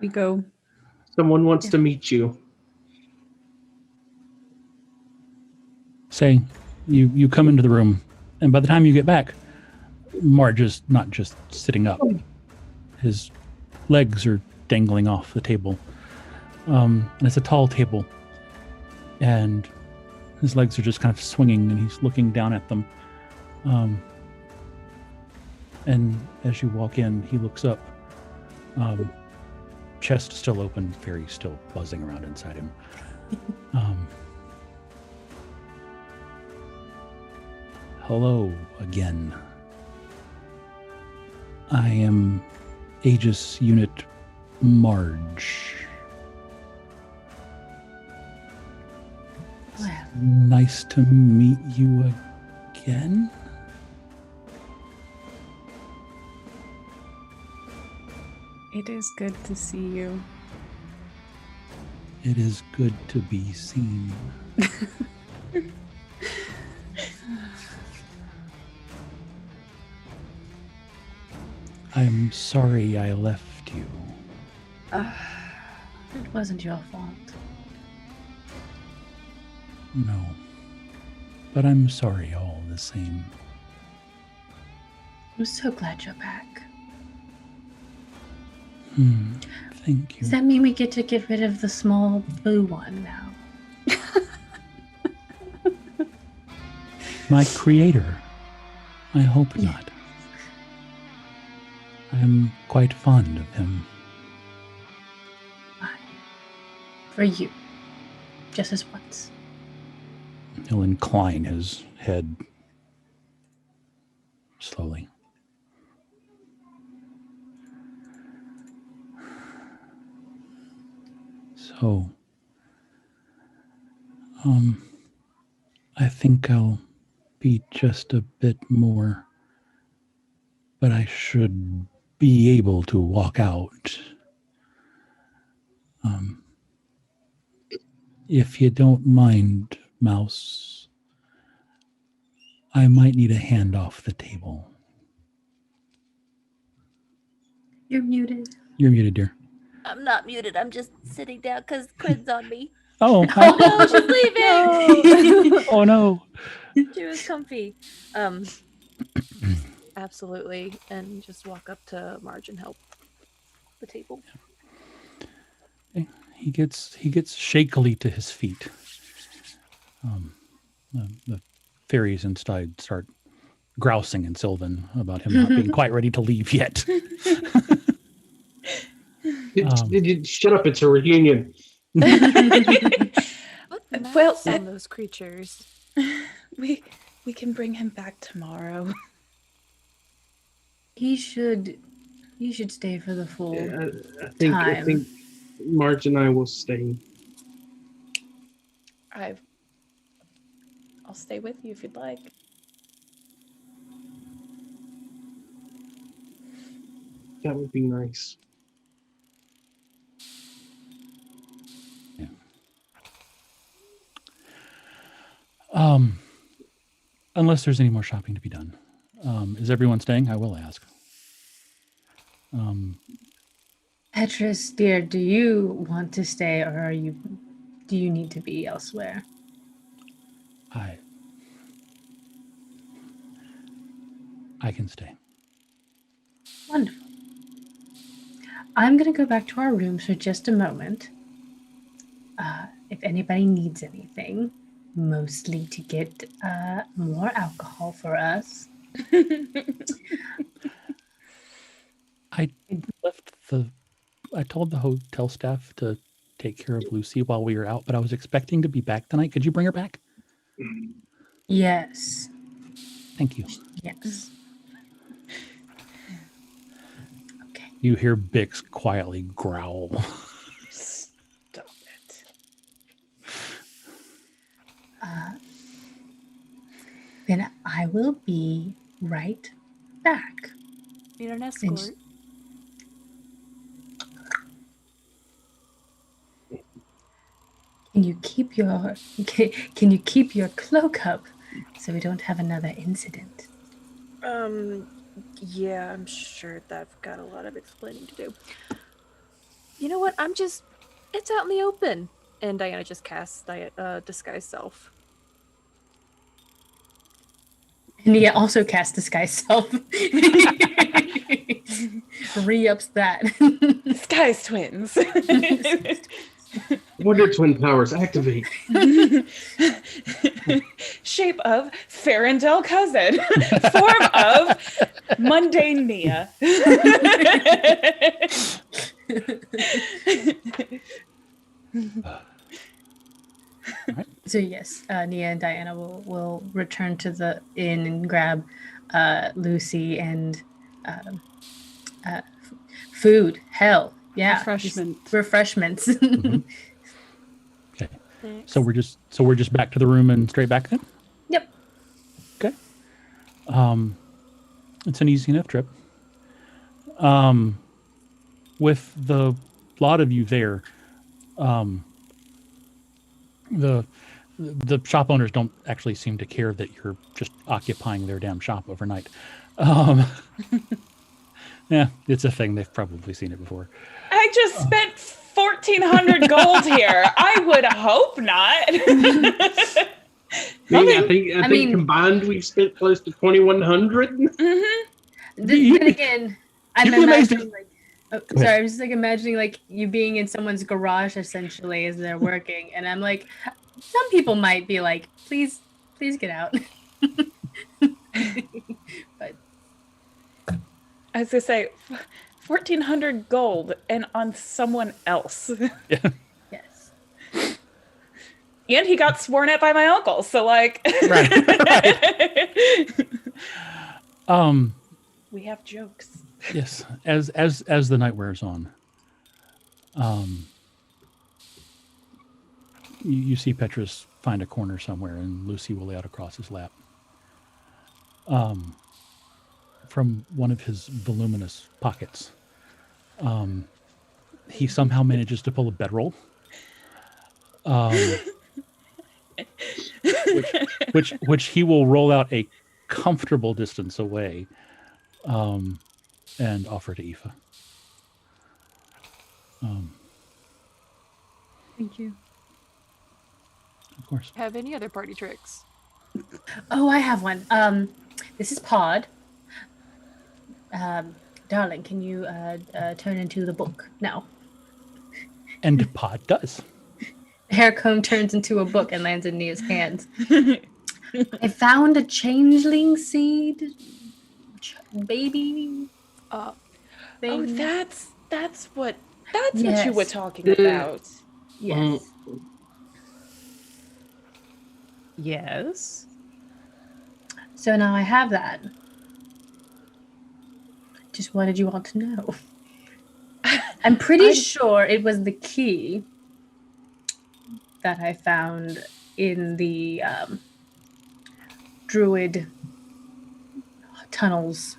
we go. Someone wants to meet you. Say, you come into the room, and by the time you get back, Marge is not just sitting up. His legs are dangling off the table. And it's a tall table. And his legs are just kind of swinging, and he's looking down at them. And as you walk in, he looks up. Chest still open, fairy still buzzing around inside him. Hello again. I am Aegis Unit Marge. Well, Nice to meet you again. It is good to see you. It is good to be seen. I'm sorry I left you. It wasn't your fault. No. But I'm sorry all the same. I'm so glad you're back. Thank you. Does that mean we get to get rid of the small blue one now? My creator. I hope not. I'm quite fond of him. Fine. For you. Just as once. He'll incline his head slowly. So, I think I'll be just a bit more, but I should be able to walk out. If you don't mind, Mouse, I might need a hand off the table. You're muted. You're muted, dear. I'm not muted. I'm just sitting down because Quinn's on me. Oh, No, she's leaving. oh no. She was comfy. Absolutely. And just walk up to Marge and help the table. He gets shakily to his feet. The fairies inside start grousing in Sylvan about him not being quite ready to leave yet. Shut up! It's a reunion. Well, On those creatures. we can bring him back tomorrow. He should stay for the full I think time. Marge and I will stay. I'll stay with you if you'd like. That would be nice. Unless there's any more shopping to be done. Is everyone staying? I will ask. Petrus, dear, do you want to stay, or do you need to be elsewhere? I can stay. Wonderful. I'm going to go back to our rooms for just a moment. If anybody needs anything, mostly to get more alcohol for us. I told the hotel staff to take care of Lucy while we were out, but I was expecting to be back tonight. Could you bring her back? Yes. Thank you. Yes. Okay. You hear Bix quietly growl. Stop it. Then I will be right back. Need an escort. Can you keep your cloak up so we don't have another incident? Yeah, I'm sure that's got a lot of explaining to do. You know what? It's out in the open. And Diana just casts disguise self. And he also casts disguise self. Re-ups that. Skies twins. Wonder Twin powers activate. Shape of Farandel cousin. Form of mundane Nia. So yes, Nia and Diana will return to the inn and grab Lucy and food. Hell, yeah, refreshments. Okay. So we're just back to the room and straight back then? Yep. Okay. It's an easy enough trip. With the lot of you there, the shop owners don't actually seem to care that you're just occupying their damn shop overnight. Um, yeah, it's a thing. They've probably seen it before. I just spent 1,400 gold here. I would hope not. I think combined we spent close to 2,100. Then again, I'm You'd be amazed imagining sorry, I was just like imagining like you being in someone's garage essentially as they're working, and I'm like, some people might be like, please get out. But I was gonna say 1,400 gold and on someone else. Yeah. yes. And he got sworn at by my uncle, so like Right. We have jokes. Yes, as the night wears on, you see Petrus find a corner somewhere, and Lucy will lay out across his lap. From one of his voluminous pockets, he somehow manages to pull a bedroll, which he will roll out a comfortable distance away. And offer to Aoife. Thank you. Of course. Have any other party tricks? Oh, I have one. This is Pod. Darling, can you turn into the book now? And Pod does. Hair comb turns into a book and lands in Nia's hands. I found a changeling seed baby thing. Oh, that's what what you Yes. were talking about. Yes. Yes. So now I have that. Just what did you want to know? I'm pretty sure it was the key that I found in the druid tunnels.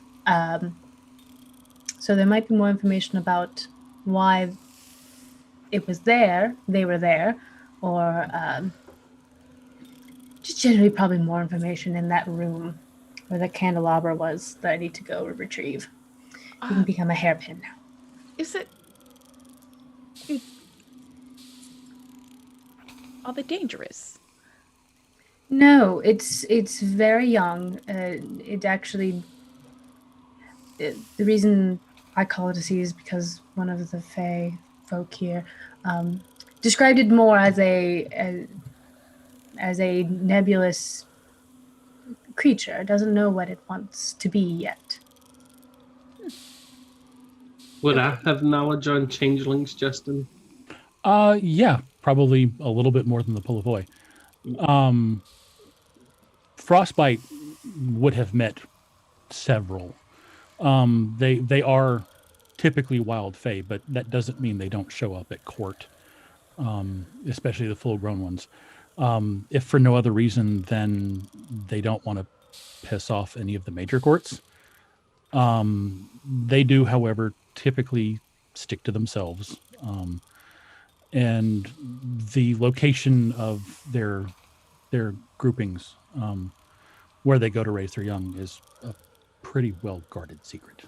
So there might be more information about why it was there, they were there, or just generally probably more information in that room where the candelabra was that I need to go retrieve. You can become a hairpin now. Is it? Are they dangerous? No, it's very young. It actually, the reason I call it a sea is because one of the Fey folk here described it more as a nebulous creature. It doesn't know what it wants to be yet. Would I have knowledge on changelings, Justin? Yeah, probably a little bit more than the Pullavoy. Frostbite would have met several. They are typically wild fae, but that doesn't mean they don't show up at court, especially the full-grown ones. If for no other reason than they don't want to piss off any of the major courts. They do, however, typically stick to themselves. And the location of their groupings, where they go to raise their young, is a pretty well-guarded secret.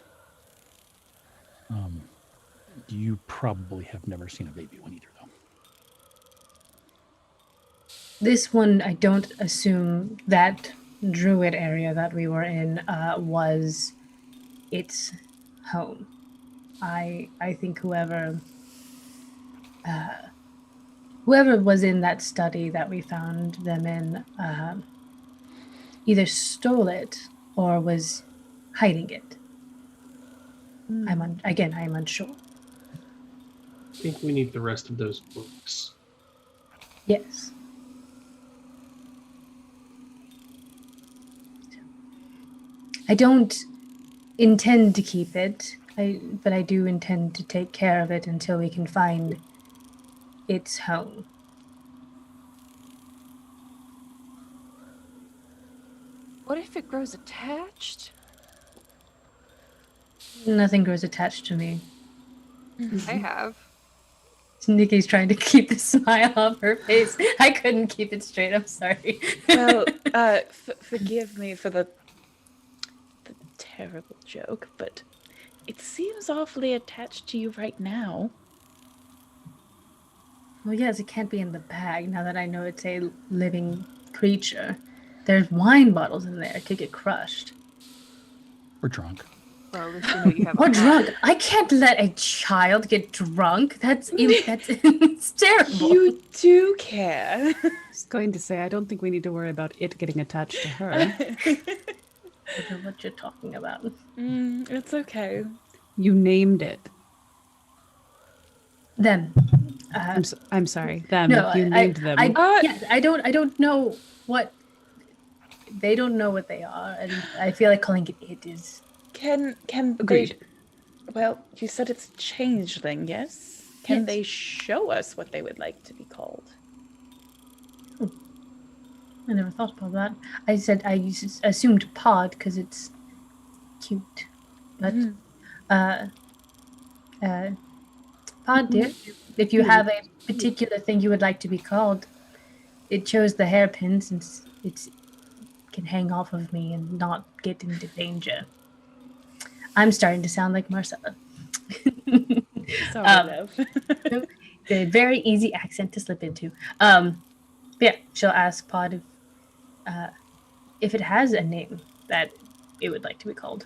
You probably have never seen a baby one either, though. This one, I don't assume that druid area that we were in was its home. I think whoever was in that study that we found them in either stole it or was hiding it. I'm unsure. I think we need the rest of those books. Yes. I don't intend to keep it, but I do intend to take care of it until we can find its home. What if it grows attached? Nothing grows attached to me. I have. Nikki's trying to keep the smile off her face. I couldn't keep it straight. I'm sorry. Well, forgive me for the terrible joke, but it seems awfully attached to you right now. Well, yes, it can't be in the bag now that I know it's a living creature. There's wine bottles in there. It could get crushed. We're drunk. Well, at least you know you have Or a drunk. I can't let a child get drunk. That's it's terrible. You do care. I was going to say, I don't think we need to worry about it getting attached to her. I don't know what you're talking about. It's okay. You named it. Them. I'm sorry. Them. No, You named them. yes, I don't know what. They don't know what they are, and I feel like calling it is. Can Agreed. they? Well, you said it's changeling, yes? Can Yes. they show us what they would like to be called? I never thought about that. I said assumed pod because it's cute, but pod, dear. If you have a particular thing you would like to be called, it chose the hairpin since it can hang off of me and not get into danger. I'm starting to sound like Marcella. Sorry, love. A very easy accent to slip into. But yeah, she'll ask Pod if it has a name that it would like to be called.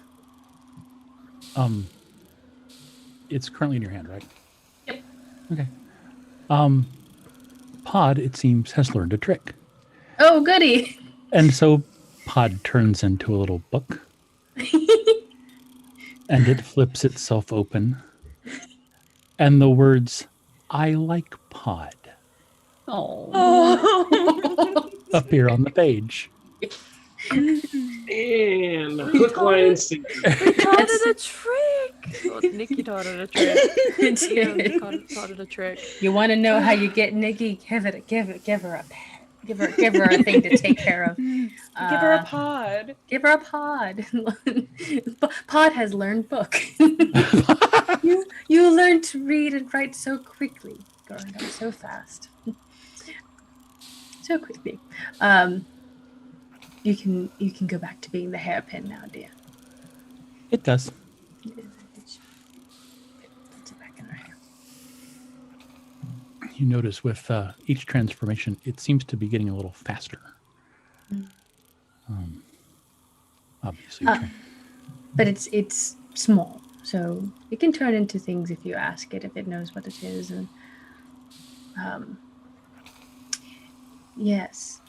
It's currently in your hand, right? Yep. Okay. Pod, it seems, has learned a trick. Oh, goody! And so Pod turns into a little book. And it flips itself open. And the words, "I like Pod," appear on the page. And hook, line, and sinker. We taught it a trick. Well, Nikki taught it a trick. Taught it a trick. You want to know how you get Nikki? Give her a pen. Give her a thing to take care of. Give her a pod. Give her a pod. Pod has learned book. you learn to read and write so quickly. Growing up so fast. So quickly. You can go back to being the hairpin now, dear. It does. Puts it back in her hair. You notice with each transformation, it seems to be getting a little faster. Obviously. But it's small, so it can turn into things if you ask it, if it knows what it is. And yes.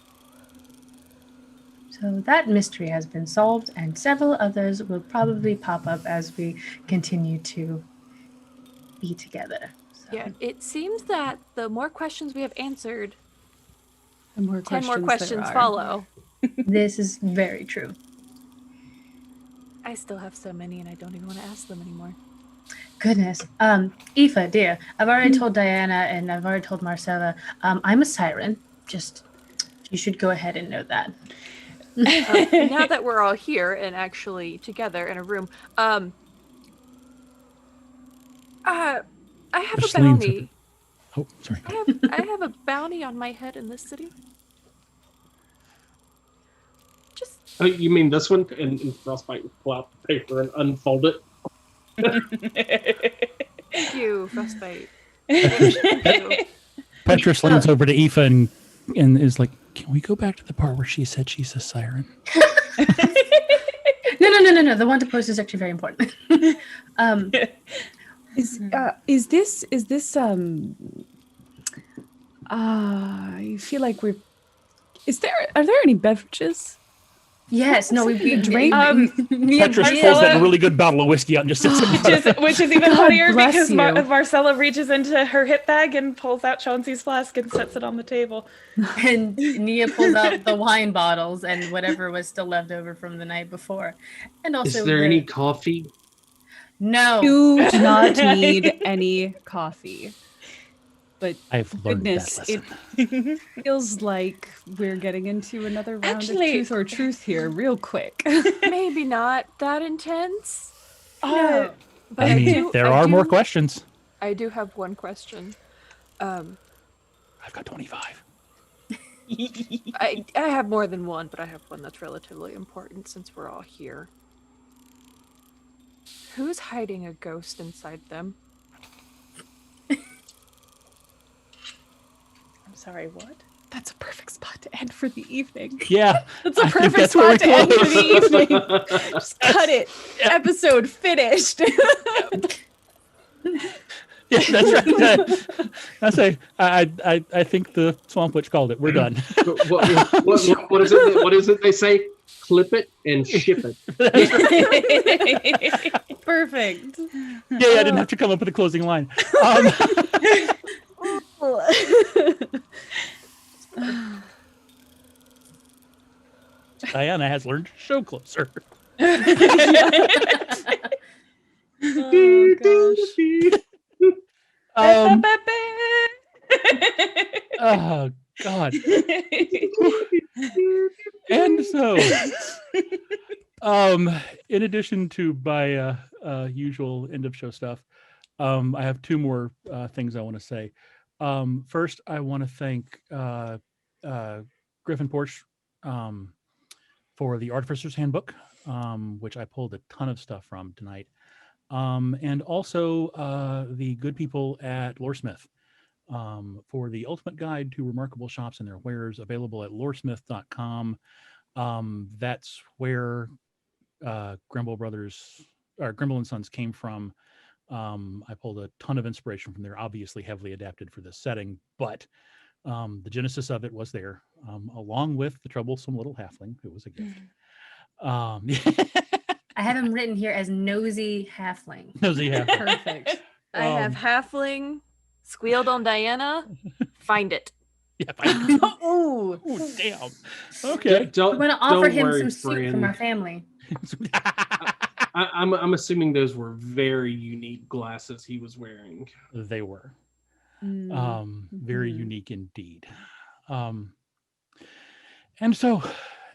So that mystery has been solved, and several others will probably pop up as we continue to be together. So, Yeah, it seems that the more questions we have answered, The more 10 more there questions are. follow. this is very true. I still have so many and I don't even want to ask them anymore. Goodness. Aoife, dear, I've already told Diana and I've already told Marcella, I'm a siren. Just, you should go ahead and know that. Now that we're all here and actually together in a room, I have Just a leans bounty. Oh, sorry. I have a bounty on my head in this city. Just Oh, you mean this one? And Frostbite would pull out the paper and unfold it. thank you, Frostbite. Petrus leans over to Aoife and is like, "Can we go back to the part where she said she's a siren?" No. The one to post is actually very important. Is this I feel like are there any beverages? Yes, no, we drink. me and Petrus pulls Marcella- that really good bottle of whiskey out and just sits in front of it. which is even God funnier bless because you. Marcella reaches into her hip bag and pulls out Chauncey's flask and sets it on the table. and Nia pulls out the wine bottles and whatever was still left over from the night before. And also Is there any coffee? No. You do not need any coffee. But I've learned goodness, that it lesson. feels like we're getting into another round Actually- of truth or truth here real quick. Maybe not that intense. No. But I mean, there are more questions. I do have one question. Um, I've got 25. I have more than one, but I have one that's relatively important since we're all here. Who's hiding a ghost inside them? I'm sorry, what? That's a perfect spot to end for the evening. Yeah. That's a I think perfect that's where spot we to end for close. the evening. Just cut it. Episode finished. Yeah, that's right. I think the Swamp Witch called it. We're done. What is it? What is it they say? Clip it and ship it. Perfect. Yeah, I didn't have to come up with a closing line. Diana has learned to show closer. Oh gosh. Oh God. And so, in addition to my usual end of show stuff, I have two more things I want to say. First, I want to thank Griffin Porch for the Artificer's Handbook, which I pulled a ton of stuff from tonight, and also the good people at Loresmith for the ultimate guide to remarkable shops and their wares, available at loresmith.com. That's where Grimble Brothers or Grimble and Sons came from. I pulled a ton of inspiration from there, obviously heavily adapted for this setting, but the genesis of it was there, along with the troublesome little halfling who was a gift. I have him written here as nosy halfling. Nosy halfling. Perfect. I have halfling, squealed on Diana, find it. Yeah. Oh, Oh, damn. Okay. I'm going to offer him worry, some soup friend. from our family. I'm assuming those were very unique glasses he was wearing. They were. Mm. Very Mhm. unique indeed. And so,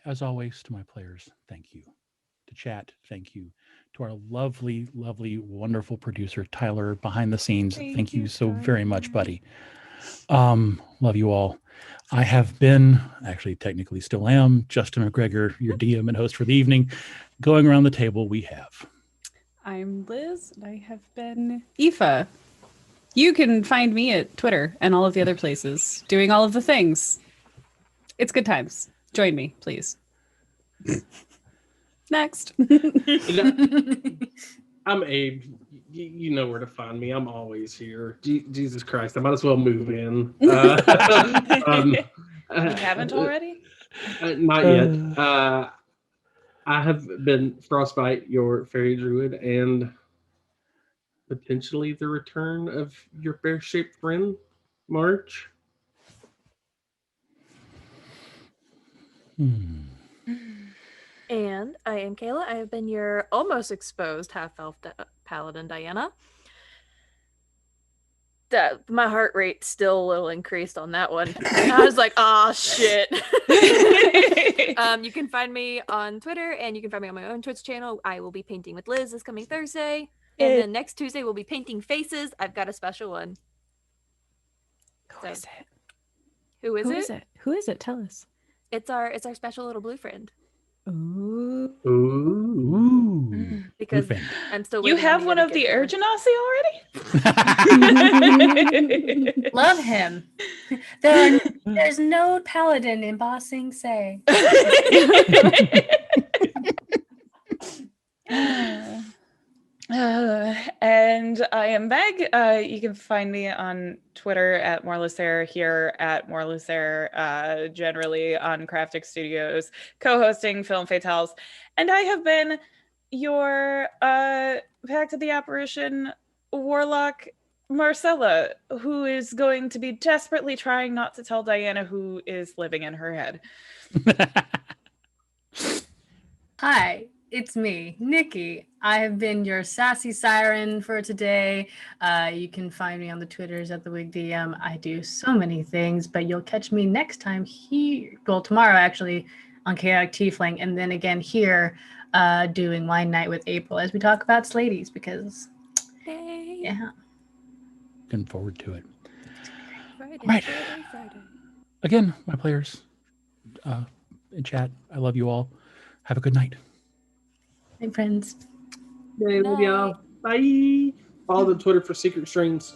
as always, to my players, thank you. To chat, thank you. To our lovely, lovely, wonderful producer, Tyler, behind the scenes. Thank you so very much, buddy. Love you all. I have been, actually technically still am, Justin McGregor, your DM and host for the evening. Going around the table, we have. I'm Liz, and I have been Aoife. You can find me at Twitter and all of the other places, doing all of the things. It's good times. Join me, please. Next. I'm Abe. You know where to find me. I'm always here. Jesus Christ, I might as well move in. You haven't already? Not yet. I have been Frostbite, your fairy druid, and potentially the return of your bear-shaped friend, March. And I am Kayla. I have been your almost exposed half-elf paladin, Diana. My heart rate still a little increased on that one. I was like, oh shit. You can find me on Twitter, and you can find me on my own Twitch channel. I will be painting with Liz this coming Thursday. And then next Tuesday we'll be painting faces. I've got a special one. Who is it? Who is Who it? is it? Who is it? Tell us. It's our special little blue friend. Ooh. Ooh. Because Blue I'm still You waiting on have the one other of the kids to- Urgenasi already? Love him. There's no paladin in Bossing Say. And I am Meg. You can find me on Twitter at Morlusair, here at Morlusair, generally on Craftic Studios, co-hosting Film Fatales. And I have been your Pact of the Apparition warlock, Marcella, who is going to be desperately trying not to tell Diana who is living in her head. Hi, it's me, Nikki. I have been your sassy siren for today. You can find me on the Twitters at the Wig DM. I do so many things, but you'll catch me next time here. Well, tomorrow actually on Chaotic Tiefling, and then again here doing Wine Night with April as we talk about Sladies because Yay. yeah. Looking forward to it. Friday, Right. Friday, Friday. Again, my players in chat, I love you all. Have a good night. My friends. Yeah, love y'all. Bye. Follow the Twitter for secret streams.